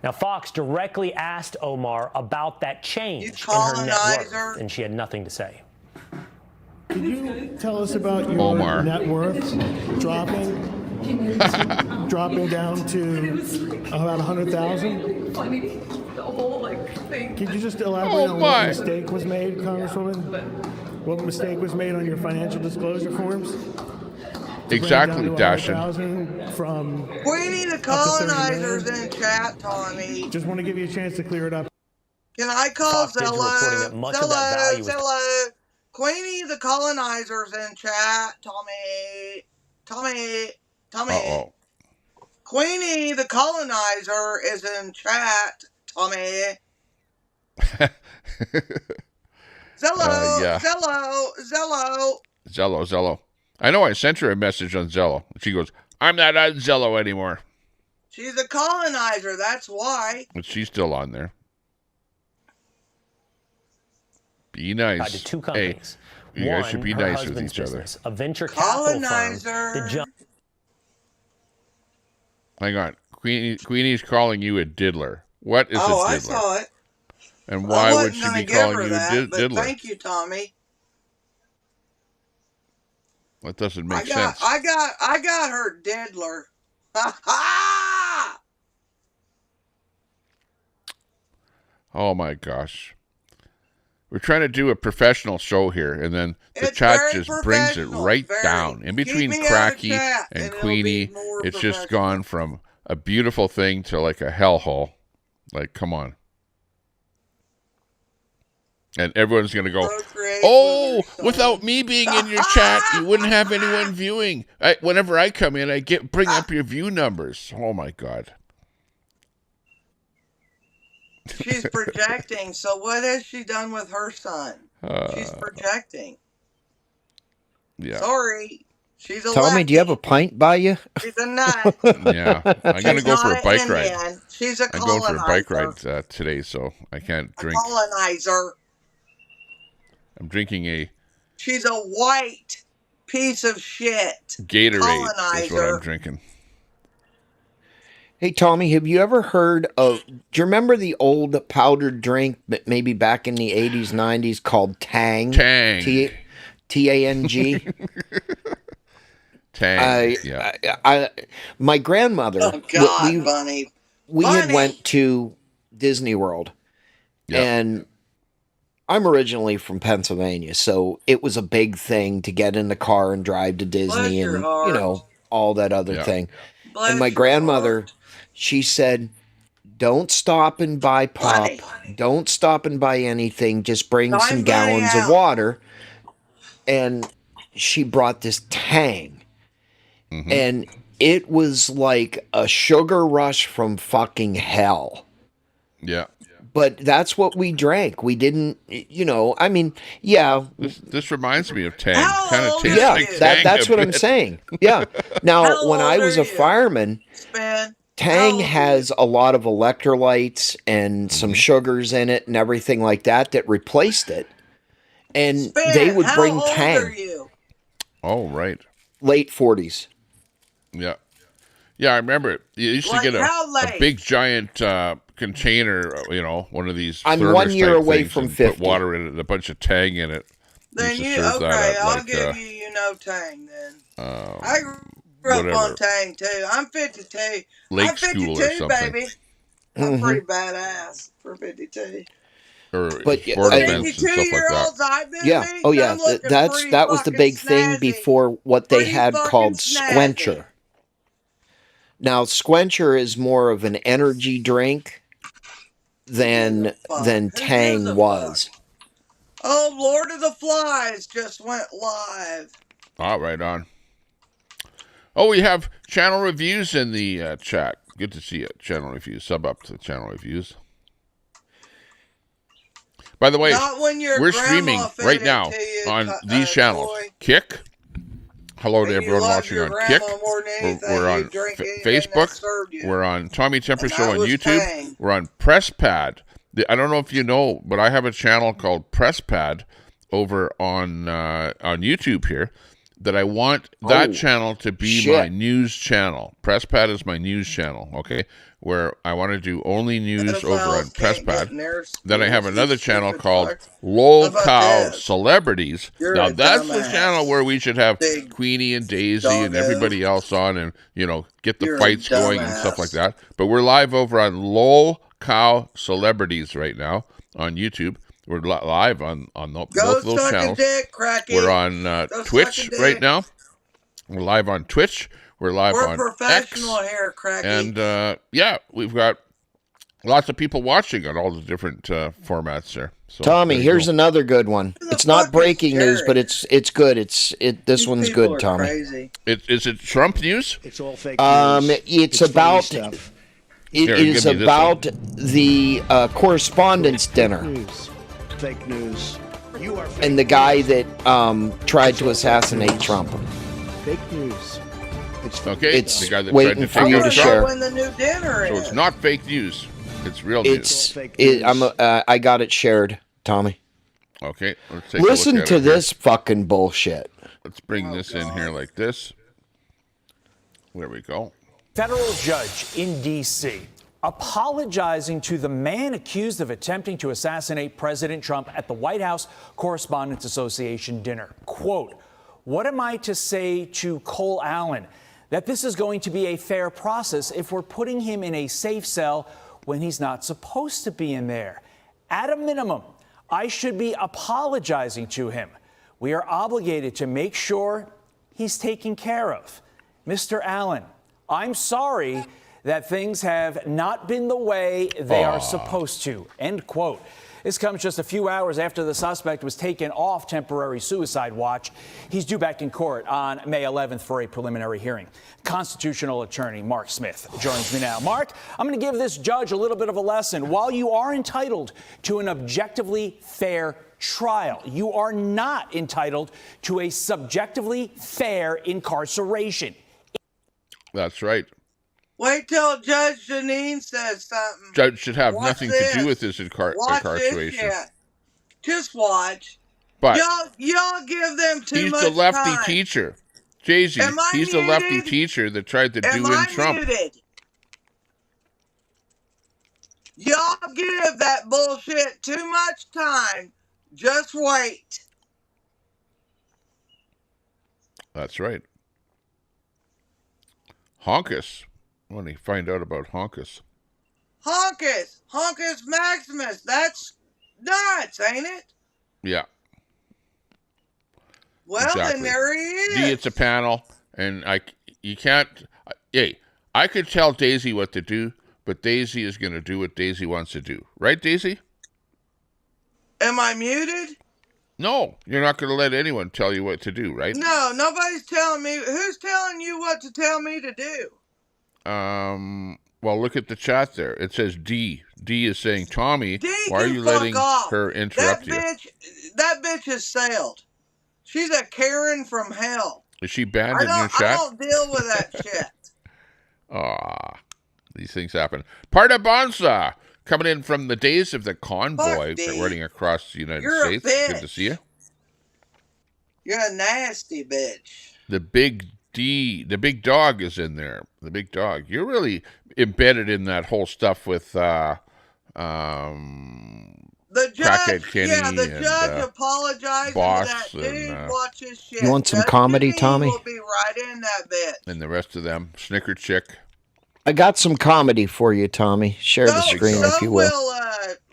Now, Fox directly asked Omar about that change in her net worth, and she had nothing to say. Could you tell us about your net worth dropping down to about 100,000? Could you just elaborate on what mistake was made, Congresswoman? What mistake was made on your financial disclosure forms? Exactly, Dashin. Queenie, the colonizers in chat, Tommy. Just want to give you a chance to clear it up. Can I call Zella? Zella. Queenie, the colonizers in chat. Tommy. Uh-oh. Queenie, the colonizer is in chat. Tommy. Zello. I know I sent her a message on Zello. She goes, I'm not on Zello anymore. She's a colonizer, that's why. But she's still on there. Be nice. To 2 companies. Hey, you guys should be nice with each other. A venture capital firm. Hang on. Queenie's calling you a diddler. What is a diddler? I saw it. And why would she be calling you a diddler? Thank you, Tommy. That doesn't make sense. I got her diddler. Ha ha! Oh my gosh. We're trying to do a professional show here, and then the chat just brings it right down. In between Cracky and Queenie, it's just gone from a beautiful thing to like a hellhole. Like, come on. And everyone's going to go, oh, without me being in your chat, you wouldn't have anyone viewing. Whenever I come in, I bring up your view numbers. Oh, my God. She's projecting. So what has she done with her son? She's projecting. Yeah. Sorry. She's a Tommy, do you have a pint by you? She's a nut. Yeah. I'm going to go for a bike ride. She's a colonizer. I'm going for a bike ride today, so I can't drink. A colonizer. I'm drinking She's a white piece of shit. Gatorade colonizer. is what I'm drinking. Hey, Tommy, have you ever heard of, do you remember the old powdered drink, maybe back in the 80s, 90s, called Tang? Tang. T-A-N-G? Tang, my grandmother, oh, God, Bunny. We had went to Disney World, and I'm originally from Pennsylvania, so it was a big thing to get in the car and drive to Disney and, you know, all that other thing. Bless and my grandmother, she said, don't stop and buy pop. Don't stop and buy anything. Just bring some gallons of water. And she brought this Tang. And it was like a sugar rush from fucking hell. Yeah. But that's what we drank. We didn't, I mean, yeah. This reminds me of Tang. How Kind of old tastes are like you? Tang. That's what I'm saying. Yeah. Now, How when I old was are a you? fireman, Spin. Tang has a lot of electrolytes and some sugars in it and everything like that replaced it. And Spin. they would How bring old Tang. are you? Oh, right. Late 40s. Yeah. Yeah, I remember it. You used to get a big giant container, one of these. I'm 1 year thermos-type away things from and 50. Put water in it and a bunch of Tang in it. Then Used to you serve that okay? at, I'll like, give you Tang then. I grew up whatever. on Tang too. I'm 52. Lake I'm 52, school or something. baby. I'm pretty badass for 52. Or But sport events and stuff like that. 52-year-olds I've been Yeah. meeting, Oh, yeah. I'm looking pretty That was the fucking big thing snazzy. before what they Pretty had fucking called snazzy. Squencher. Now, Squencher is more of an energy drink than Tang was. Oh, Lord of the Flies just went live. Right on. Oh, we have channel reviews in the chat. Good to see it. Channel reviews. Sub up to channel reviews. By the way, we're streaming right now on these channels. Troy. Kick. Hello to And you everyone loved watching your on grandma Kick. more than anything. We're on You drink anything that Facebook. served you. We're on Tommy Temper And Show that on was YouTube. Tang. We're on PressPad. I don't know if you know, but I have a channel called PressPad over on YouTube here that I want that channel to be my news channel. PressPad is my news channel, okay? Where I want to do only news over on PressPad. Then I have another channel called Lol Cow Celebrities. Now that's the channel where we should have Queenie and Daisy and everybody else on and, get the fights going and stuff like that. But we're live over on Lol Cow Celebrities right now on YouTube. We're live on both of those channels. We're on Twitch right now. We're live on Twitch. We're live on professional X. here, Cracky. And we've got lots of people watching on all the different formats there. So, Tommy, here's another good one. It's not breaking news, but it's good. This one's good, Tommy. Crazy. Is it Trump news? It's all fake news. It's about stuff. It is about the correspondence dinner. Fake news. You are fake and the guy that tried to assassinate Trump. Fake news. It's the guy that waiting tried for you to share. When the new dinner So is. it's not fake news. It's real news. I got it shared, Tommy. Okay, let's take Listen a look at to it here. this fucking bullshit. Let's bring this in here like this. There we go. Federal judge in D.C. apologizing to the man accused of attempting to assassinate President Trump at the White House Correspondents Association dinner. Quote, "What am I to say to Cole Allen? That this is going to be a fair process if we're putting him in a safe cell when he's not supposed to be in there. At a minimum, I should be apologizing to him. We are obligated to make sure he's taken care of. Mr. Allen, I'm sorry that things have not been the way they are supposed to." End quote. This comes just a few hours after the suspect was taken off temporary suicide watch. He's due back in court on May 11th for a preliminary hearing. Constitutional attorney Mark Smith joins me now. Mark, I'm going to give this judge a little bit of a lesson. While you are entitled to an objectively fair trial, you are not entitled to a subjectively fair incarceration. That's right. Wait till Judge Janine says something. Judge should have Watch nothing this. to do with this Watch incarceration. This shit. Just watch. But y'all give them too he's much the lefty time. teacher. Jay-Z, he's the lefty teacher that tried to do in Trump. Muted? Y'all give that bullshit too much time. Just wait. That's right. Honkus. When you find out about Honkus. Honkus Maximus. That's nuts, ain't it? Yeah. Well, exactly. then there he is. D, it's a panel, and you can't. Hey, I could tell Daisy what to do, but Daisy is going to do what Daisy wants to do, right, Daisy? Am I muted? No, you're not going to let anyone tell you what to do, right? No, nobody's telling me. Who's telling you what to tell me to do? Well, look at the chat there. It says D. D is saying, Tommy, D, why are you letting off. her interrupt That bitch has sailed. She's a Karen from hell. Is she banned in your chat? I don't deal with that shit. These things happen. Parta Bonsa coming in from the days of the convoy running across the United States. Good to see you. You're a nasty bitch. The big D, the big dog is in there. The big dog. You're really embedded in that whole stuff with the judge. Kenny the judge apologized to that dude. Watch his shit. You want some comedy, Tommy? Will be right in that bitch. And the rest of them. Snicker Chick. I got some comedy for you, Tommy. Share the screen if you will.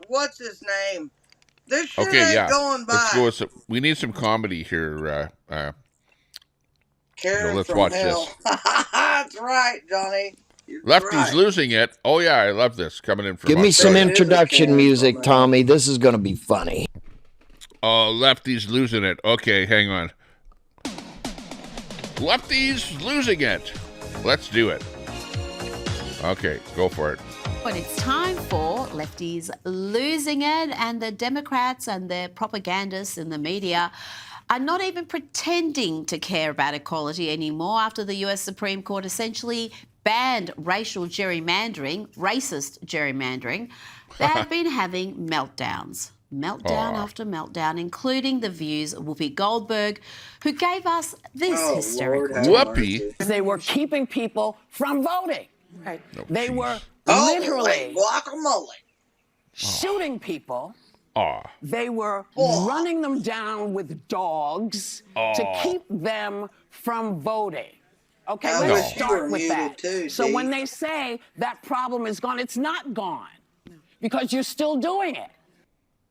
What's his name? This shit ain't going by. We need some comedy here. Karen so let's from watch hell. this. That's right, Johnny. Lefty's losing it. Oh yeah, I love this coming in from. Give me some introduction music, Tommy. This is going to be funny. Oh, Lefty's losing it. Okay, hang on. Lefty's losing it. Let's do it. Okay, go for it. But it's time for Lefties losing it, and the Democrats and their propagandists in the media are not even pretending to care about equality anymore after the US Supreme Court essentially banned racial gerrymandering, racist gerrymandering. They have been having meltdowns. Meltdown after meltdown, including the views of Whoopi Goldberg, who gave us this hysterical. Whoopi? They were keeping people from voting. Right. They were literally guacamole shooting people. They were running them down with dogs to keep them from voting. Okay, let's start with that. So when they say that problem is gone, it's not gone because you're still doing it.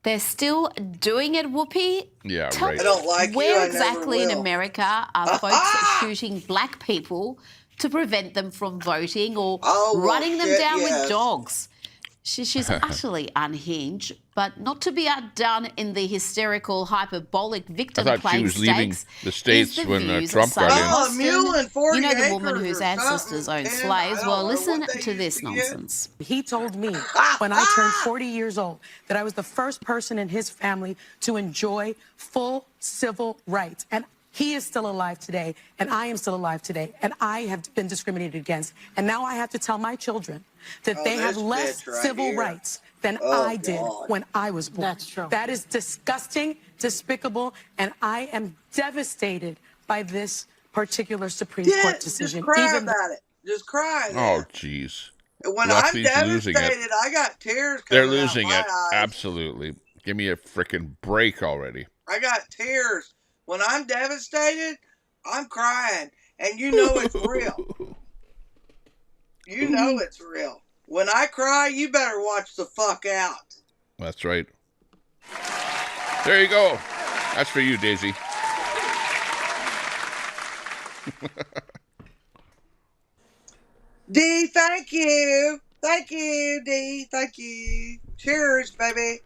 They're still doing it, Whoopi? Yeah, Tell right. me I don't like where you, exactly in America are folks shooting black people to prevent them from voting or running them down with dogs? She's utterly unhinged, but not to be outdone in the hysterical, hyperbolic victim I thought she playing was leaving stakes. the States when Trump got in. You know the woman whose ancestors owned slaves? Well, listen to this nonsense. He told me when I turned 40 years old that I was the first person in his family to enjoy full civil rights. And he is still alive today, and I am still alive today, and I have been discriminated against. And now I have to tell my children that they have less civil rights than I did when I was born. That's true. That is disgusting, despicable, and I am devastated by this particular Supreme Court decision. Just cry about it. Just cry. Oh, jeez. When Lefty's I'm losing devastated, it. I got tears coming They're losing out it. my eyes. Absolutely. Give me a freaking break already. I got tears. When I'm devastated, I'm crying. And you know it's real. You know it's real. When I cry, you better watch the fuck out. That's right. There you go. That's for you, Daisy. D, thank you. Thank you, D. Thank you. Cheers, baby.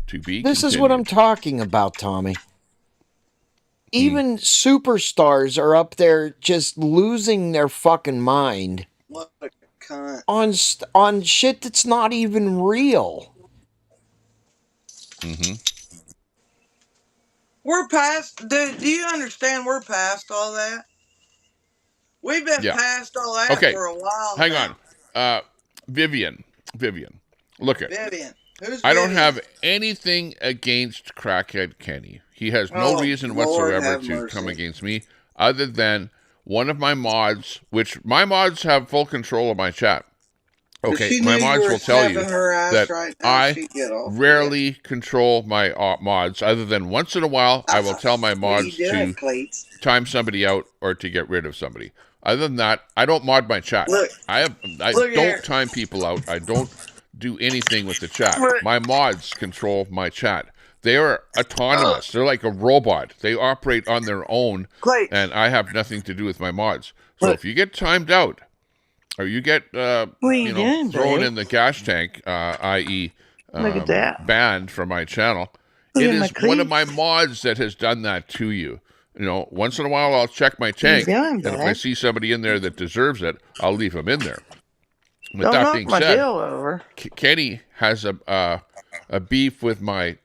To be This is what I'm talking about, Tommy. Even superstars are up there just losing their fucking mind What a cunt. on shit that's not even real. Mm-hmm. We're past. Do you understand? We're past all that. We've been past all that for a while. Hang now. on. Vivian. Look at. Vivian. Who's I don't Vivian? have anything against Crackhead Kenny. He has no reason whatsoever to come against me other than one of my mods, which my mods have full control of my chat. Okay, my mods will tell you that I rarely control my mods other than once in a while I will tell my mods to time somebody out or to get rid of somebody. Other than that, I don't mod my chat. I don't time people out. I don't do anything with the chat. My mods control my chat. They are autonomous. They're like a robot. They operate on their own, and I have nothing to do with my mods. So if you get timed out, or you get thrown in the gas tank, i.e. Look at that. Banned from my channel, It is one of my mods that has done that to you. You know, once in a while I'll check my tank, and if I see somebody in there that deserves it, I'll leave them in there. With Don't that knock being my said, deal over. Kenny has a beef with my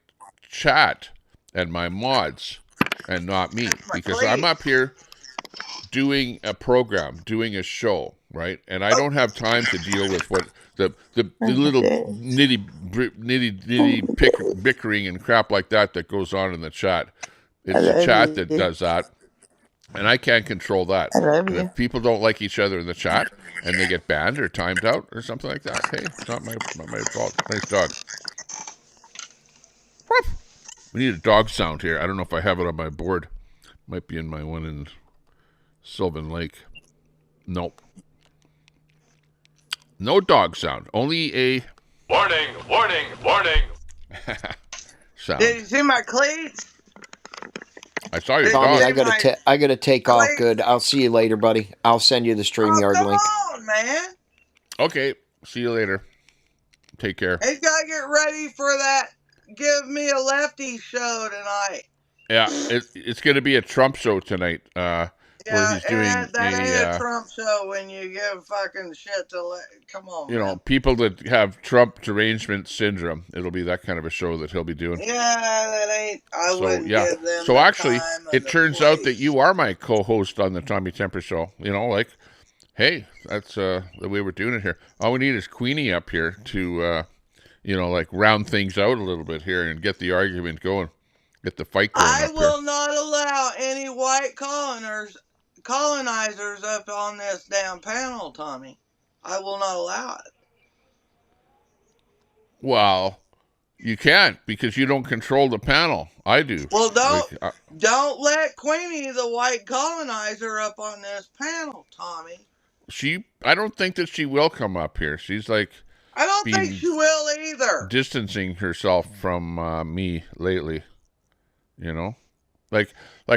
chat and my mods, and not me, because I'm up here doing a program, doing a show, right? And I don't have time to deal with what the little nitty bickering and crap like that goes on in the chat. It's the chat that does that, and I can't control that. And if people don't like each other in the chat and they get banned or timed out or something like that, hey, it's not my fault. Nice dog. We need a dog sound here. I don't know if I have it on my board. Might be in my one in Sylvan Lake. Nope. No dog sound. Only a Warning, warning, warning. sound. Did you see my cleats? I saw your Tommy, dog. I gotta take off. Good. I'll see you later, buddy. I'll send you the StreamYard link. Come on, man. Okay. See you later. Take care. He's got to get ready for that Give Me a Lefty show tonight. Yeah, it's going to be a Trump show tonight. Where he's doing that ain't a Trump show when you give fucking shit to come on. You know, people that have Trump derangement syndrome. It'll be that kind of a show that he'll be doing. Yeah, that ain't. I wouldn't give them. So actually, it turns out that you are my co-host on the Tommy Temper Show. You know, like, hey, that's the way we're doing it here. All we need is Queenie up here to, you know, like round things out a little bit here and get the argument going, get the fight going. I will not allow any white colonizers up on this damn panel, Tommy. I will not allow it. Well, you can't because you don't control the panel. I do. Well, don't let Queenie, the white colonizer, up on this panel, Tommy. I don't think that she will come up here. She's like, I don't think she will either. Distancing herself from me lately, you know, like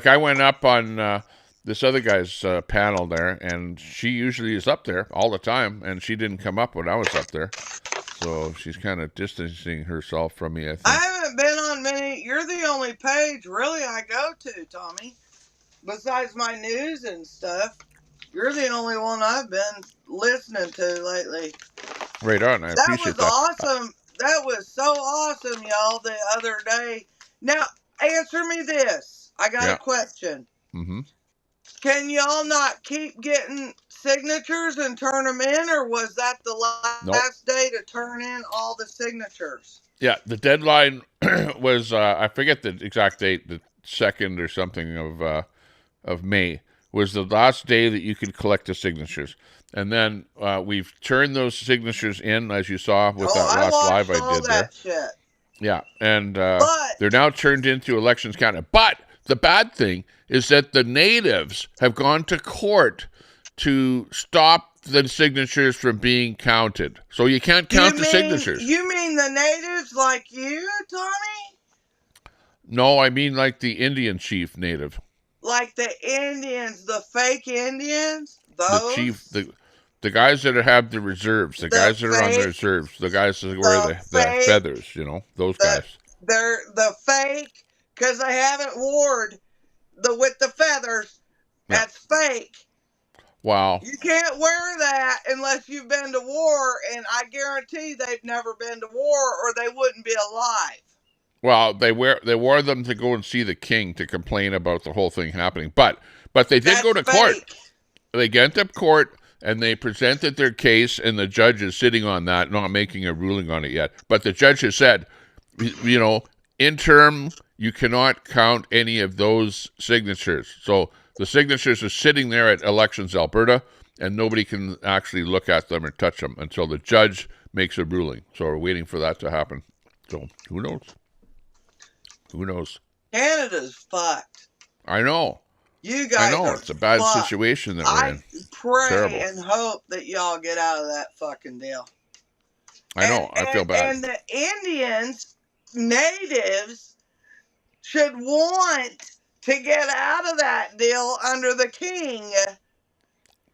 I went up on this other guy's panel there, and she usually is up there all the time, and she didn't come up when I was up there. So she's kind of distancing herself from me, I think. I haven't been on many. You're the only page, really, I go to, Tommy. Besides my news and stuff, you're the only one I've been listening to lately. Right on. I appreciate that. That was awesome. That was so awesome, y'all, the other day. Now, answer me this. I got a question. Mm-hmm. Can y'all not keep getting signatures and turn them in, or was that the last day to turn in all the signatures? Yeah, the deadline was, I forget the exact date, the 2nd or something of May, was the last day that you could collect the signatures. And then we've turned those signatures in, as you saw with that last live I did there. Shit. Yeah, and they're now turned into elections counted. But the bad thing is that the natives have gone to court to stop the signatures from being counted. So you can't count the signatures. You mean the natives like you, Tommy? No, I mean like the Indian chief native. Like the Indians, the fake Indians? Those? The chief, the guys that have the reserves, the guys that are on the reserves, the guys that wear the feathers, you know, those guys. They're the fake, because they haven't worn with the feathers. Yeah. That's fake. Wow. You can't wear that unless you've been to war, and I guarantee they've never been to war or they wouldn't be alive. Well, they wore them to go and see the king to complain about the whole thing happening. But they did go to court. They went to court and they presented their case, and the judge is sitting on that, not making a ruling on it yet. But the judge has said, you know, interim, you cannot count any of those signatures. So the signatures are sitting there at Elections Alberta, and nobody can actually look at them or touch them until the judge makes a ruling. So we're waiting for that to happen. So who knows? Who knows? Canada's fucked. I know. You guys are it's a bad fucked. situation that we're in. I pray Terrible. and hope that y'all get out of that fucking deal. I know. I feel bad. And the Indians, natives, should want to get out of that deal under the king.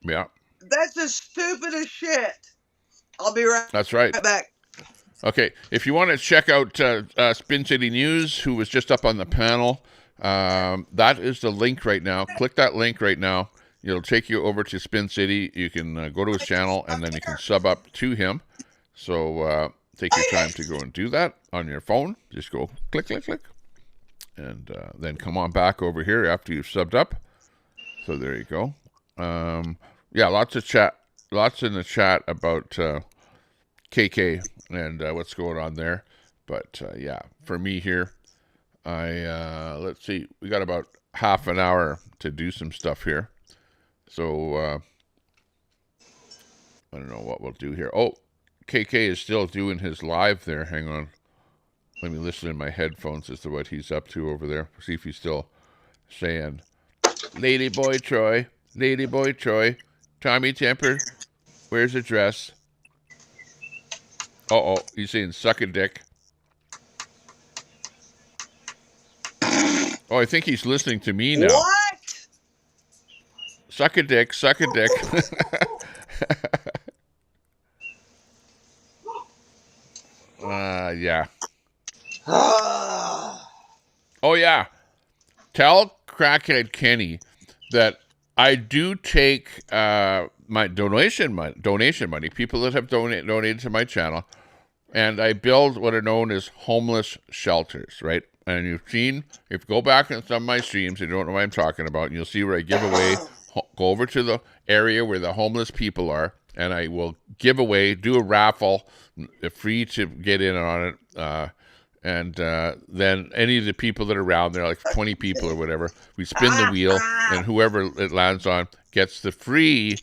Yeah. That's as stupid as shit. I'll be right That's right. back. Okay, if you want to check out Spin City News, who was just up on the panel, that is the link right now. Click that link right now. It'll take you over to Spin City. You can go to his channel, and then you can sub up to him. So take your time to go and do that on your phone. Just go click, click, click. And then come on back over here after you've subbed up. So there you go. Yeah, lots in the chat about KK and what's going on there. But yeah, for me here, let's see, we got about half an hour to do some stuff here. So I don't know what we'll do here. Oh, KK is still doing his live there. Hang on. Let me listen in my headphones as to what he's up to over there. See if he's still saying, Lady Boy Troy, Tommy Temper, where's the dress? Uh-oh, he's saying suck a dick. Oh, I think he's listening to me now. What? Suck a dick, suck a dick. Yeah. Oh, yeah. Tell Crackhead Kenny that I do take my donation money, people that have donated to my channel, and I build what are known as homeless shelters, right? And you've seen, if you go back in some of my streams, you don't know what I'm talking about, and you'll see where I give away, go over to the area where the homeless people are, and I will give away, do a raffle, free to get in on it, and then any of the people that are around there, like 20 people or whatever, we spin the wheel, and whoever it lands on gets the free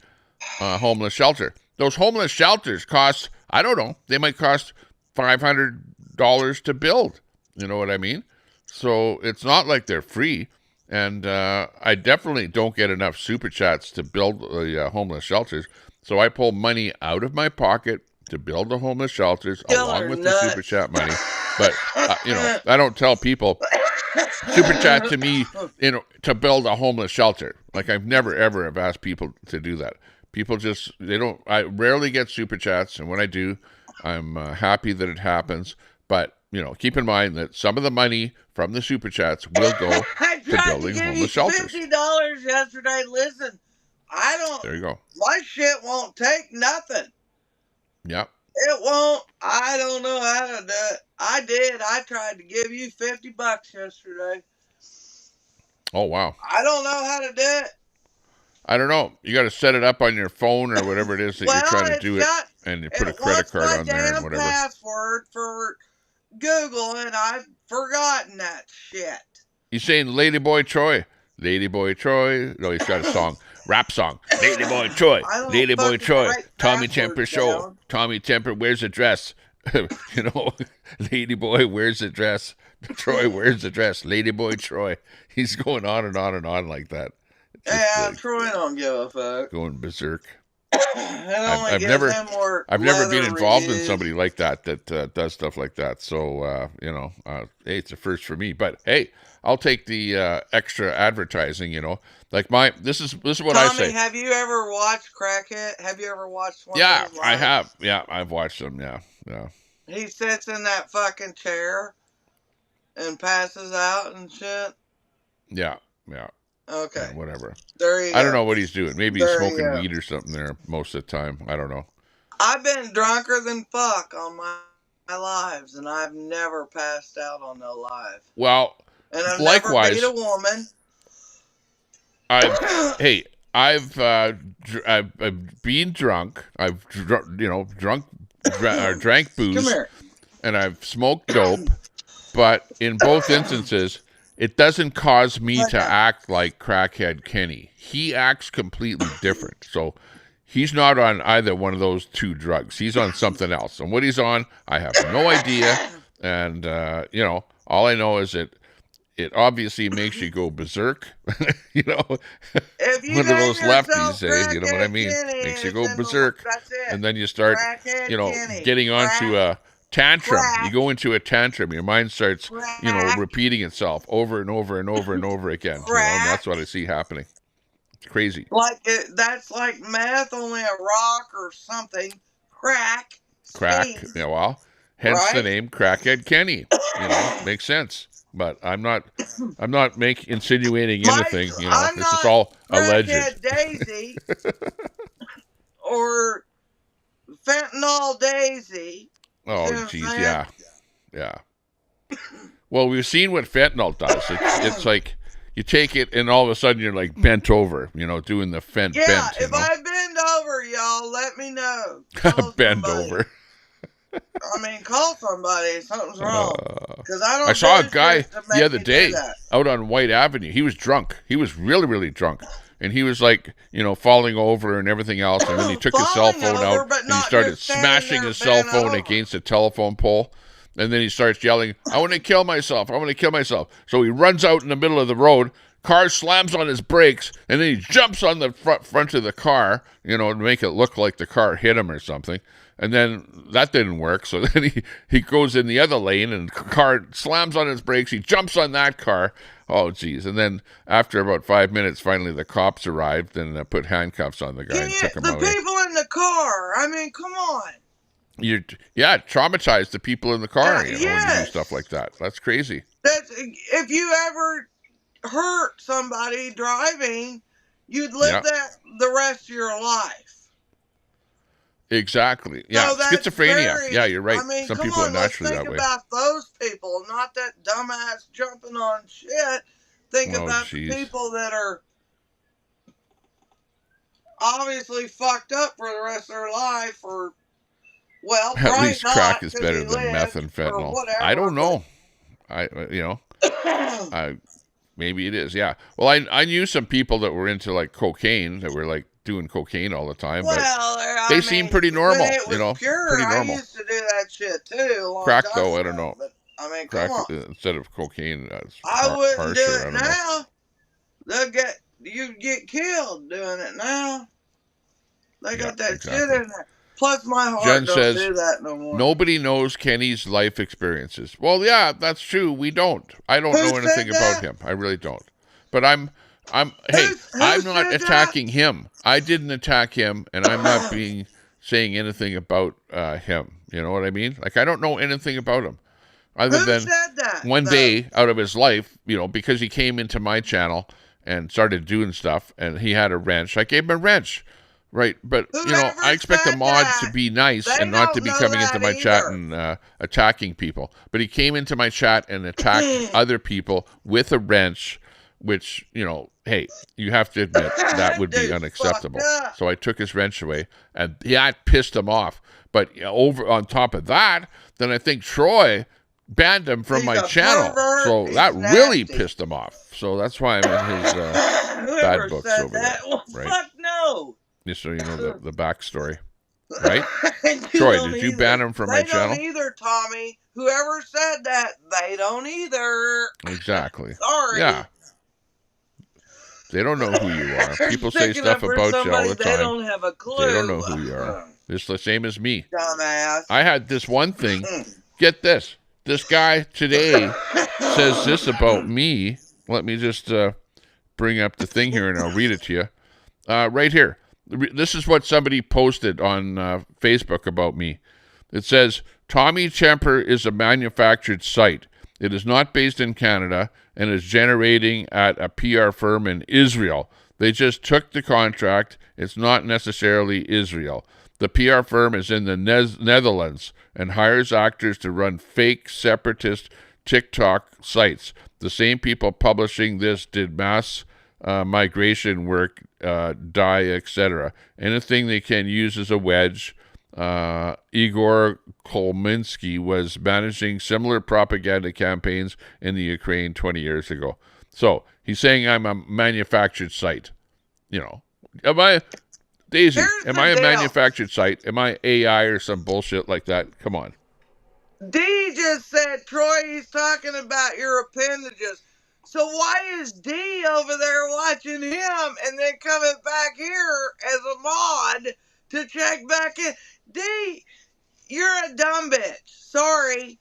homeless shelter. Those homeless shelters cost, I don't know, they might cost $500 to build. You know what I mean? So it's not like they're free. And I definitely don't get enough super chats to build the homeless shelters. So I pull money out of my pocket to build the homeless shelters along with the super chat money. But, you know, I don't tell people super chat to me, you know, to build a homeless shelter. Like I've never, ever have asked people to do that. People just, I rarely get super chats. And when I do, I'm happy that it happens. But, you know, keep in mind that some of the money from the super chats will go to building homeless shelters. $50 yesterday. Listen, There you go. My shit won't take nothing. Yep. It won't. I don't know how to do it. I did. I tried to give you $50 yesterday. Oh, wow. I don't know how to do it. I don't know. You got to set it up on your phone or whatever it is that you're trying to do it, and you put a credit card on there and whatever. Password for Google, and I've forgotten that shit. He's saying Ladyboy Troy. Ladyboy Troy. No, he's got a song. Rap song. Ladyboy Troy. Ladyboy Troy. Tommy Temper show. Tommy Temper wears a dress. You know, Ladyboy wears a dress. Troy wears a dress. Ladyboy Troy. He's going on and on and on like that. Yeah, Troy don't give a fuck. Going berserk. I've never been involved in somebody like that does stuff like that. So you know, hey, it's a first for me. But hey, I'll take the extra advertising. You know, like this is what I say. Tommy, have you ever watched Crackhead? Have you ever watched one? Yeah, of I have. Yeah, I've watched them. Yeah. He sits in that fucking chair and passes out and shit. Yeah. Okay. Yeah, whatever. There you go. I don't know what he's doing. Maybe he's smoking weed or something there most of the time. I don't know. I've been drunker than fuck on my lives, and I've never passed out on no live. Well, and I've likewise, never beat a woman. I've been drunk. I've drank booze. Come here. And I've smoked dope. But in both instances, it doesn't cause me to act like Crackhead Kenny. He acts completely different. So he's not on either one of those two drugs. He's on something else. And what he's on, I have no idea. And, you know, all I know is that it obviously makes you go berserk. You know, if you one of those lefties, you know what I mean? Makes you go berserk. And then you start, you know, getting onto a tantrum. You go into a tantrum. Your mind starts, you know, repeating itself over and over and over and over again. You know, and that's what I see happening. It's crazy. That's like meth, only a rock or something. Crack. Yeah, well, Hence the Right? name Crackhead Kenny. You know, makes sense. But I'm not insinuating anything. You know, I'm this is not all alleged. Crackhead Daisy or Fentanyl Daisy. You see Oh, what I'm geez, saying? yeah. Well, we've seen what fentanyl does. It's like you take it and all of a sudden you're like bent over, you know, doing the bent. Yeah, You if know? I bend over, y'all, let me know. Call Bend somebody. over. I mean, call somebody. Something's wrong. Because I don't I saw a do guy shit to the make other me do day that. out on White Avenue. He was drunk. He was really, really drunk. And he was like, you know, falling over and everything else. And then he took his cell phone out and he started smashing his cell phone against a telephone pole. And then he starts yelling, I want to kill myself. I want to kill myself. So he runs out in the middle of the road. Car slams on his brakes. And then he jumps on the front of the car, you know, to make it look like the car hit him or something. And then that didn't work. So then he goes in the other lane and the car slams on his brakes. He jumps on that car. Oh, geez. And then after about 5 minutes, finally the cops arrived and put handcuffs on the guy and took him away. The people in the car. I mean, come on. Traumatize the people in the car, you know, when you do stuff like that. That's crazy. If you ever hurt somebody driving, you'd live that the rest of your life. Exactly. Yeah, so schizophrenia. Yeah, you're right. I mean, some come people on, are naturally let's that way. think about those people, not that dumbass jumping on shit. Think about the people that are obviously fucked up for the rest of their life, or well, at least crack is better than meth and fentanyl. I don't know. Maybe it is. Yeah. Well, I knew some people that were into like cocaine, that were like doing cocaine all the time, but they seem pretty normal. When it was you know, pure, pretty normal. I used to do that shit too. A long Crack time though, ago, I don't know. But, I mean, crack come on. instead of cocaine. I wouldn't do harsher, it now. You'd get killed doing it now. They got that shit in there. Plus, my heart Jen don't says, do that no more. Nobody knows Kenny's life experiences. Well, yeah, that's true. We don't. I don't know anything about him. I really don't. But I'm not attacking him. I didn't attack him, and I'm not saying anything about him. You know what I mean? Like, I don't know anything about him. Other than one day out of his life, you know, because he came into my channel and started doing stuff, and he had a wrench. I gave him a wrench. Right, but, you know, I expect a mod to be nice and not to be coming into my chat and attacking people. But he came into my chat and attacked other people with a wrench, which, you know, hey, you have to admit that would be unacceptable. So I took his wrench away, and that pissed him off. But over on top of that, then I think Troy banned him from my channel. So that really pissed him off. So that's why I'm in his bad books over there. Well, right? Fuck no. Just so you know the backstory, right? Troy, did you ban him from my channel? They don't either, Tommy. Whoever said that, they don't either. Exactly. Sorry. Yeah. They don't know who you are. People say stuff about you all the time. They don't have a clue. They don't know who you are. It's the same as me. Dumbass. I had this one thing. Get this. This guy today says this about me. Let me just bring up the thing here and I'll read it to you. Right here. This is what somebody posted on Facebook about me. It says, Tommy Temper is a manufactured site. It is not based in Canada and is generating at a PR firm in Israel. They just took the contract. It's not necessarily Israel. The PR firm is in the Netherlands and hires actors to run fake separatist TikTok sites. The same people publishing this did mass migration work, etc. Anything they can use as a wedge. Igor Kolminsky was managing similar propaganda campaigns in the Ukraine 20 years ago. So he's saying I'm a manufactured site. You know, am I a manufactured site? Am I AI or some bullshit like that? Come on. D just said, Troy, he's talking about your appendages. So why is D over there watching him and then coming back here as a mod to check back in? D, you're a dumb bitch. Sorry.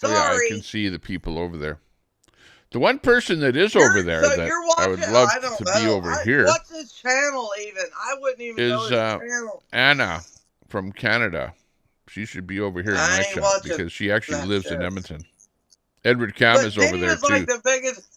Yeah, I can see the people over there. The one person that is over there that I would love to be over here. What's his channel even? I wouldn't even know his channel. Anna from Canada. She should be over here in my chat because she actually lives in Edmonton. Edward Cam is over there, too. Like the biggest...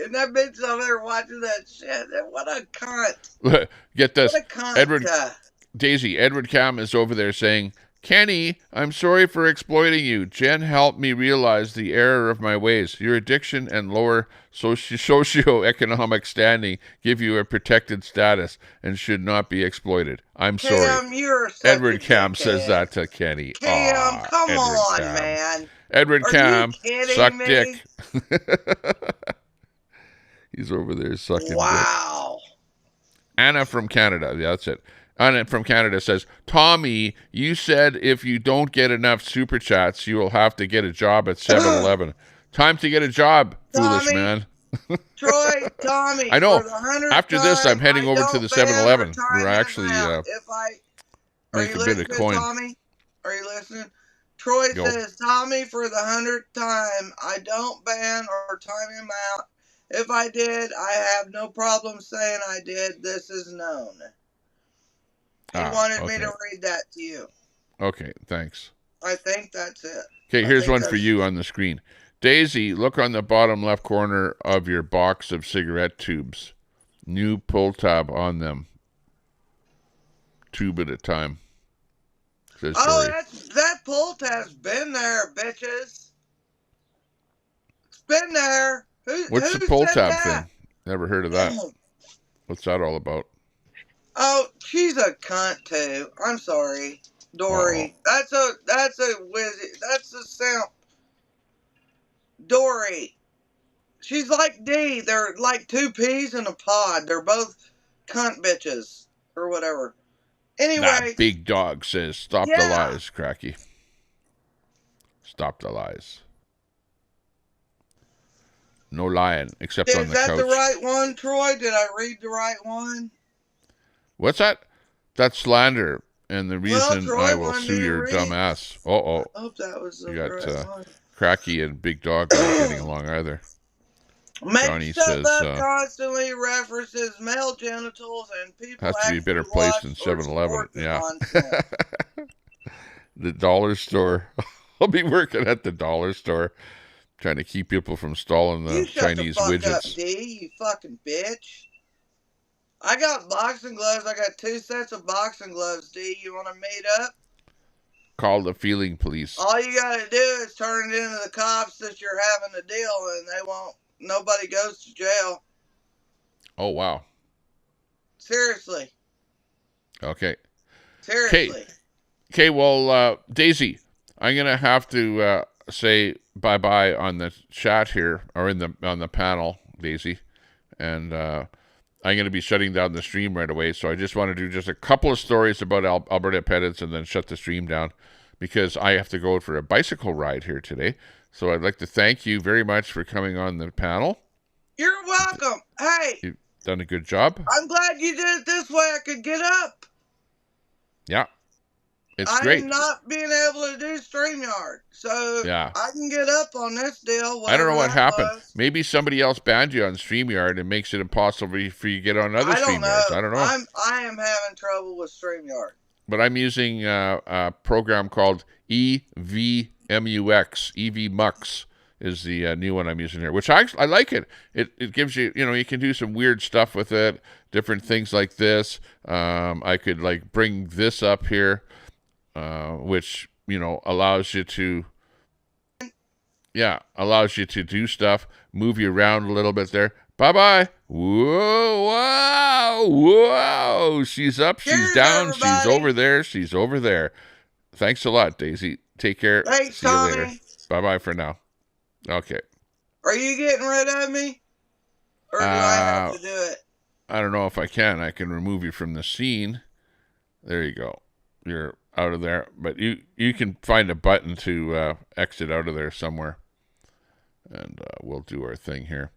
And that bitch over there watching that shit. What a cunt. Get this. What a cunt. Daisy, Edward Cam is over there saying, Kenny, I'm sorry for exploiting you. Jen helped me realize the error of my ways. Your addiction and lower socioeconomic standing give you a protected status and should not be exploited. I'm sorry. Cam, you're such Edward Cam says that to Kenny. Cam, come Edward on, Cam. man. Edward Cam, suck me? dick. He's over there sucking dick. Anna from Canada. Yeah, that's it. Anna from Canada says, Tommy, you said if you don't get enough super chats, you will have to get a job at 7-Eleven. Time to get a job, foolish man. Troy, Tommy. I know. For the After this, I'm heading over to the 7-Eleven where I actually make a bit of coin. Tommy? Are you listening? Troy says, Tommy, for the 100th time, I don't ban or time him out. If I did, I have no problem saying I did. This is known. He wanted me to read that to you. Okay, thanks. I think that's it. Okay, here's one for you on the screen. Daisy, look on the bottom left corner of your box of cigarette tubes. New pull tab on them. Tube at a time. Says Dory. That pull tab's been there, bitches. It's been there. What's the pull tab thing? Never heard of that. What's that all about? Oh, she's a cunt too. I'm sorry, Dory. That's a wizard. That's a simp. Dory. She's like D. They're like two peas in a pod. They're both cunt bitches or whatever. Anyway, that big dog says, "Stop the lies, Cracky. Stop the lies. No lying, except on the couch." Is that the right one, Troy? Did I read the right one? What's that? That's slander, and the reason Troy, I will sue your dumb ass. I hope that was the right one. Cracky and Big Dog aren't getting along either. Johnny says constantly references male genitals and people has to be a better place than 7-Eleven. Yeah. The dollar store. I'll be working at the dollar store, trying to keep people from stalling the Chinese widgets. Up, D, you fucking bitch. I got boxing gloves. I got 2 sets of boxing gloves, D. You want to meet up? Call the feeling police. All you got to do is turn it into the cops that you're having a deal, and they won't. Nobody goes to jail. Oh, wow. Seriously. Okay. Seriously. Okay, well, Daisy, I'm going to have to say bye-bye on the chat here, or on the panel, Daisy. And I'm going to be shutting down the stream right away. So I just want to do just a couple of stories about Alberta pedants and then shut the stream down because I have to go for a bicycle ride here today. So I'd like to thank you very much for coming on the panel. You're welcome. Hey. You've done a good job. I'm glad you did it this way. I could get up. Yeah. It's great. I'm not being able to do StreamYard. So I can get up on this deal. I don't know what happened. Maybe somebody else banned you on StreamYard and makes it impossible for you to get on other StreamYards. I don't know. I am having trouble with StreamYard. But I'm using a program called EVMUX. EVMUX is the new one I'm using here, which I like it. It gives you, you can do some weird stuff with it, different things like this. I could like bring this up here, which, allows you to do stuff, move you around a little bit there. Bye-bye. Whoa, wow, whoa. She's up, she's down, everybody. She's over there, she's over there. Thanks a lot, Daisy. Take care. Thanks, see you Tommy. later. Bye-bye for now. Okay. Are you getting rid of me? Or do I have to do it? I don't know if I can. I can remove you from the scene. There you go. You're out of there. But you can find a button to exit out of there somewhere. And we'll do our thing here.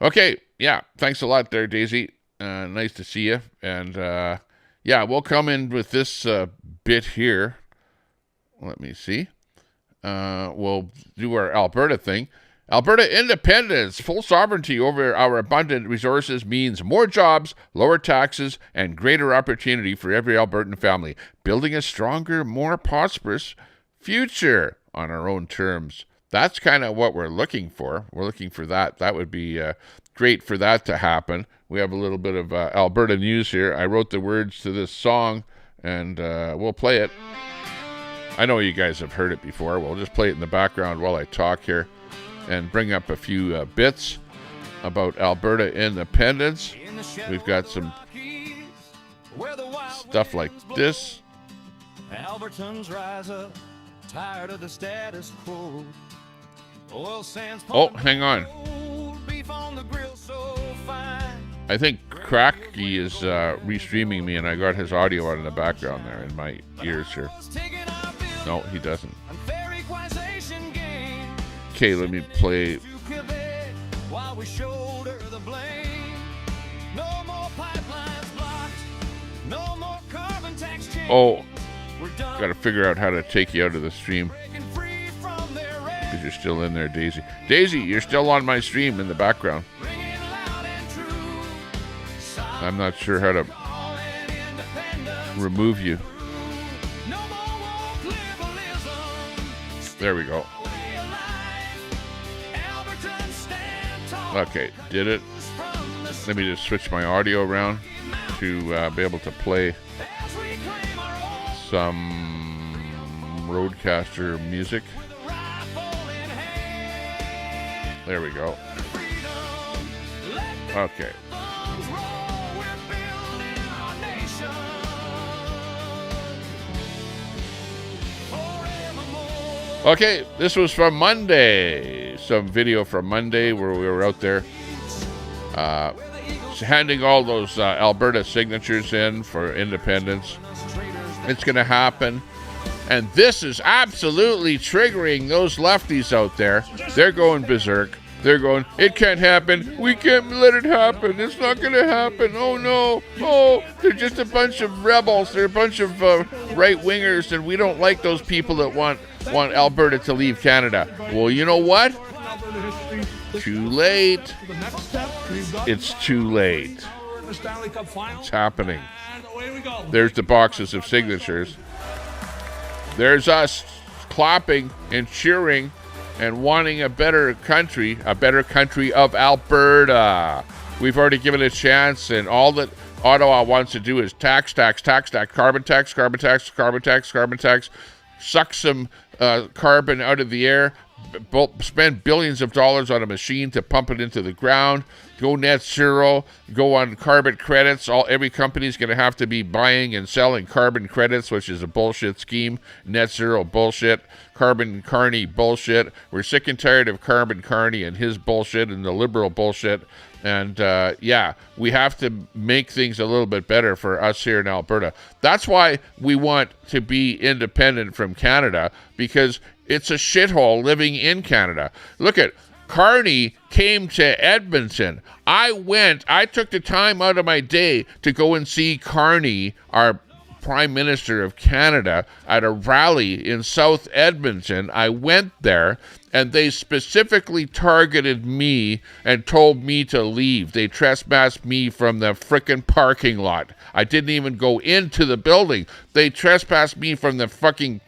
Okay. Yeah. Thanks a lot there, Daisy. Nice to see you. And we'll come in with this bit here. Let me see. We'll do our Alberta thing. Alberta independence, full sovereignty over our abundant resources means more jobs, lower taxes, and greater opportunity for every Albertan family, building a stronger, more prosperous future on our own terms. That's kind of what we're looking for. We're looking for that. That would be great for that to happen. We have a little bit of Alberta news here. I wrote the words to this song, and we'll play it. I know you guys have heard it before. We'll just play it in the background while I talk here and bring up a few bits about Alberta independence. We've got some stuff like this. Albertans rise up, tired of the status quo. Oil sands hang on. beef on the grill so fine. I think Cracky is restreaming me, and I got his audio out in the background there in my ears here. No, he doesn't. Okay, let me play. While we shoulder the blame. No more pipelines blocked. No more carbon tax change. Oh, got to figure out how to take you out of the stream. Because you're still in there, Daisy. Daisy, you're still on my stream in the background. I'm not sure how to remove you. There we go. Okay, did it. Let me just switch my audio around to be able to play some Roadcaster music. There we go. Okay. Okay, this was from Monday. Some video from Monday where we were out there handing all those Alberta signatures in for independence. It's going to happen. And this is absolutely triggering those lefties out there. They're going berserk. They're going, it can't happen. We can't let it happen. It's not going to happen. Oh, no. Oh, they're just a bunch of rebels. They're a bunch of right-wingers, and we don't like those people that want Alberta to leave Canada. Well, you know what? Too late. It's too late. It's happening. There's the boxes of signatures. There's us clapping and cheering and wanting a better country of Alberta. We've already given it a chance, and all that Ottawa wants to do is tax, carbon tax, suck some carbon out of the air, spend billions of dollars on a machine to pump it into the ground, go net zero, go on carbon credits. Every company's going to have to be buying and selling carbon credits, which is a bullshit scheme. Net zero bullshit. Carbon Carney bullshit. We're sick and tired of Carbon Carney and his bullshit and the liberal bullshit. And we have to make things a little bit better for us here in Alberta. That's why we want to be independent from Canada, because it's a shithole living in Canada. Look at Carney came to Edmonton. I took the time out of my day to go and see Carney, our Prime Minister of Canada, at a rally in South Edmonton. I went there, and they specifically targeted me and told me to leave. They trespassed me from the frickin' parking lot. I didn't even go into the building. They trespassed me from the fucking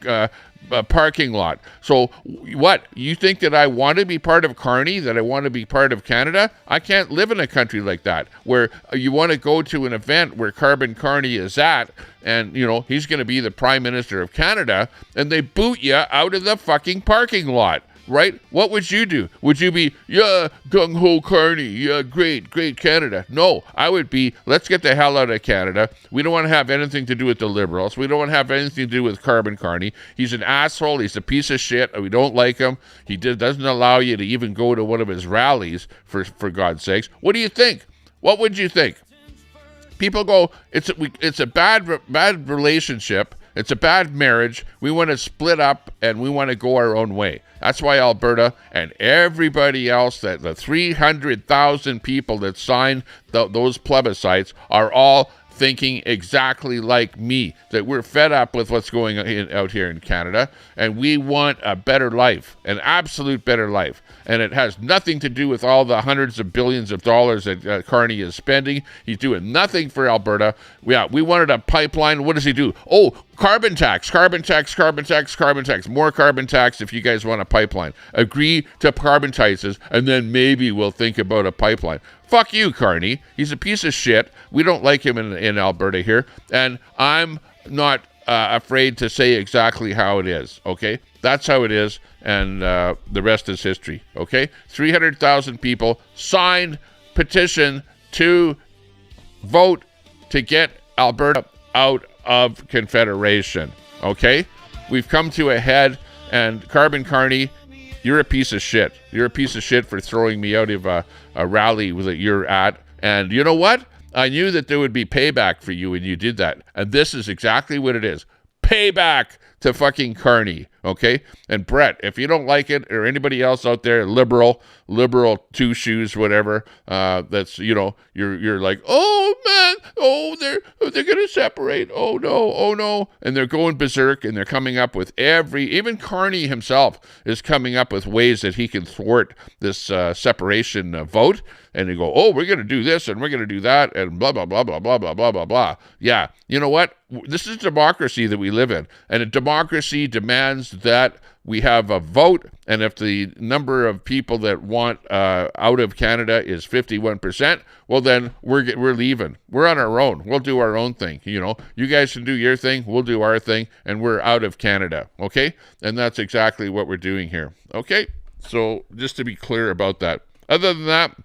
parking lot. So what? You think that I want to be part of Carney, that I want to be part of Canada? I can't live in a country like that, where you want to go to an event where Carbon Carney is at, and, he's going to be the Prime Minister of Canada, and they boot you out of the fucking parking lot. Right? What would you do? Would you be, gung-ho Carney, great Canada? No, I would be, let's get the hell out of Canada. We don't want to have anything to do with the Liberals. We don't want to have anything to do with Carbon Carney. He's an asshole. He's a piece of shit. We don't like him. He doesn't allow you to even go to one of his rallies, for God's sakes. What do you think? What would you think? People go, it's a bad relationship. It's a bad marriage. We want to split up, and we want to go our own way. That's why Alberta and everybody else, the 300,000 people that signed those plebiscites, are all thinking exactly like me, that we're fed up with what's going on out here in Canada, and we want a better life, an absolute better life. And it has nothing to do with all the hundreds of billions of dollars that Carney is spending. He's doing nothing for Alberta. We wanted a pipeline. What does he do? Oh, carbon tax, carbon tax, carbon tax, carbon tax, more carbon tax if you guys want a pipeline. Agree to carbon taxes, and then maybe we'll think about a pipeline. Fuck you, Carney. He's a piece of shit. We don't like him in Alberta here, and I'm not afraid to say exactly how it is, okay? That's how it is, and the rest is history, okay? 300,000 people signed petition to vote to get Alberta out of Confederation, okay? We've come to a head, and Carbon Carney, you're a piece of shit. You're a piece of shit for throwing me out of a rally that you're at. And you know what? I knew that there would be payback for you when you did that. And this is exactly what it is. Payback to fucking Carney, okay? And Brett, if you don't like it, or anybody else out there, liberal two shoes, whatever, that's, you know, you're like, oh man, oh they're gonna separate, oh no, and they're going berserk, and they're coming up with even Carney himself is coming up with ways that he can thwart this separation vote. And they go, oh, we're going to do this and we're going to do that and blah, blah, blah, blah, blah, blah, blah, blah, blah. Yeah, you know what? This is democracy that we live in. And a democracy demands that we have a vote. And if the number of people that want out of Canada is 51%, well, then we're leaving. We're on our own. We'll do our own thing. You know, you guys can do your thing. We'll do our thing. And we're out of Canada. Okay? And that's exactly what we're doing here. Okay? So just to be clear about that. Other than that,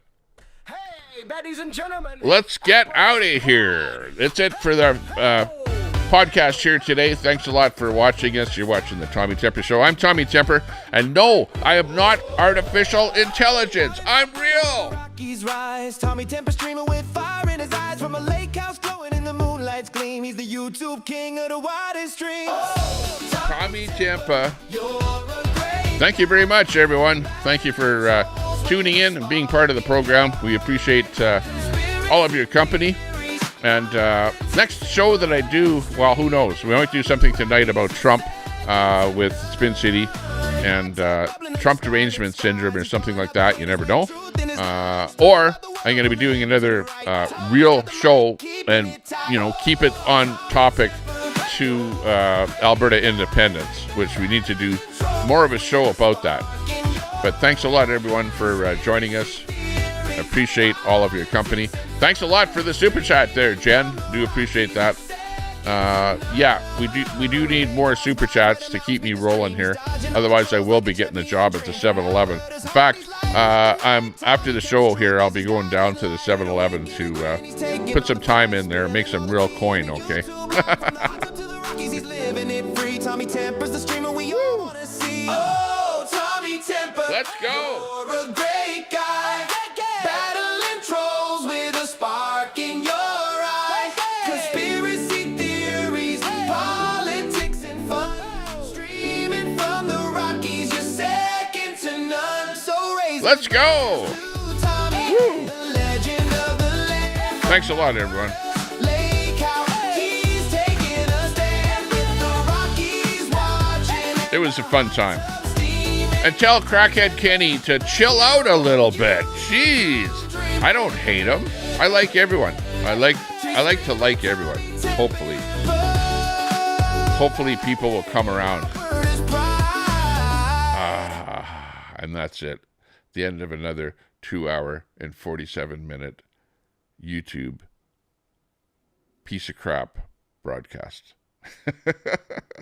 ladies and gentlemen, let's get out of here. That's it for the podcast here today. Thanks a lot for watching us. You're watching the Tommy Temper Show. I'm Tommy Temper, and no, I am not artificial intelligence. I'm real. Rockies rise, Tommy Temper streaming with fire in his eyes from a lake house glowing in the moonlight's gleam. He's the YouTube king of the widest streams. Tommy Temper. Thank you very much, everyone. Thank you for tuning in and being part of the program. We appreciate all of your company. And next show that I do, well, who knows? We might do something tonight about Trump with Spin City and Trump derangement syndrome or something like that. You never know. Or I'm going to be doing another real show and, you know, keep it on topic to Alberta independence, which we need to do more of a show about that. But thanks a lot, everyone, for joining us. Appreciate all of your company. Thanks a lot for the super chat there, Jen. Do appreciate that. Yeah, we do need more super chats to keep me rolling here. Otherwise, I will be getting a job at the 7-Eleven. In fact, I'm after the show here, I'll be going down to the 7-Eleven to put some time in there, make some real coin, okay? Let's go. You're a great guy. Battling trolls with a spark in your eye. Conspiracy theories, politics and fun. Streaming from the Rockies, you're second to none. So raise Let's go. Woo. Thanks a lot, everyone. It was a fun time. And tell Crackhead Kenny to chill out a little bit. Jeez. I don't hate him. I like everyone. I like to like everyone. Hopefully. Hopefully people will come around. And that's it. The end of another 2-hour and 47-minute YouTube piece of crap broadcast.